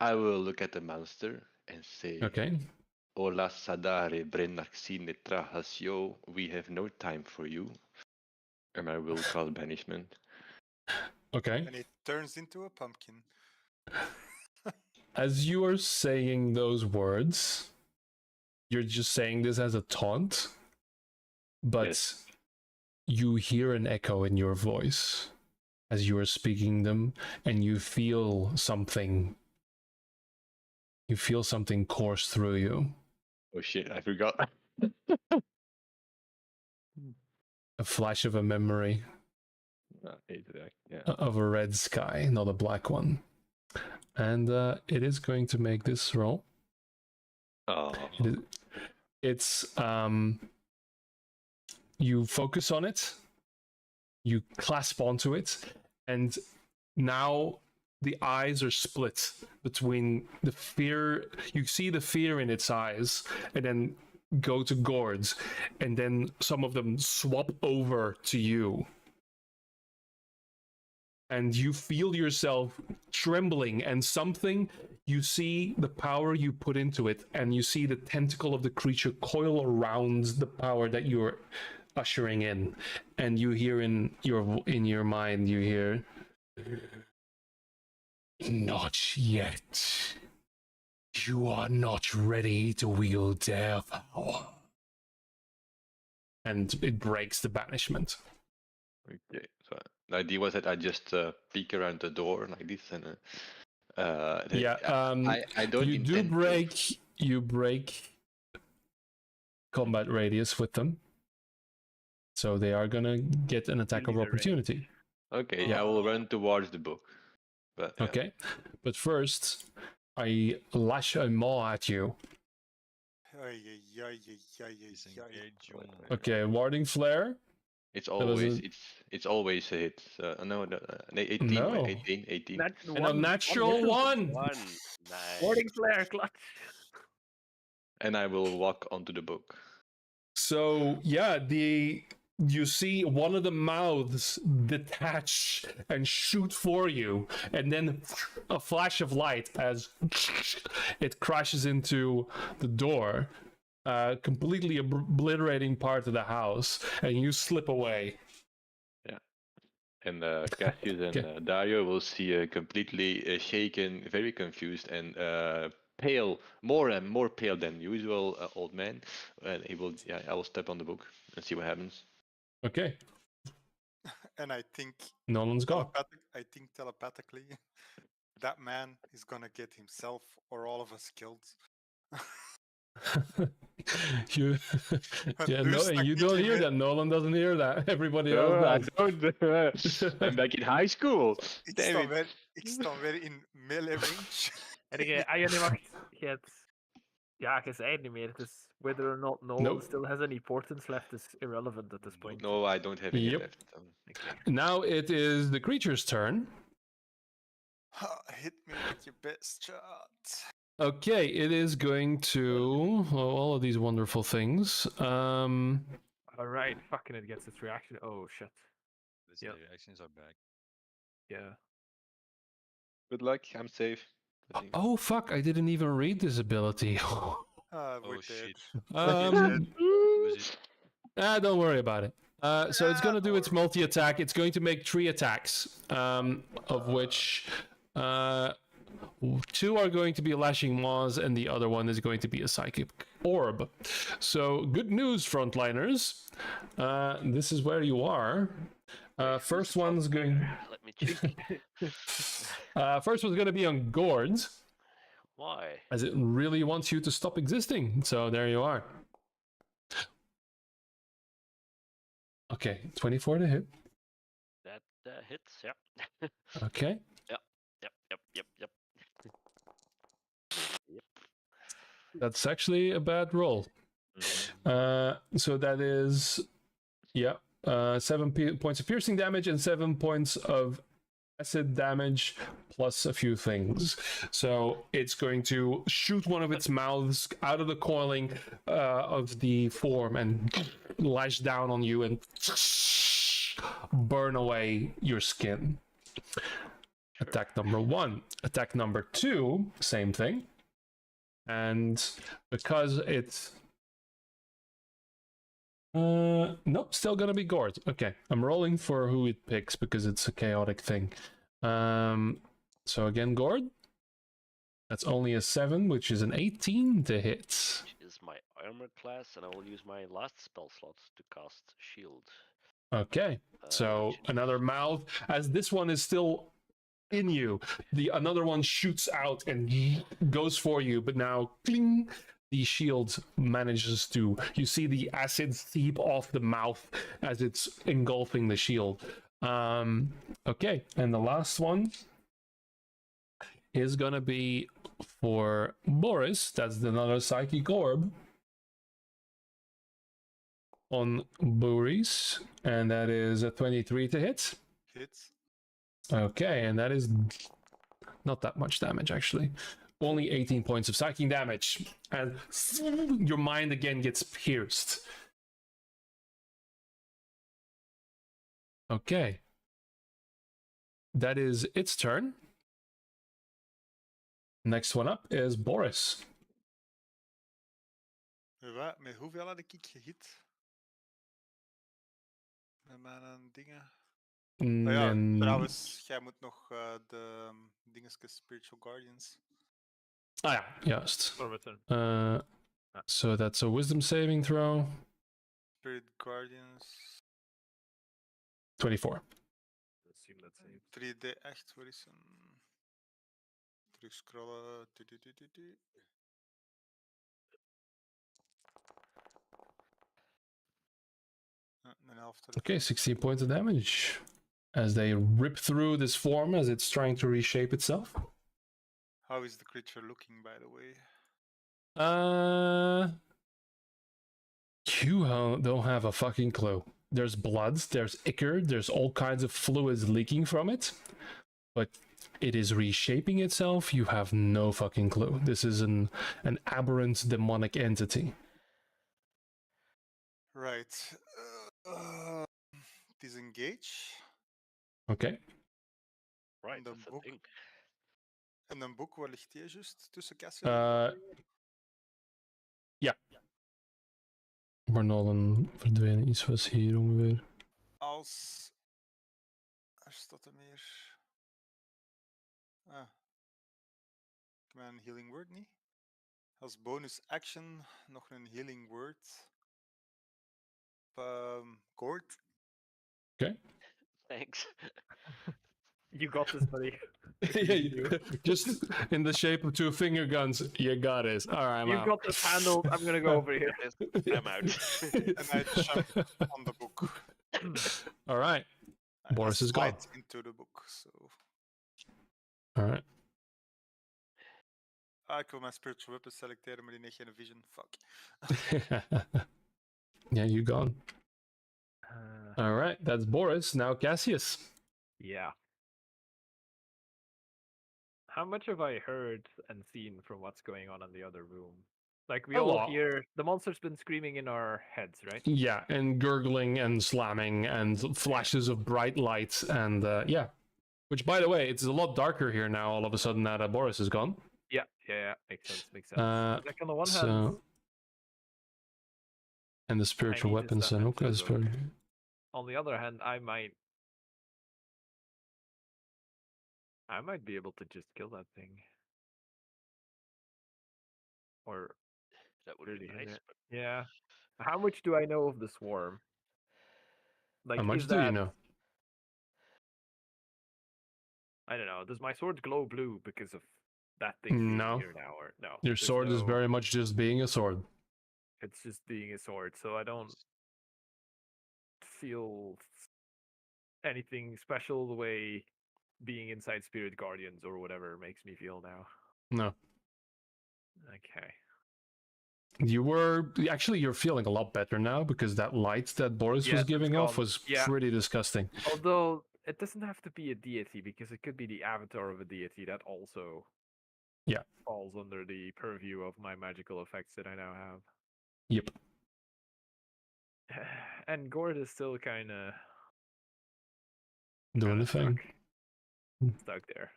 I will look at the monster and say, Okay. Ola Sadare Brenaxine Trahasio, we have no time for you. And I will call banishment. Okay. And it turns into a pumpkin. As you are saying those words, you're just saying this as a taunt, but Yes. you hear an echo in your voice as you are speaking them, and you feel something. You feel something course through you. Oh shit, I forgot. A flash of a memory Yeah. of a red sky, not a black one. And it is going to make this roll. Oh. It's you focus on it, you clasp onto it, and now the eyes are split between the fear. You see the fear in its eyes, and then go to Gord's, and then some of them swap over to you. And you feel yourself trembling, and something, you see the power you put into it, and you see the tentacle of the creature coil around the power that you're ushering in, and you hear in your mind, you hear, "Not yet. You are not ready to wield their power." And it breaks the banishment. Okay, so The idea was that I just peek around the door like this, and Yeah. I don't You do intend to. break combat radius with them, so they are gonna get an attack of leave the range. opportunity. Okay, Yeah. I will run towards the book. But yeah. Okay, but first, I lash a maw at you. Disengage. Okay, warding flare. It's was always a- it's always a hit. No, 18, No. right? 18. And a natural one. One. Nice. Warding flare clutch. And I will walk onto the book. So yeah, you see one of the mouths detach and shoot for you, and then a flash of light as it crashes into the door, completely obliterating part of the house, and you slip away. And Cassius and Okay. Dario will see completely shaken, very confused, and pale, more and more pale than usual old man. And he will, yeah, I will step on the book and see what happens. Okay, And I think Nolan's gone. telepathically, that man is gonna get himself or all of us killed. you, yeah, no, Loose you don't technique, hear man. that. Nolan doesn't hear that. Everybody else I does. don't. I'm back in high school. Damn it. Ik sta weer in melee range. En je wacht, ja, je zei het niet meer. Dus whether or not Nolan Nope. still has any portents left is irrelevant at this point. No, I don't have any Yep. left. Okay. Now it is the creature's turn. Hit me with your best shot. Okay, it is going to all of these wonderful things. Alright, fucking it gets its reaction. Oh shit. These Yep. reactions are back. Yeah. Good luck. I'm safe. I think. Oh fuck! I didn't even read this ability. We're Oh, dead. shit. Was it? Don't worry about it. So it's gonna do its multi-attack. It's going to make 3 attacks, of which 2 are going to be lashing maws, and the other one is going to be a psychic orb. So good news, frontliners. This is where you are. First one's going. Let me check. First one's going to be on Gord, Why? as it really wants you to stop existing. So there you are. Okay, 24 to hit. That hits. Yeah. Okay. Yep. That's actually a bad roll. So that is, 7 points of piercing damage and 7 points of acid damage plus a few things. So it's going to shoot one of its mouths out of the coiling of the form and lash down on you and burn away your skin. Attack number 1. Attack number 2, same thing. And because it's nope, still gonna be Gord. Okay, I'm rolling for who it picks because it's a chaotic thing. So again, Gord. That's only a 7, which is an 18 to hit. Which is my armor class, and I will use my last spell slot to cast shield. Okay, so which is- another mouth. As this one is still in you, another one shoots out and goes for you, but now cling, the shield manages to, you see the acid seep off the mouth as it's engulfing the shield. Okay, and the last one is gonna be for Boris. That's another psychic orb on Boris, and that is a 23 to hit. Hits. Okay, and that is not that much damage, actually. Only 18 points of psychic damage. And your mind again gets pierced. Okay. That is its turn. Next one up is Boris. Met hoeveel had ik gehit? Met mijn dingen. Oh ja, And- trouwens, jij moet nog de dingetjes Spiritual Guardians. Ah ja, juist. For return. So that's a wisdom saving throw. Spirit Guardians. 24. save. 3D echt, waar is een... Terug scrollen. Een helft ervan. Okay, 16 points of damage as they rip through this form as it's trying to reshape itself. How is the creature looking, by the way? You don't have a fucking clue. There's blood, there's ichor, there's all kinds of fluids leaking from it, but it is reshaping itself. You have no fucking clue. This is an aberrant demonic entity. Right. Disengage. Okay. Right, De that's the boek. thing. En een boek, waar ligt die juist? Tussen Cassie en Ja. Maar dan verdwenen iets was hier ongeveer. Als... Er staat er meer... Ah. Ik heb een healing word niet. Als bonus action nog een healing word. Gord. Okay. Thanks. You got this, buddy. Just in the shape of 2 finger guns. You got it. All right, I'm You've out. got this handled. I'm gonna go over here. I'm out. And I jump on the book. All right. Boris is gone. Slide into the book, so... All right. Ah, ik wil mijn spiritual weapon selecteren, maar die heeft geen vision. Fuck. Yeah, you gone. All right, that's Boris. Now Cassius. Yeah. How much have I heard and seen from what's going on in the other room? Like, we A all lot. hear the monster's been screaming in our heads, right? Yeah, and gurgling and slamming and flashes of bright lights and yeah. Which, by the way, it's a lot darker here now. All of a sudden, now that Boris is gone. Yeah. Makes sense. Like, on the one hand, So, and the spiritual need to weapons step and into okay, those. On the other hand, I might be able to just kill that thing. Or That would be really hit nice. it. Yeah. How much do I know of the swarm? Like, how much is do that, you know? I don't know. Does my sword glow blue because of that thing being No. here now, or no? Your There's sword is no- very much just being a sword. It's just being a sword, so I don't feel anything special the way being inside Spirit Guardians or whatever makes me feel now. No. Okay. You're feeling a lot better now because that light that Boris Yes, was it's giving off gone. was Yeah. pretty disgusting. Although it doesn't have to be a deity because it could be the avatar of a deity that also falls under the purview of my magical effects that I now have. Yep. And Gord is still kind of Doing the thing. stuck there.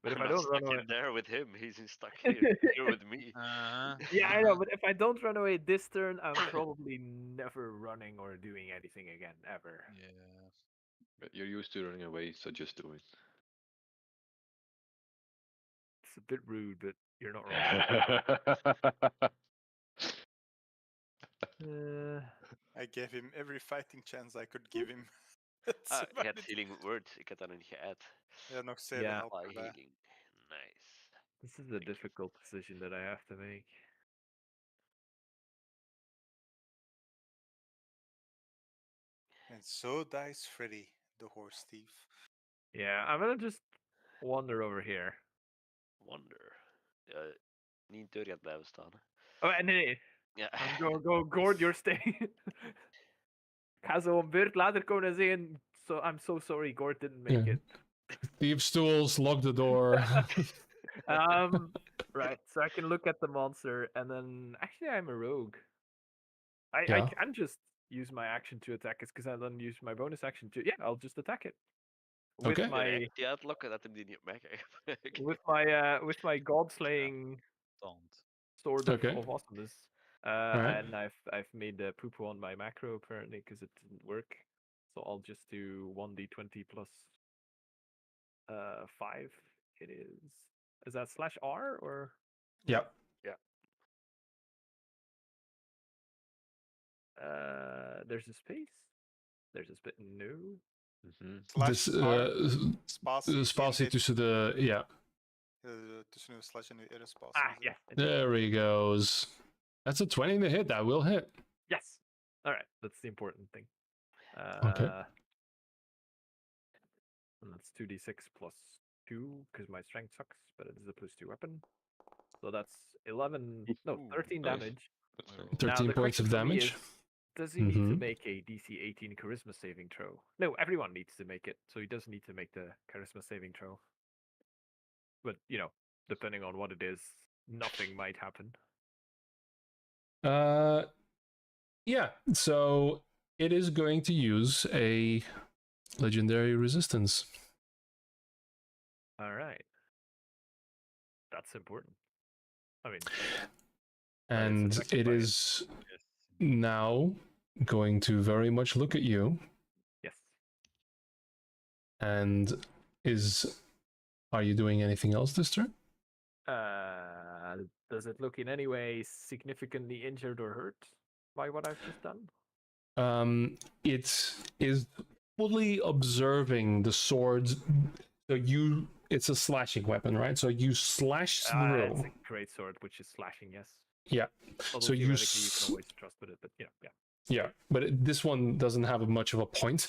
But if I'm I not don't run stuck away, in there with him. He's stuck here, here with me. yeah, I know. But if I don't run away this turn, I'm probably never running or doing anything again ever. Yeah. But you're used to running away, so just do it. It's a bit rude, but you're not wrong. I gave him every fighting chance I could give him. Ah, je hebt healing word. Ik had dat nog niet geadd. Ja, nog 7 Ja. help By erbij. healing. Nice. This is a difficult decision that I have to make. And so dies Freddy, the horse thief. Yeah, I'm gonna just wander over here. Wonder. Niet deur gaat blijven staan. Hè. Oh, nee. Ja. I'm going go Gord, you're staying. Ik ga zo een beurt later komen en zeggen, so, I'm so sorry, Gord didn't make it. Thief stools, lock the door. Right, so I can look at the monster, and then actually I'm a rogue. I Yeah. can just use my action to attack it, because I then use my bonus action to, yeah, I'll just attack it. With Okay. my Die uitlokken dat hem die niet op mij krijgt. with my god slaying Don't. sword Okay. of awesomeness. Alright. And I've made the poo poo on my macro apparently because it didn't work. So I'll just do 1d20 plus 5. It is that /R or? Yep. Yeah. There's a space. There's a space. No. Slash Dus, star, spatie, spatie tussen de... Ja, tussen uw slash en uw R spatie. Ah, is het. yes. it- there he goes. That's a 20 to hit. That will hit. Yes. All right. That's the important thing. Okay. And that's 2d6 plus 2 because my strength sucks, but it is a +2 weapon. So that's 11, no, Ooh, 13 nice. damage. That's very Now, 13 the points question of for me damage. is, does he need to Mhm. make a DC 18 charisma saving throw? No, everyone needs to make it, so he does need to make the charisma saving throw. But, you know, depending on what it is, nothing might happen. Yeah, so it is going to use a legendary resistance. All right. That's important. I mean, And affected it by it. is Yes. now going to very much look at you yes. and are you doing anything else this turn? Does it look in any way significantly injured or hurt by what I've just done? It is fully observing the sword. So it's a slashing weapon, right? So you slash It's through. a great sword, which is slashing, yes. Yeah. Although So you theoretically you can always trust with it, but you know, yeah. Yeah, but this one doesn't have much of a point,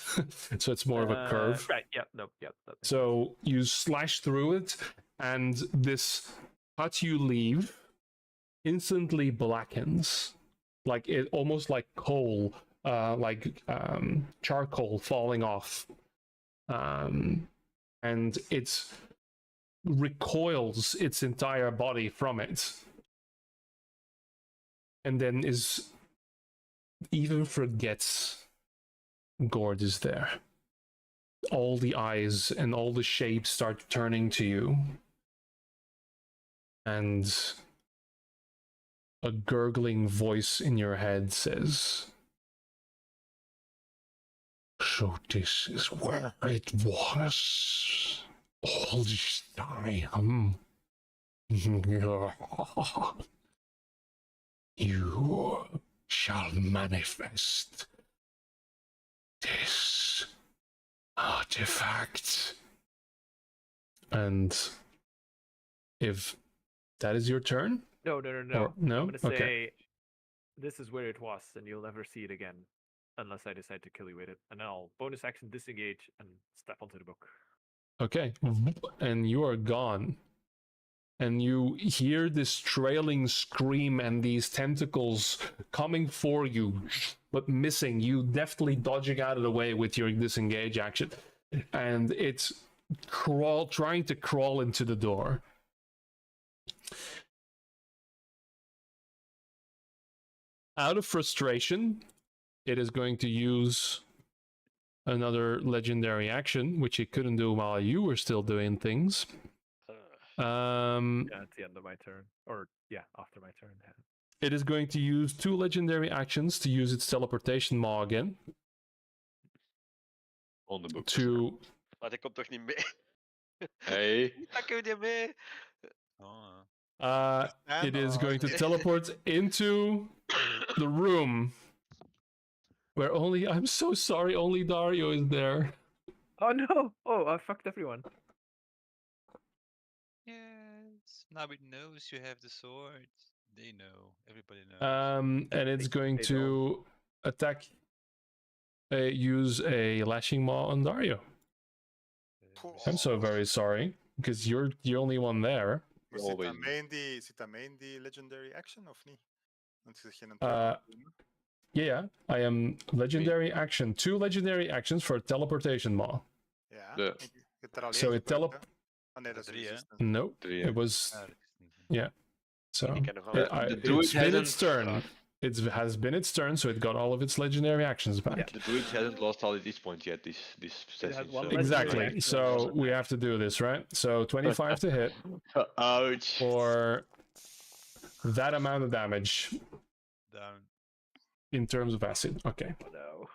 so it's more of a curve. Right, yeah, no, yeah. That makes sense. So you slash through it, and this cut you leave instantly blackens, like it almost like coal, charcoal falling off, and it recoils its entire body from it, and then even forgets Gord is there. All the eyes and all the shapes start turning to you. And a gurgling voice in your head says, "So this is where it was all this time. You shall manifest this artifact." And if that is your turn? No. Or, no? I'm gonna say Okay. this is where it was, and you'll never see it again, unless I decide to kill you with it. And then I'll bonus action disengage and step onto the book. Okay. And you are gone. And you hear this trailing scream and these tentacles coming for you, but missing. You deftly dodging out of the way with your disengage action. And it's trying to crawl into the door. Out of frustration, it is going to use another legendary action, which it couldn't do while you were still doing things. Yeah, at the end of my turn. Or, yeah, after my turn. Yeah. It is going to use 2 legendary actions to use its teleportation maw again. On the book. Maar dat komt toch niet mee? Hey. Dat kun je mee. Oh, It is going to teleport into the room where I'm so sorry, only Dario is there. Oh no! Oh, I fucked everyone. yes. Now it knows you have the sword. They know. Everybody knows. And it's going they to attack, use a lashing maw on Dario. I'm so very sorry, because you're the only one there. Maar Always. zit dat mee in die legendary action of niet? Want je zegt geen Yeah, I am legendary action. 2 legendary actions for teleportation maw. Ja. De- Je hebt er alleen So it gebruikt, hè? Ah nee, dat is Drie, hè? resistance. No, 3. it was Ah, dat is niet- so. Die kan nog The wel. druid It's been its hasn't- turn. It has been its turn, so it got all of its legendary actions back. The druid hasn't lost all its points yet this session. one so- legendary Exactly. action. So we have to do this, right? So 25 to hit Ouch. for that amount of damage Down. in terms of acid. Okay. Oh no.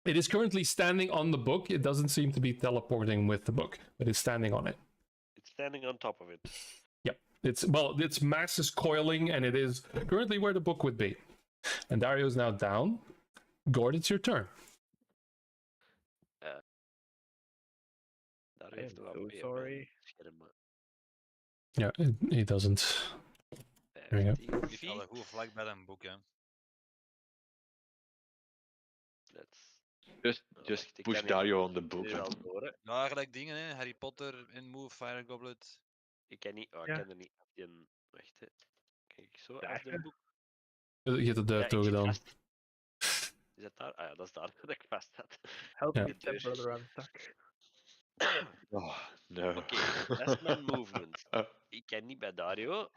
It is currently standing on the book. It doesn't seem to be teleporting with the book, but it's standing on it. It's standing on top of it. Its mass is coiling, and it is currently where the book would be. And Dario is now down. Gord, it's your turn. Dario I heeft am nog so wel PM sorry. schermen. Yeah, he doesn't. There you go. 15 Niet alle goed vlak bij een boek, hè. Let's... Just wacht, ik push kan hier- Dario on the ik book. kan hier al door, hè. Nou, gelijk dingen, hè. Harry Potter, in Move, Fire Goblet. Ik kan niet... Oh, ik Ja. kan er niet af die... Wacht, hè. Kijk ik zo af Dashen? de boek? Je hebt de deur Ja, ik toe zit gedaan. vast. Is dat daar? Ah ja, dat is daar dat ik vast zat. Help Ja. me, stepbrother, I'm stuck. Oh, no. Oké, dat is mijn movement. Ik kan niet bij Dario.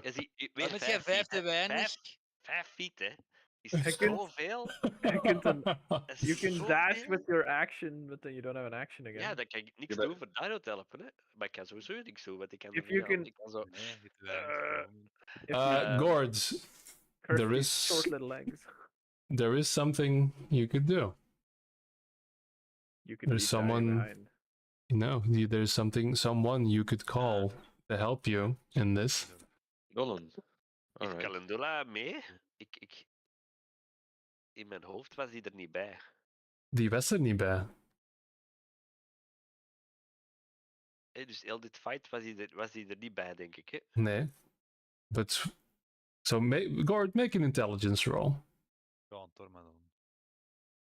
Je ziet, weer Wat met jij 5 feet, te hè. weinig? 5 feet, hè. Is Je kunt- zoveel. Je kunt een, Dat is you can dash zoveel. with your action, but then you don't have an action again. Ja, dan kan ik niks Ja, maar- doen voor Dario te helpen, hè. Maar ik kan sowieso niks doen, want ik kan If er niet you aan. can- Ik kan zo... Nee, je hebt te weinig. Uh, Gewoon. If you Gord, curse there these is- short little legs, there is something you could do. you can There's leave Dario someone- behind. No, there's someone you could call to help you in this. Nolan. Is Alright. Calendula mee? In mijn hoofd was die er niet bij. Die was er niet bij. Hè, dus heel dit fight was die er niet bij, denk ik. Hè? Nee. But so Gord, make an intelligence roll. Ja, een Tormadon.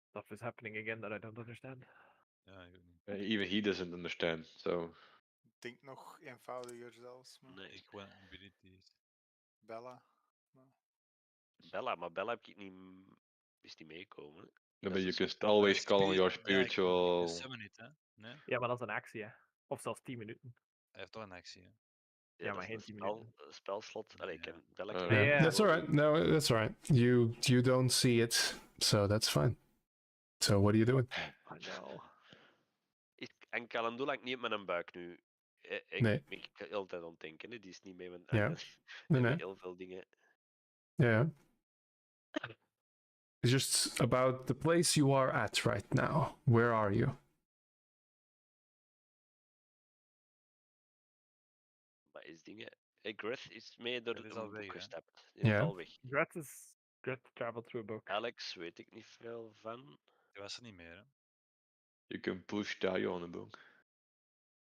Stuff is happening again that I don't understand. Ja, ik ook niet. Even he doesn't understand. So Ik denk nog eenvoudiger zelfs. Maar Nee. Ik gewoon abilities. Bella. Bella, maar Bella heb ik niet, is niet meegekomen. Hè. but is you een can soort- always call on Spirit- your Ja, ik spiritual. summon it, hè. Nee? Ja, maar dat is een actie, hè. Of zelfs 10 minuten. Hij heeft toch een actie, hè. Ja, dat maar is geen een 10 minuten. spelslot. Allee, ik Ja. kan Bella Oh, krijgen. yeah. That's all right. No, that's all right. You don't see it, so that's fine. So what are you doing? I know. En Calendula ik niet met mijn buik nu. Nee. Ben ik de hele tijd aan het denken. Hè. Die is niet mee met, Ja. met Nee. heel veel dingen. Yeah. It's just about the place you are at right now. Where are you? Maar is dingen. Griff is mee door Griff is een al boek weg, hè? gestapt. Die is Ja. al weg. Gret traveled through a book. Alex weet ik niet veel van. Die was er niet meer, hè. You can push Dario on the book.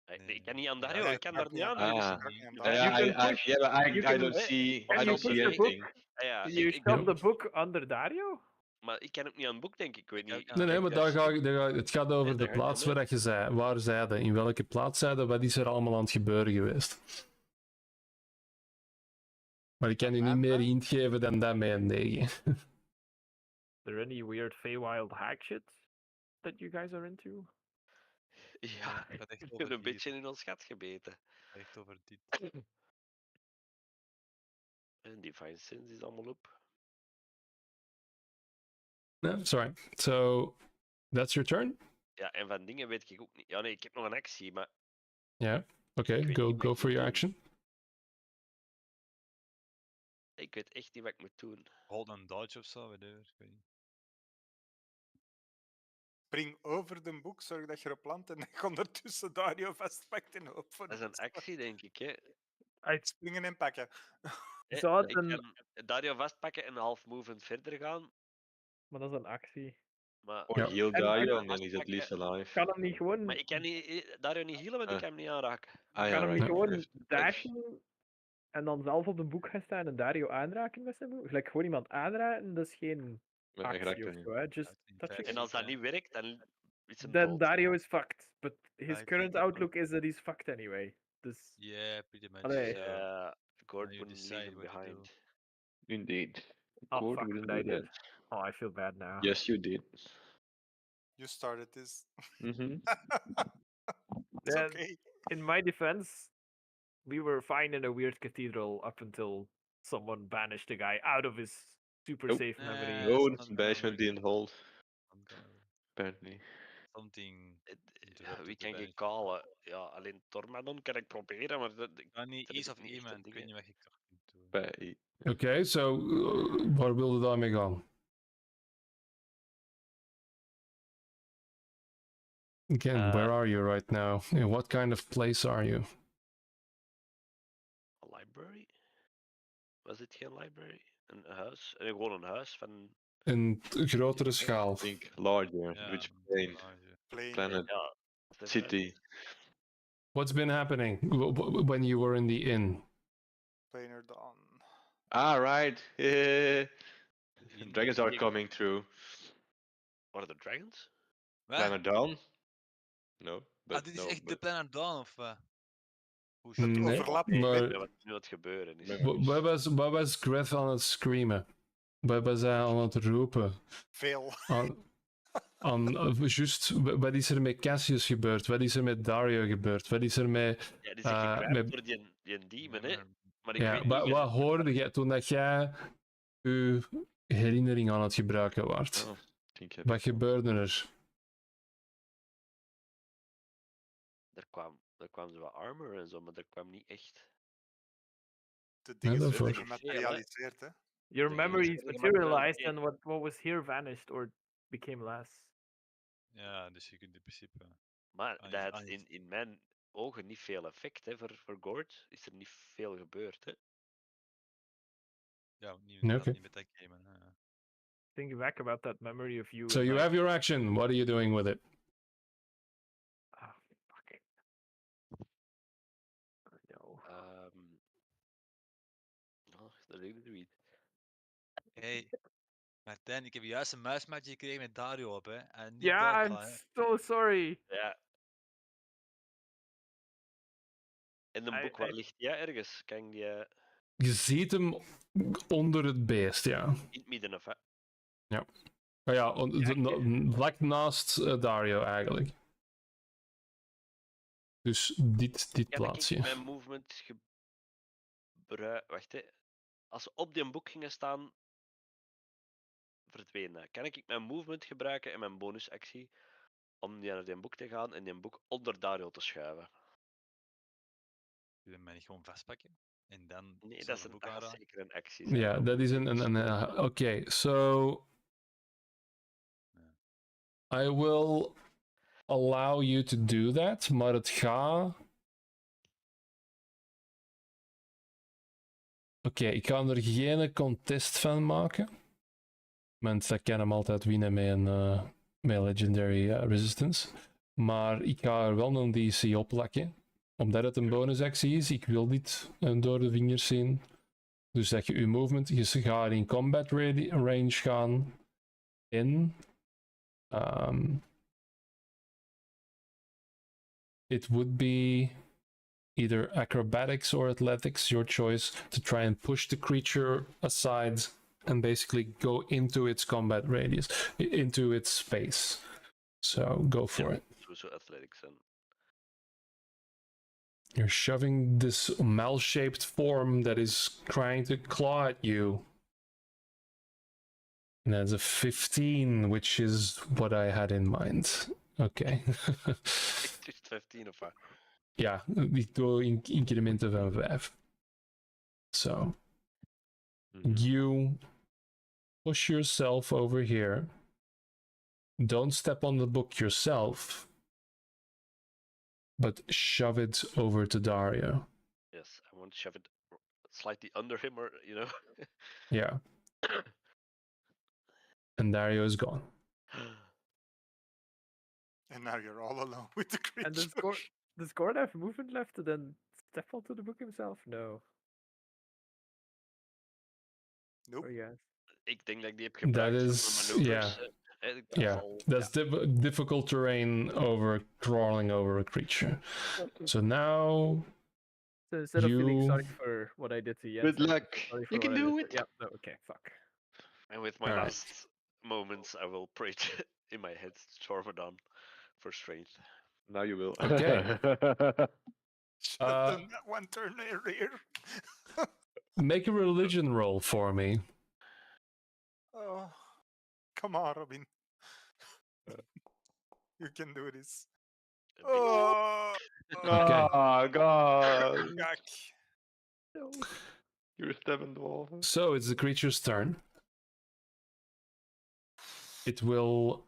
Nee, ik kan niet aan Ja, Dario, ja, ik kan maar daar niet ja, aan. Ah. Dus- Kan niet aan Yeah, Dario. You can I, push- yeah, but you I can- don't see. Can I you don't push see the book? anything. Ja, You ik shove the book under Dario? maar ik kan ook niet aan het boek, denk ik. Ik weet Ik ook niet. niet. Nee, kijk maar thuis. het gaat over Nee, de daar plaats gaan we. waar je zei. Waar zijde? In welke plaats zijde? Wat is er allemaal aan het gebeuren geweest? Maar ik kan u niet meer hint geven dan dat met een 9. Is there any weird Feywild hack shit that you guys are into? Ja, Het gaat echt ik over ben een dit. beetje in ons gat gebeten. Echt over dit. En Divine Sense is allemaal op. No, sorry. So, that's your turn? Ja, en van dingen weet ik ook niet. Ja, nee, ik heb nog een actie, maar Yeah. Okay, Ik weet go niet wat go ik for moet your doen. action. ik weet echt niet wat ik moet doen. Hold and dodge of zo, whatever. Ik weet niet. Spring over de boek, zorg dat je erop landt en ik ondertussen Dario vastpakt in hoop voor Dat is de een beste. actie, denk ik. Hè. Springen en pakken. Hè, Zou het ik een- kan Dario vastpakken en half movement verder gaan. Maar dat is een actie. Maar, Or Ja. heal En- Dario en- and then he's at least alive. Kan hem niet gewoon, maar ik kan niet, Dario niet healen, want ik kan hem niet aanraken. Ah, kan ja, hem niet right. gewoon Yes. dashen en dan zelf op de boek gaan staan en Dario aanraken met zijn boek? Gelijk gewoon iemand aanraken, dat is geen Maar hij raakt actie er of niet. zo, hè? Just Uit in touching. En als dat niet werkt, dan is hem Then dood. Dario is fucked. But his Right, current right. outlook is that he's fucked anyway. Dus Yeah, pretty much. Allee. Dus, So, Gord you wouldn't leave decide him what to do. behind. Indeed. oh Gord fuck, wouldn't what I do did. that. Oh, I feel bad now. Yes, you did. You started this. Mhm. It's Yeah. okay. In my defense, we were fine in a weird cathedral up until someone banished the guy out of his super Nope. safe memory. Nah. No, it's the not basement gonna didn't hold, Not gonna- apparently. Something. interrupted Wie the kan je banishment. callen? Ja, alleen Tormadon kan ik proberen, maar Kan niet dat iets heb of ik niet echt iemand. de Ik weet dingen. niet wat ik toch kunt doen. Bij Okay, so waar wilde daarmee gaan? Again, where are you right now? In what kind of place are you? Een library? Was dit geen library? Een huis? Gewoon een huis van... Een grotere schaal. think larger, Ja, which plane, larger. Plane. planet, Ja, dat is city. What's been happening when you were in the inn? Planar Dawn. Ah, right. Yeah. In- Dragons in are the- coming through. What are the dragons? Wat? Planet down? No, but Dit is no. echt de But Planet Dawn, of wat? Hoe Het Nee, overlapt maar- met... Ja, wat nu aan het gebeuren is. Wat was Griff aan het screamen? Wat was hij aan het roepen? Veel. Juist, wat is er met Cassius gebeurd? Wat is er met Dario gebeurd? Wat is er met... Ja, die is gekwijt met- door die demon, hè. Maar- Maar ik Ja, weet niet meer... wat hoorde jij toen dat jij je herinnering aan het gebruiken was? Oh, I think I Wat gebeurde er? Er kwam zo wat armor en zo, maar er kwam niet echt... De dingen dat werden voor- gematerialiseerd, hè. Your The memories humans are materialized materialized. and what was here vanished or became less. Ja, dus je kunt in principe... Maar Ah, dat is- had ah, is- in mijn ogen niet veel effect, hè. Voor Gord is er niet veel gebeurd, hè. Ja, niet, Nee, dat oké. niet met dat game. Think back about that memory of you. So and you like, have your action. What are you doing with it? ah, fuck. No. Oh, dat lukt het niet. Hey, Martijn, ik heb juist een muismatje gekregen met Dario op, hè. En niet Yeah, I'm doodgaan, hè. so sorry. Ja. In een boek, wat ligt die ergens? Kan ik die Je ziet hem onder het beest, ja. in het midden of hè? Oh ja, vlak naast Dario eigenlijk. Dus dit Kan plaatsje. ik mijn movement gebruiken? Wacht, hè. Als ze op die boek gingen staan, verdwenen. Kan ik mijn movement gebruiken en mijn bonusactie om naar die boek te gaan en die boek onder Dario te schuiven? Kun je mij niet gewoon vastpakken? En dan Nee, zo dat is, de een, boek dat gaat aanraken? zeker een actie zijn. Ja, dat is een oké, so I will allow you to do that, maar het gaat... Oké, ik ga er geen contest van maken. Want dat kan hem altijd winnen met Legendary Resistance. Maar ik ga er wel een DC op plakken. Omdat het een bonusactie is, ik wil dit door de vingers zien. Dus dat je je movement, je gaat in combat range gaan. En... it would be either acrobatics or athletics, your choice, to try and push the creature aside and basically go into its combat radius, into its space. So go for it. Sowieso athletics zijn. You're shoving this mal-shaped form that is trying to claw at you. And that's a 15, which is what I had in mind. Okay. Het is 15 of wat? Ja, ik doe incrementen van 5. So, you push yourself over here. Don't step on the book yourself, but shove it over to Dario. Yes, I want to shove it slightly under him, or Yeah. And Dario is gone. And now you're all alone with the creature. And does Gord have movement left to then step onto the book himself? No. Nope. Oh yes. Ik denk dat ik die heb gebruikt is- voor manoeuvres. Dat Yeah, zal- that's difficult terrain over crawling over a creature. So now, So instead of feeling You- sorry for what I did to Jens, Good I feel luck. sorry for You can what I do did it. to- Yeah. No. Okay. Fuck. And with my Alright. last moments, I will pray to, in my head to Tormodon for strength. Now you will. Okay. Should have Uh, done that one turn earlier. make a religion roll for me. Oh, come on, Robin. You can do this. A big- Oh, Okay. Oh god. kak. No. You're a stubborn dwarf. So it's the creature's turn. It will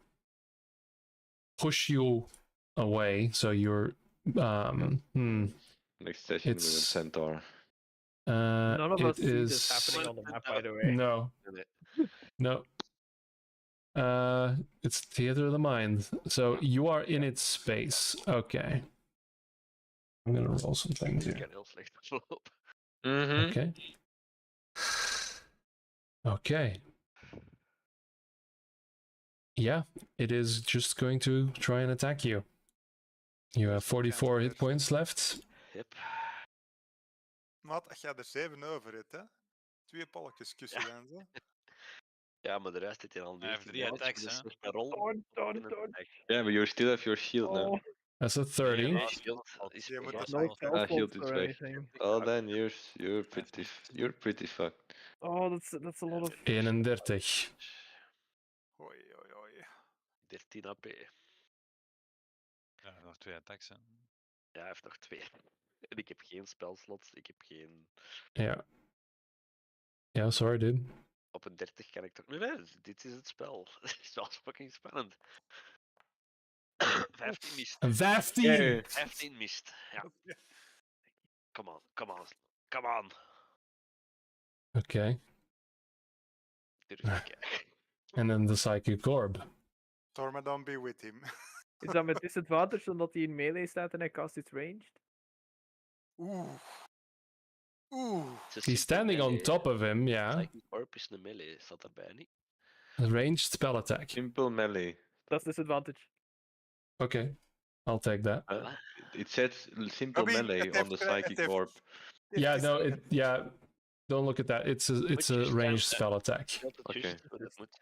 push you away, so you're Next session with a It's- centaur. None of us it see is this happening on the map, by the way. no, no. It's theater of the mind. So you are in its space. Okay. I'm gonna roll some things Ik here. kan heel slecht aflopen. Mm-hmm. Okay. Okay. Yeah, it is just going to try and attack you. You have 44 hit points left. Yep. Maat, als jij er 7 over hebt, hè? 2 palletjes kussen dan zo. Ja, maar de rest heeft hij al Hij heeft 19 3 damage, attacks, dus hè? dat is een rol. Darn, darn, Een darn. attack. Yeah, but you still have your shield now. Oh, That's a 30. Ja, shield is Je moet ja, dat no nooit spell Shield slots is or weg. anything. Oh, then you're pretty fucked. Oh, that's a lot of. 31. Hoi, hoi, hoi. 13 AP. Ja, nog 2 attacks, hè? Ja, hij heeft nog 2. En ik heb geen spelslots, ik heb geen... Ja. Ja, sorry, dude. Op een 30 kan ik toch... Nee, dit is het spel. Het is wel fucking spannend. 15 mist. Een 15! Yeah. 15 mist. Ja. Come on, come on. Come on. Okay. Durf ik. And then the Psychic Orb. Tormodon be with him. Is dat met disadvantage omdat hij in melee staat en hij cast its ranged? Oeh. Oeh. He's standing on top of him, yeah. Psychic Orb is een melee, staat erbij niet? Ranged spell attack. Simple melee. Dat is disadvantage. Okay. I'll take that. It says simple I mean, melee it on the heeft- het psychic heeft- orb. Yeah, no, don't look at that. It's a just ranged stand spell attack. Dat het Oké. juist hoe dat moet.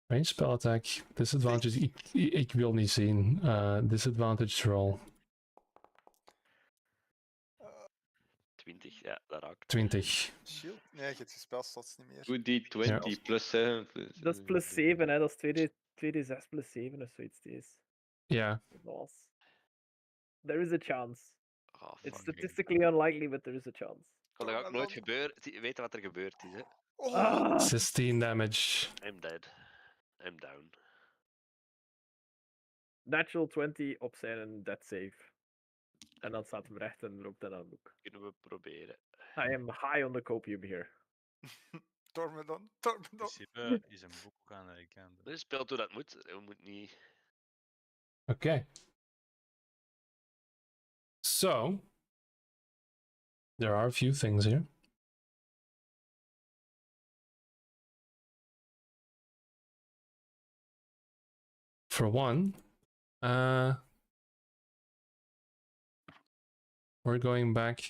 Ranged spell attack. Disadvantage. Ik wil niet zien. Disadvantage roll. 20, ja, dat raakt. 20. Shield? Nee, je hebt je spelslots niet meer. 2d20 plus 7. Dat is plus 7, hè? Dat is 2d6 plus 7 of zoiets. Deze. Ja. Loss. There is a chance. Oh, It's fuck. statistically unlikely, but there is a chance. Kan dat ook nooit gebeuren. Weten wat er gebeurd is, hè? Oh, Ah, 16 damage. I'm dead. I'm down. natural 20 op zijn death save. En dan staat hem recht en loopt hij naar het boek. Kunnen we proberen. I am high on the copium here. Tormodon, In Tormodon. principe is een boek ook aan de kant. Dus speelt hoe dat moet. We moeten niet... Okay. So, there are a few things here. For one, we're going back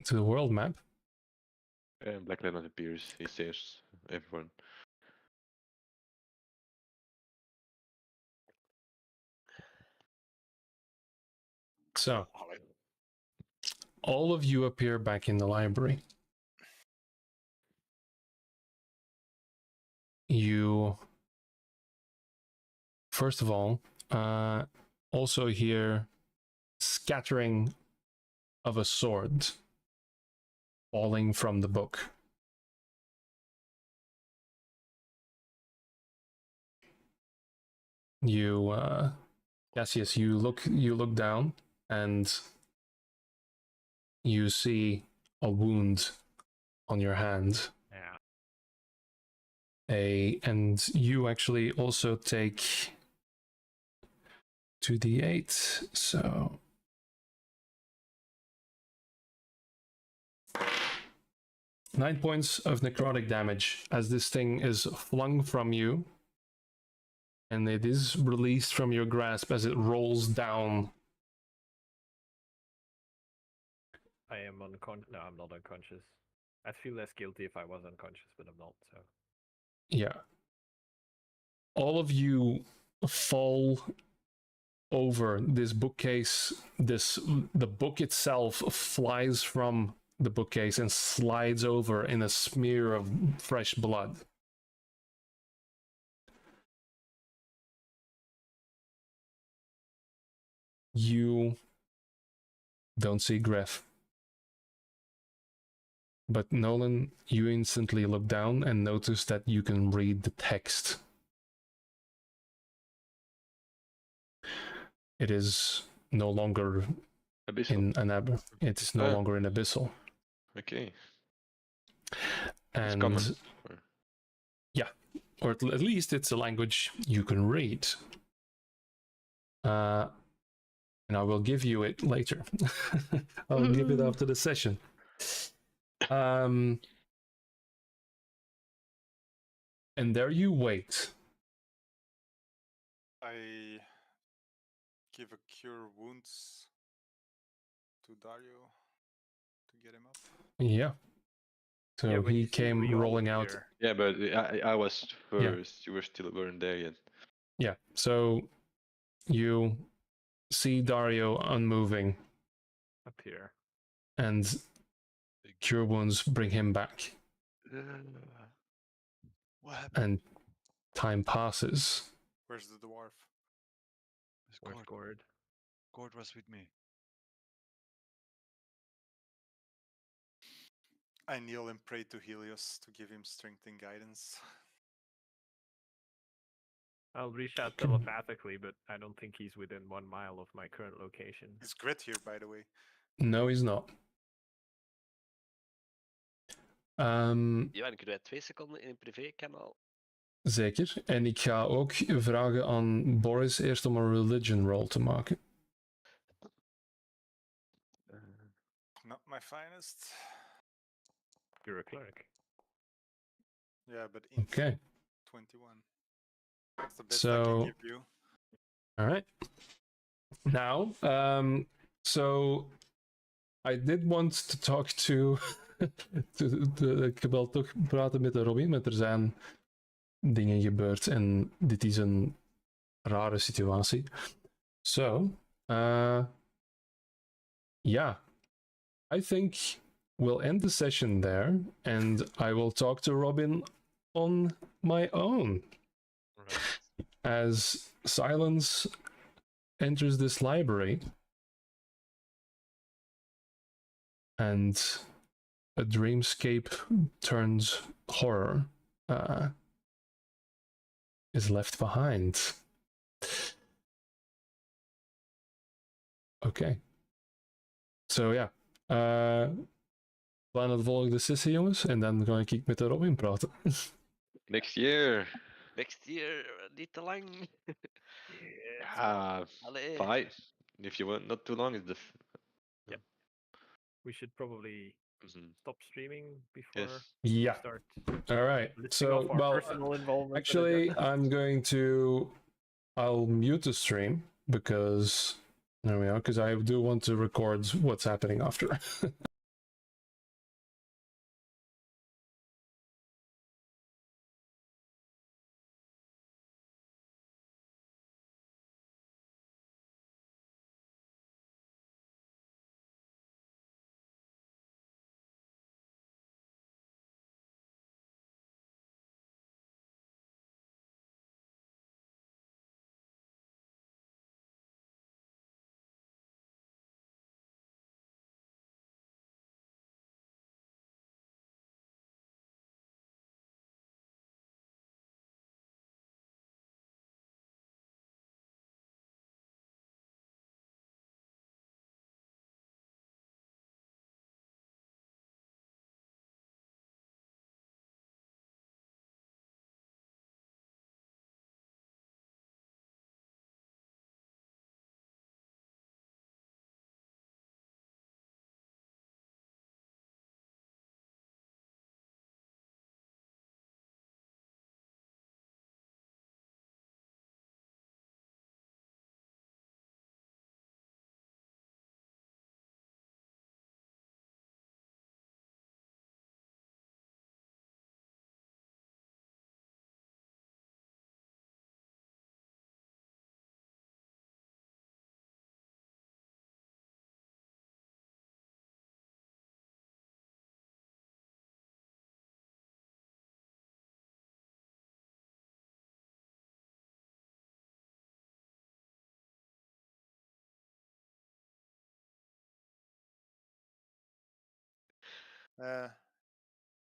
to the world map. Black Lemon appears. He saves everyone. So, all of you appear back in the library. You, first of all, also hear scattering of a sword falling from the book. You, Cassius, you look down and you see a wound on your hand. Yeah. And you actually also take 2d8, so 9 points of necrotic damage as this thing is flung from you, and it is released from your grasp as it rolls down. I am unconscious. No, I'm not unconscious. I'd feel less guilty if I was unconscious, but I'm not, so. Yeah. All of you fall over this bookcase. The book itself flies from the bookcase and slides over in a smear of fresh blood. You don't see Griff. But Nolan, you instantly look down and notice that you can read the text. It is no longer Abyssal. in an it is no Ah. longer in Abyssal. Okay. It's And common. or at least it's a language you can read. and I will give you it later. I'll give it after the session. And there you wait. I give a cure wounds to Dario to get him up. Yeah. So Yeah, when he you see came we all rolling out. appear. Yeah, but I was Yeah. first. You were still weren't there yet. Yeah. So you see Dario unmoving, Appear. and cure wounds bring him back. What happened? And time passes. Where's the dwarf? It's Where's Gord. Gord? Gord was with me. I kneel and pray to Helios to give him strength and guidance. I'll reach out Can- telepathically, but I don't think he's within 1 mile of my current location. Is Gret here, by the way? No, he's not. Johan, kunnen wij 2 seconden in een privé-kanaal? Zeker. En ik ga ook vragen aan Boris eerst om een religion roll te maken. Not my finest. You're a cleric. Yeah, but Okay. 21. That's the best I So- can give you. All right. Now, so I did want to talk to. Ik heb wel toch praten met de Robin, maar er zijn dingen gebeurd en dit is een rare situatie. So, yeah, I think we'll end the session there, and I will talk to Robin on my own Right. as Silence enters this library and a dreamscape turns horror is left behind. Okay. So ja. We gaan de volgende sessie, jongens. En dan ga ik met de Robin praten. Next year. Next year, niet te lang. Allee. 5. If you want, not too long is the. We should probably stop streaming before Yes. we Yeah. start All right. listing So, off our well, personal involvement. actually, I'm going to. I'll mute the stream because there we are. Because I do want to record what's happening after.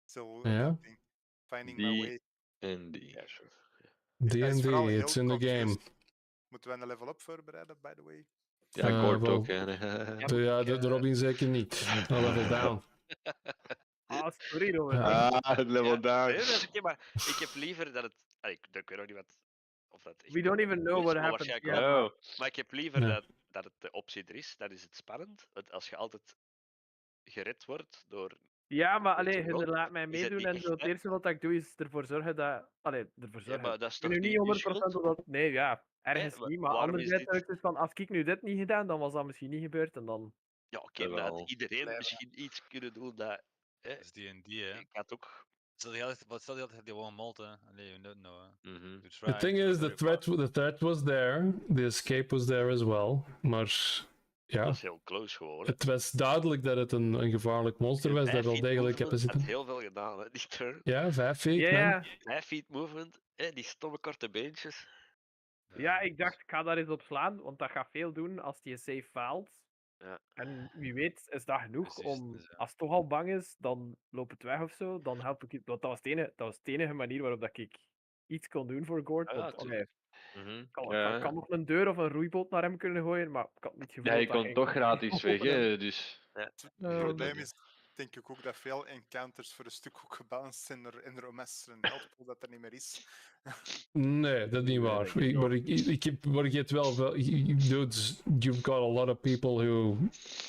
Still Yeah. adapting, finding my way. D&D. Ja, sure. Hij is vooral D&D, heel it's in the game. confused. Moeten we een level up voorbereiden, by the way? Ja, Gord wel, ook. Hè. Ja, de Robin zeker niet. A level down. Ah, sorry, Robin. Level down. Nee, dat is oké, maar ik heb liever dat het... Ik weet nog niet wat... Of dat echt We don't even know is, what maar happened waarschijnlijk yet. wel. Oh. Maar ik heb liever Ja. dat dat het de optie er is, dan is het spannend. Want als je altijd gered wordt door... Ja, maar Weet je allee, wel, je laat mij is het meedoen niet en echt, zo. Het hè? eerste wat ik doe is ervoor zorgen dat... Allee, ervoor Ja, zorgen. maar dat is Ik ben toch nu niet uw niet 100% schuld? op dat... Nee, ja, ergens maar niet. Maar waarom is anderzijds dit- heb ik dus van, als ik nu dit niet gedaan, dan was dat misschien niet gebeurd. En dan... Ja, oké, maar Jawel. had iedereen Blijven. misschien iets kunnen doen dat... Hè? Dat is D&D, hè. Ik had ook... Stel je altijd die gewoon molten. Allee, you don't know, hè. Mhm. You The try thing to is, very the threat was there, the escape was there as well. Maar ja, Dat is heel close gewoon, hè. het was duidelijk dat het een gevaarlijk monster was dat 5 wel feet degelijk heb movement had zitten. heel veel gedaan, hè, die turn. Ja, 5 feet, Ja, man. ja. 5 feet movement, hè, die stomme korte beentjes. Ja, ik dacht, ik ga daar eens op slaan, want dat gaat veel doen als die safe faalt. Ja. En wie weet is dat genoeg Precies, om, dus, ja. als het toch al bang is, dan loop het weg of zo. Dan help ik. Want dat was de enige manier waarop dat ik iets kon doen voor Gord. Ja, Want tuurlijk. Mhm. ik kan nog een deur of een roeiboot naar hem kunnen gooien, maar ik had niet het gevoel Ja, je dat kon hij toch ging gratis weg, openen. hè, dus... Het Ehm, probleem is, denk ik ook, dat veel encounters voor een stuk ook gebalanced zijn in de Master en Healthpool dat er niet meer is. Nee, dat is niet waar. Maar ik het wel... Dudes, you've got a lot of people who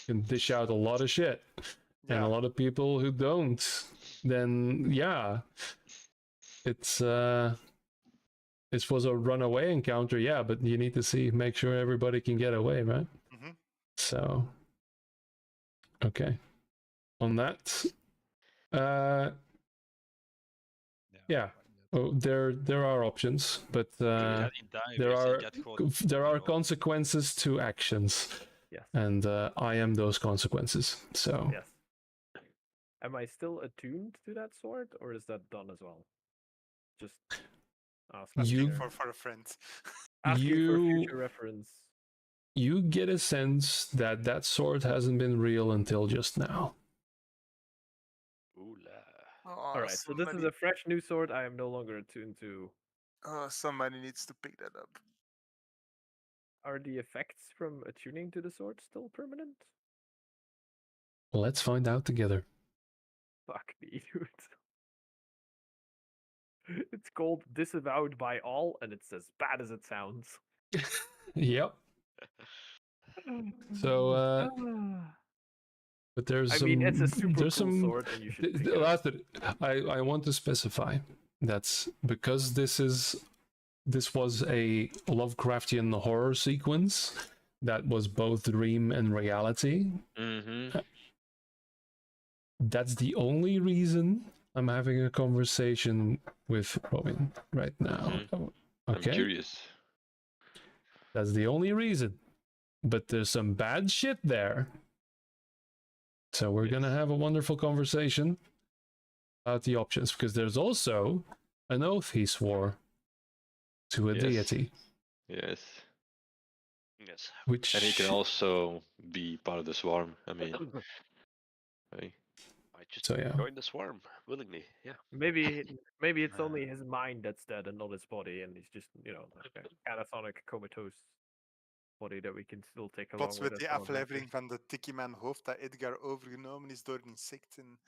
can dish out a lot of shit. And a Ja, lot of people who don't. Then, yeah. It was a runaway encounter, yeah, but you need to make sure everybody can get away, right? mhm. So, okay. On that, yeah. Oh, there are options, but Je gaat niet die, there dus je are gaat gewoon there are rollen. consequences to actions, Yes. and I am those consequences. So Yes. Am I still attuned to that sword, or is that done as well? Just asking, You- there. for a friend. Asking for you- future reference. you get a sense that that sword hasn't been real until just now. Ooh la. Oh, Alright, so this is a fresh new sword I am no longer attuned to. somebody needs to pick that up. Are the effects from attuning to the sword still permanent? Let's find out together. Fuck me, dude. It's called Disavowed by All, and it's as bad as it sounds. Yep. So, but there's I mean, it's a super there's cool some. sword, and you should pick it up. Later, I want to specify that's because this was a Lovecraftian horror sequence that was both dream and reality. Mhm. That's the only reason I'm having a conversation with Robin right now. I'm Okay, curious. that's the only reason. But there's some bad shit there. So we're gonna Yes. have a wonderful conversation about the options because there's also an oath he swore to a Yes. deity, Yes. Yes. which And he can also be part of the swarm. I mean, hey. I just So, yeah. joined the swarm willingly. Yeah. Maybe it's Yeah. only his mind that's dead and not his body, and he's just like a catatonic comatose body that we can still take along Plots with met us die on aflevering adventures. van de Tikkie Man hoofd dat Edgar overgenomen is door insecten.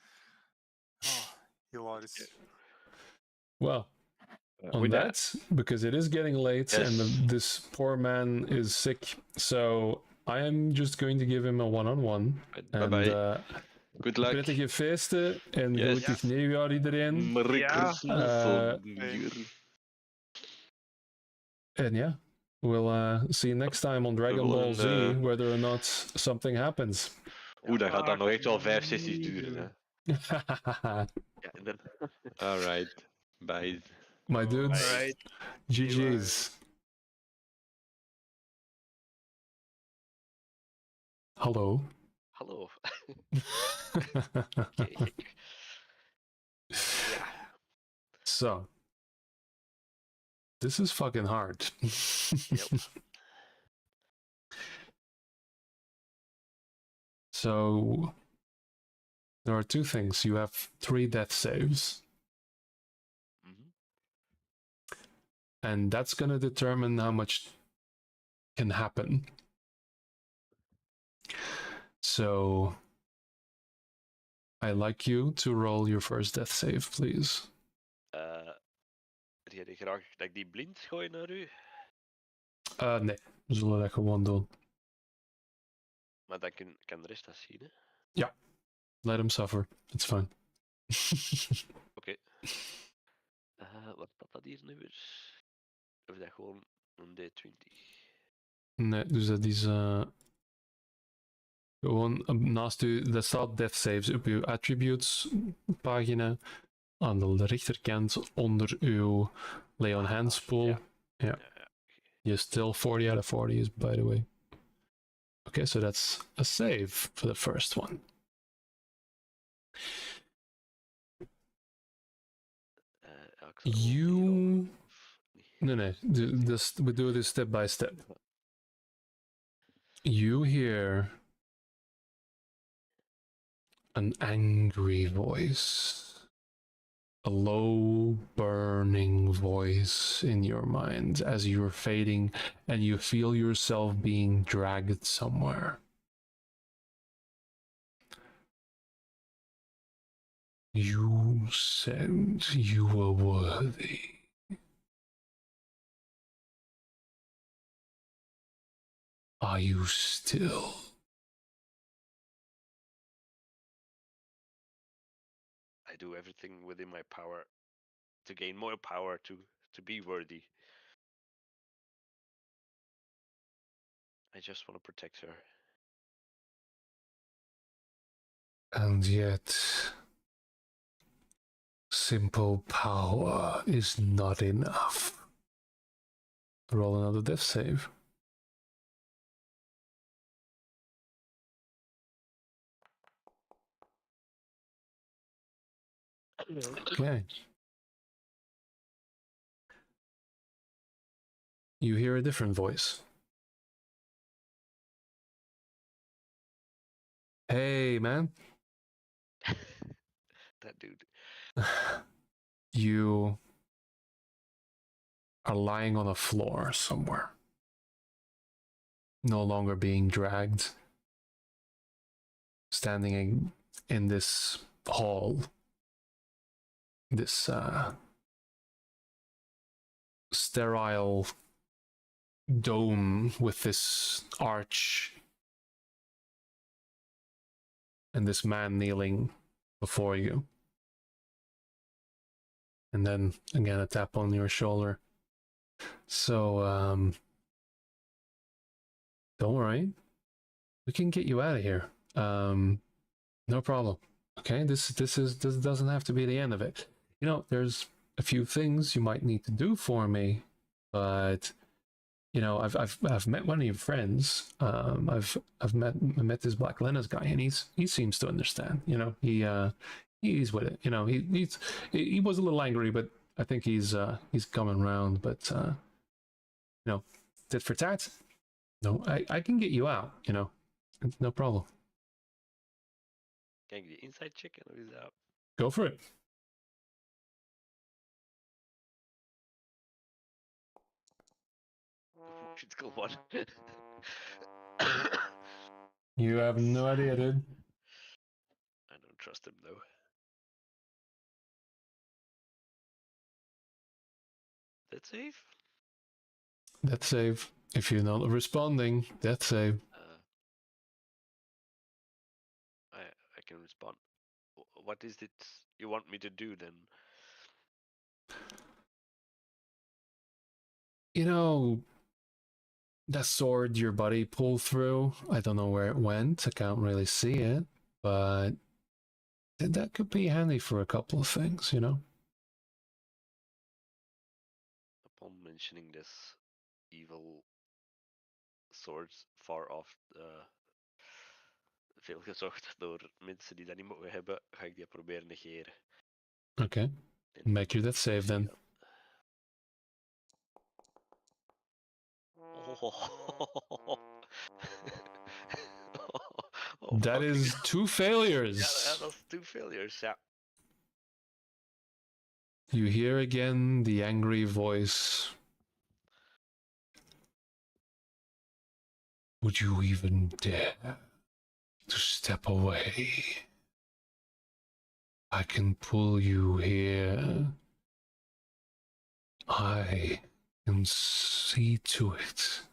Oh, hilarisch. well, on with that, because it is getting late and Yes. this poor man is sick, so I am just going to give him a one-on-one. Bye And bye. Good luck. prettige feesten en Yes. gelukkig nieuwjaar iedereen. Merry Ja. Christmas. Hey. And yeah, we'll see you next time on Dragon Ball Z, volgende- whether or not something happens. Oeh, dat gaat dan nog echt wel 5 sessies duren. Hè. Ja, inderdaad. Alright. Bye. My dudes, Alright. GG's. Hallo. Hallo. Okay. Ja. So, this is fucking hard. Yep. So, there are two things. You have 3 death saves, Mhm. and that's going to determine how much can happen. So, I'd like you to roll your first death save, please. Heb jij graag dat ik die blind gooi naar u? Nee, we zullen dat gewoon doen. Maar dan kan de rest dat zien, hè? Let him suffer. It's fine. Oké. Wat staat dat hier nu weer? Of is dat gewoon een D20? Nee, dus dat is gewoon naast u, dat staat death saves op uw attributes pagina aan de rechterkant onder uw lay on hands pool. Ja. Yeah. You're still 40 out of 40 is, by the way. Okay, so that's a save for the first one. You... Nee, we do this step by step. You hear an angry voice, a low, burning voice in your mind as you're fading and you feel yourself being dragged somewhere. You said you were worthy. Are you still? I do everything within my power to gain more power to be worthy. I just want to protect her. And yet, simple power is not enough. Roll another death save. Okay. You hear a different voice. Hey, man. That dude. You are lying on a floor somewhere. No longer being dragged. Standing in this hall. This sterile dome with this arch. And this man kneeling before you. And then again a tap on your shoulder. So don't worry. We can get you out of here. No problem. Okay, this doesn't have to be the end of it. You know, there's a few things you might need to do for me, but you know, I've met one of your friends. I've met this Black Lennis guy, and he seems to understand. You know, he's with it. You know, he was a little angry, but I think he's coming around. But you know, tit for tat. No, I can get you out. You know, it's no problem. Can I get the inside check or is that? Go for it. Critical one. You have no idea, dude. I don't trust him though. Death save? Death save. If you're not responding, death save. I can respond. What is it you want me to do then? You know, that sword your buddy pulled through, I don't know where it went. I can't really see it, but that could be handy for a couple of things, you know? Upon mentioning this evil swords far off veel gezocht door mensen die dat niet mogen hebben, ga ik die proberen negeren. Okay. Make your death save then. That is 2 failures. Ja, dat is 2 failures, ja. You hear again the angry voice. Would you even dare to step away? I can pull you here. I can see to it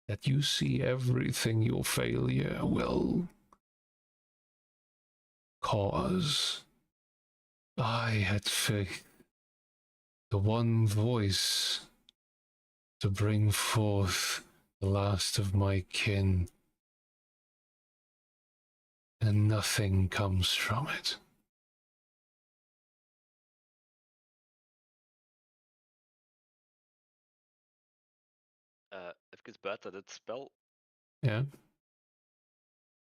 that you see everything your failure will cause. I had faith, the one voice to bring forth the last of my kin, and nothing comes from it. Even buiten dit spel. Ja.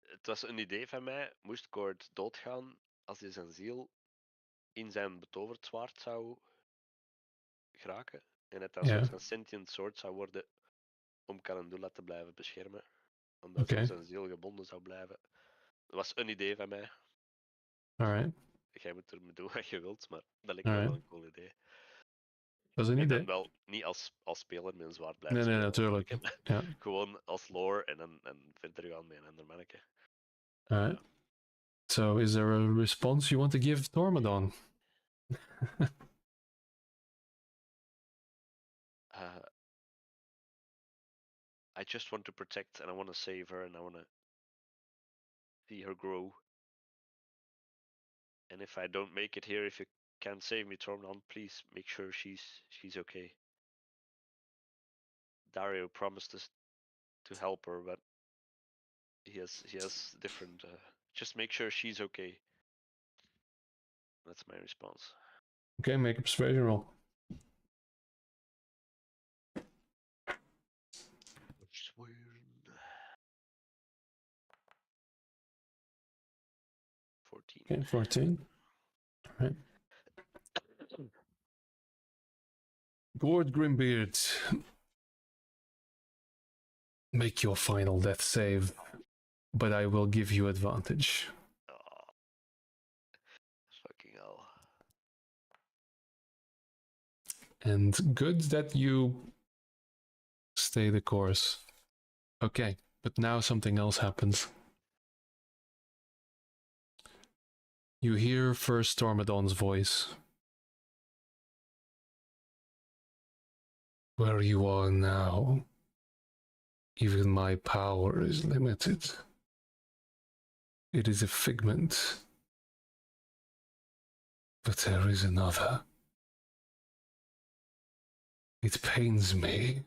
Het was een idee van mij. Moest Cord doodgaan als hij zijn ziel in zijn betoverd zwaard zou geraken. En het dan een Ja. soort van sentient soort zou worden om Calendula te blijven beschermen. Omdat Oké. zo zijn ziel gebonden zou blijven. Dat was een idee van mij. Alright. Jij moet ermee doen wat je wilt, maar dat lijkt me wel Alright. een cool idee. Dat is een En dan idee. wel niet als speler met een zwaard blijven Nee, spelen. natuurlijk. Ja. Gewoon als lore en verder gaan met een ander manneke. Alright. So, is there a response you want to give Tormodon? I just want to protect and I want to save her and I want to see her grow. And if I don't make it here, if you can't save me, Tormodon, please make sure she's okay. Dario promised us to help her, but he has different. Just make sure she's okay. That's my response. Okay, make a persuasion roll. Persuasion. 14. Okay, 14. Alright. Gord Grimbeard, make your final death save, but I will give you advantage. Oh, fucking hell. And good that you stay the course. Okay, but now something else happens. You hear first Tormodon's voice. Where you are now, even my power is limited. It is a figment. But there is another. It pains me.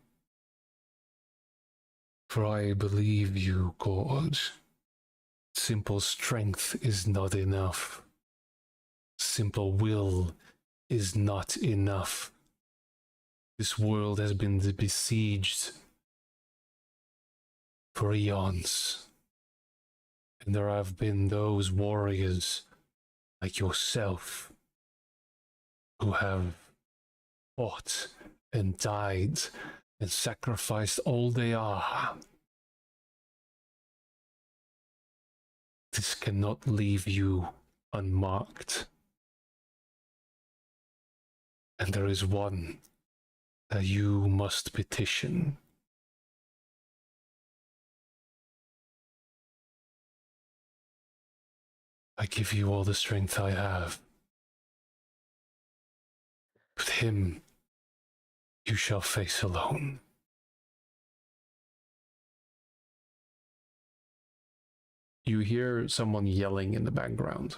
For I believe you, God. Simple strength is not enough. Simple will is not enough. This world has been besieged for eons. And there have been those warriors like yourself who have fought and died and sacrificed all they are. This cannot leave you unmarked. And there is one that you must petition. I give you all the strength I have. But him you shall face alone. You hear someone yelling in the background.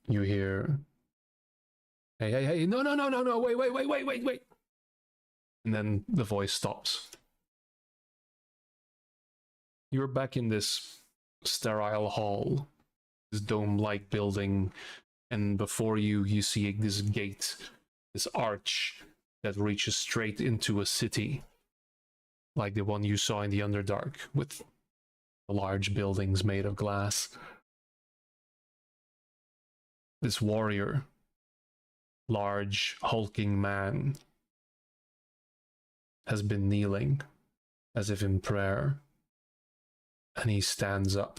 You hear, hey, no, wait. And then the voice stops. You're back in this sterile hall, this dome-like building, and before you, you see this gate, this arch that reaches straight into a city, like the one you saw in the Underdark, with large buildings made of glass. This warrior, large, hulking man, has been kneeling, as if in prayer, and he stands up.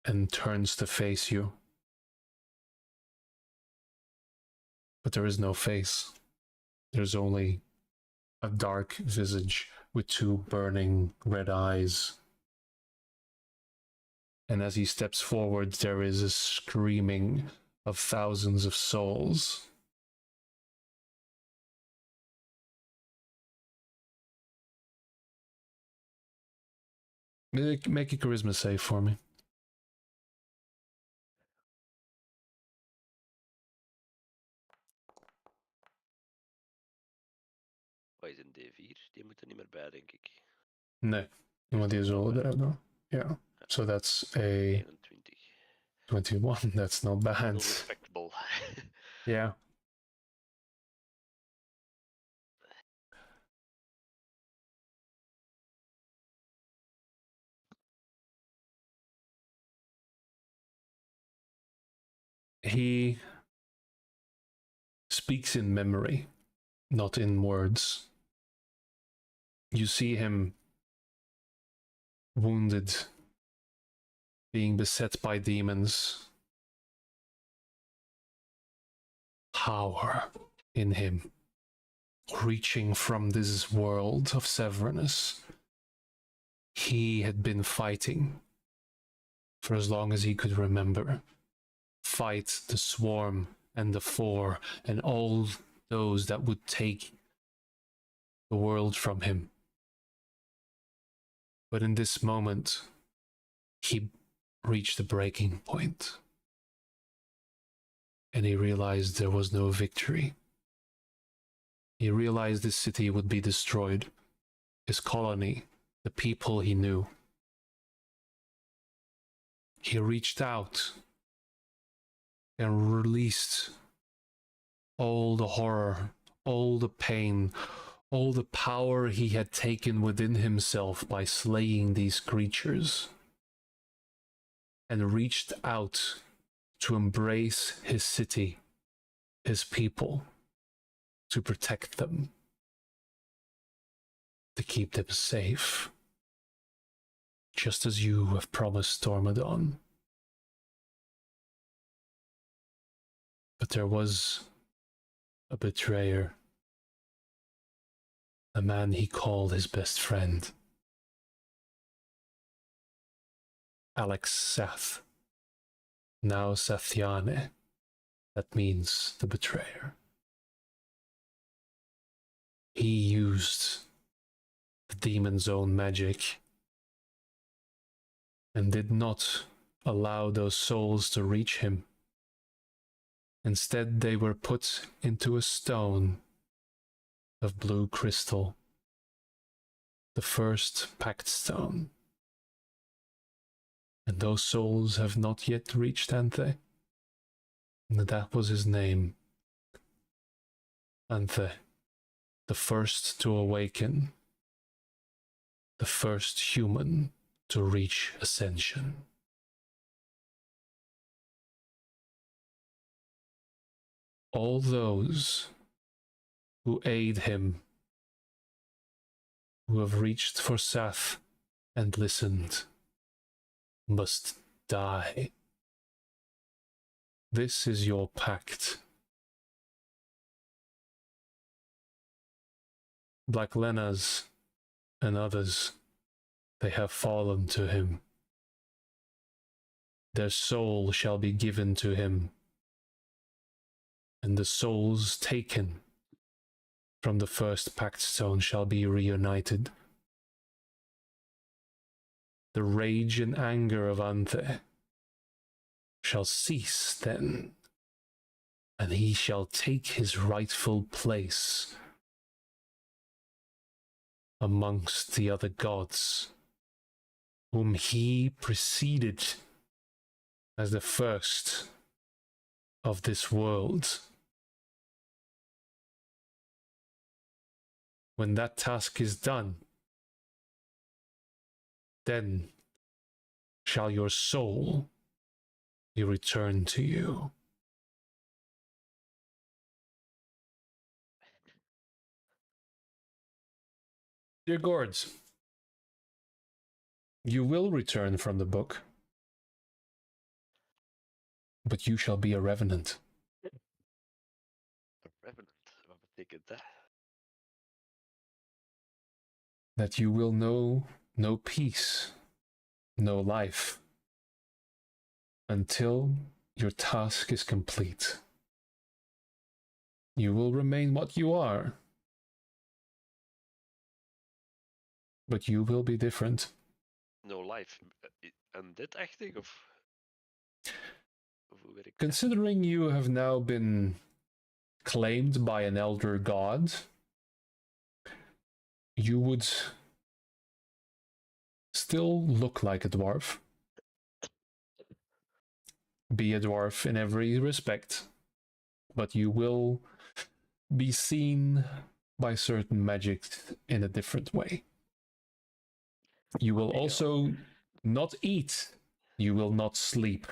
And turns to face you. But there is no face. There's only a dark visage with two burning red eyes. And as he steps forward, there is a screaming of thousands of souls. Make a charisma save for me. Wat is een D4? Die moet er niet meer bij, denk ik. Nee, want die is al there though. Yeah. So that's a 21. 21. That's not bad. Still respectable. Yeah. He speaks in memory, not in words. You see him wounded, being beset by demons. Power in him, reaching from this world of Severnus. He had been fighting for as long as he could remember. Fight the swarm and the four and all those that would take the world from him. But in this moment, he reached the breaking point. And he realized there was no victory. He realized this city would be destroyed, his colony, the people he knew. He reached out and released all the horror, all the pain, all the power he had taken within himself by slaying these creatures, and reached out to embrace his city, his people, to protect them, to keep them safe, just as you have promised, Stormadon. But there was a betrayer, a man he called his best friend, Alex Sath, now Sathiane, that means the betrayer. He used the demon's own magic and did not allow those souls to reach him. Instead, they were put into a stone of blue crystal, the first pact stone. And those souls have not yet reached Anthe. And that was his name. Anthe, the first to awaken, the first human to reach ascension. All those who aid him, who have reached for Sath and listened, must die. This is your pact. Black Lena's and others, they have fallen to him. Their soul shall be given to him, and the souls taken from the first pact stone shall be reunited. The rage and anger of Anthe shall cease then, and he shall take his rightful place amongst the other gods, whom he preceded as the first of this world. When that task is done, then shall your soul be returned to you. Dear Gourds, you will return from the book, but you shall be a revenant. A revenant? Wat betekent dat? That you will know no peace, no life, until your task is complete. You will remain what you are, but you will be different. no life. Undead-achtig of hoe werkt dat? Considering you have now been claimed by an elder god, you would still look like a dwarf. Be a dwarf in every respect, but you will be seen by certain magic in a different way. You will also not eat, you will not sleep.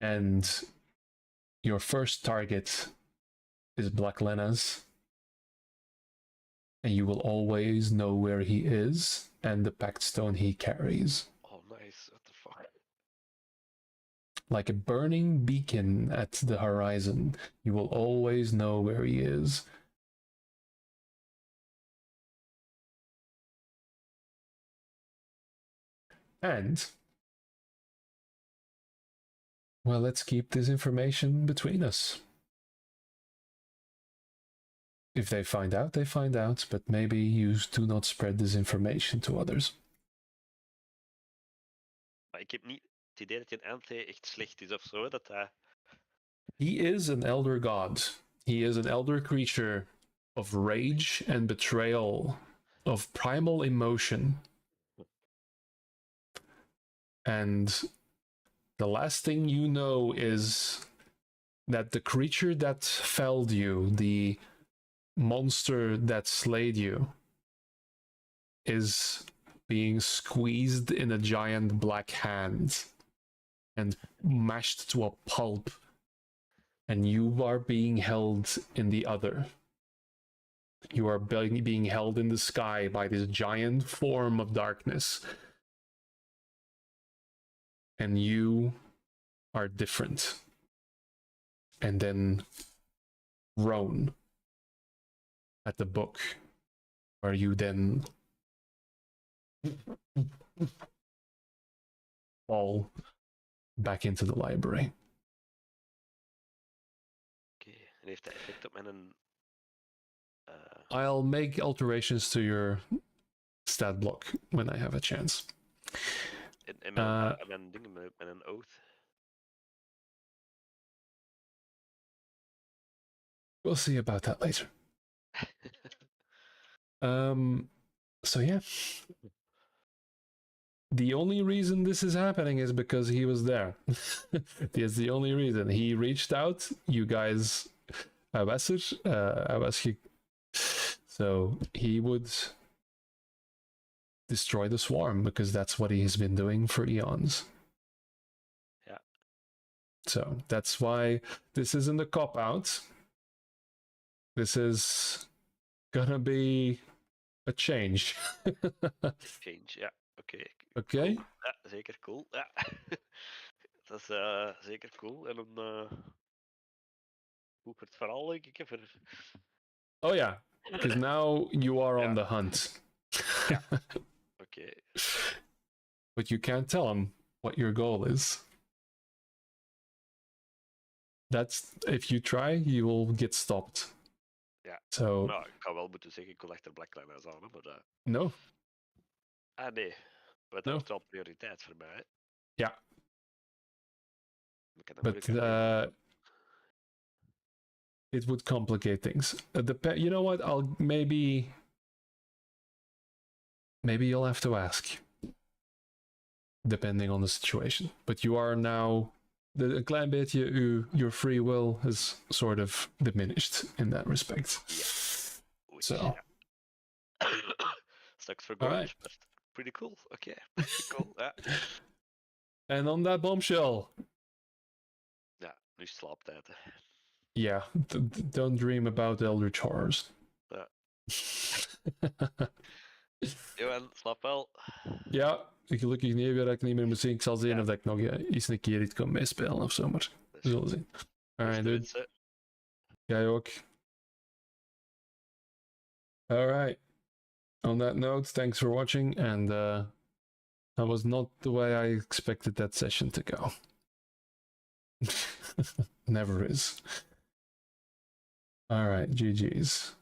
And your first target is Black Lena's, and you will always know where he is and the pact stone he carries. Oh, nice. What the fuck? Like a burning beacon at the horizon, you will always know where he is. And, well, let's keep this information between us. If they find out, they find out, but maybe you do not spread this information to others. Maar ik heb niet het idee dat je een anti echt slecht is of zo. Dat hij... He is an elder god. He is an elder creature of rage and betrayal, of primal emotion. And the last thing you know is that the creature that felled you, the monster that slayed you, is being squeezed in a giant black hand and mashed to a pulp, and you are being held in the other. You are being held in the sky by this giant form of darkness, and you are different. And then Roan at the book, where you then fall back into the library. Oké, en heeft dat effect op mijn... I'll make alterations to your stat block when I have a chance. En mijn dingen met een oath. We'll see about that later. So yeah. The only reason this is happening is because he was there. That's the only reason. He reached out, you guys so he would destroy the swarm because that's what he's been doing for eons. Yeah. So that's why this isn't a cop-out. This is gonna be a change. Change, ja. Oké. Oké? Cool. Ja, zeker cool. Ja. Dat is zeker cool. En dan... hoe het verhaal, denk ik, even... Oh yeah, because now you are on the hunt. Yeah. Okay. But you can't tell him what your goal is. That's if you try, you will get stopped. Ja. So Nou, ik kan wel moeten zeggen, ik wil achter Black Liners aan, maar... no. Ah, nee. Maar dat No. is wel prioriteit voor mij, hè. Ja. Ik kan dat But moeilijk it would complicate things. You know what? Maybe you'll have to ask, depending on the situation. But you are now een klein beetje your free will has sort of diminished in that respect. Oei, So. ja. Straks for All gold. right. Pretty cool. Okay. Pretty cool. Ja. And on that bombshell. Ja, nu is slaaptijd, hè. Yeah, don't dream about Eldritch horrors. Ja. Johan, slaap wel. Ja, gelukkig niet weer dat ik niet meer moet zien. Ik zal zien Ja. of dat ik nog eens een keer iets kan meespelen of zo, maar we zullen zien. Alright, dude. Mensen. Jij ook. Alright. On that note, thanks for watching, and that was not the way I expected that session to go. Never is. Alright, GG's.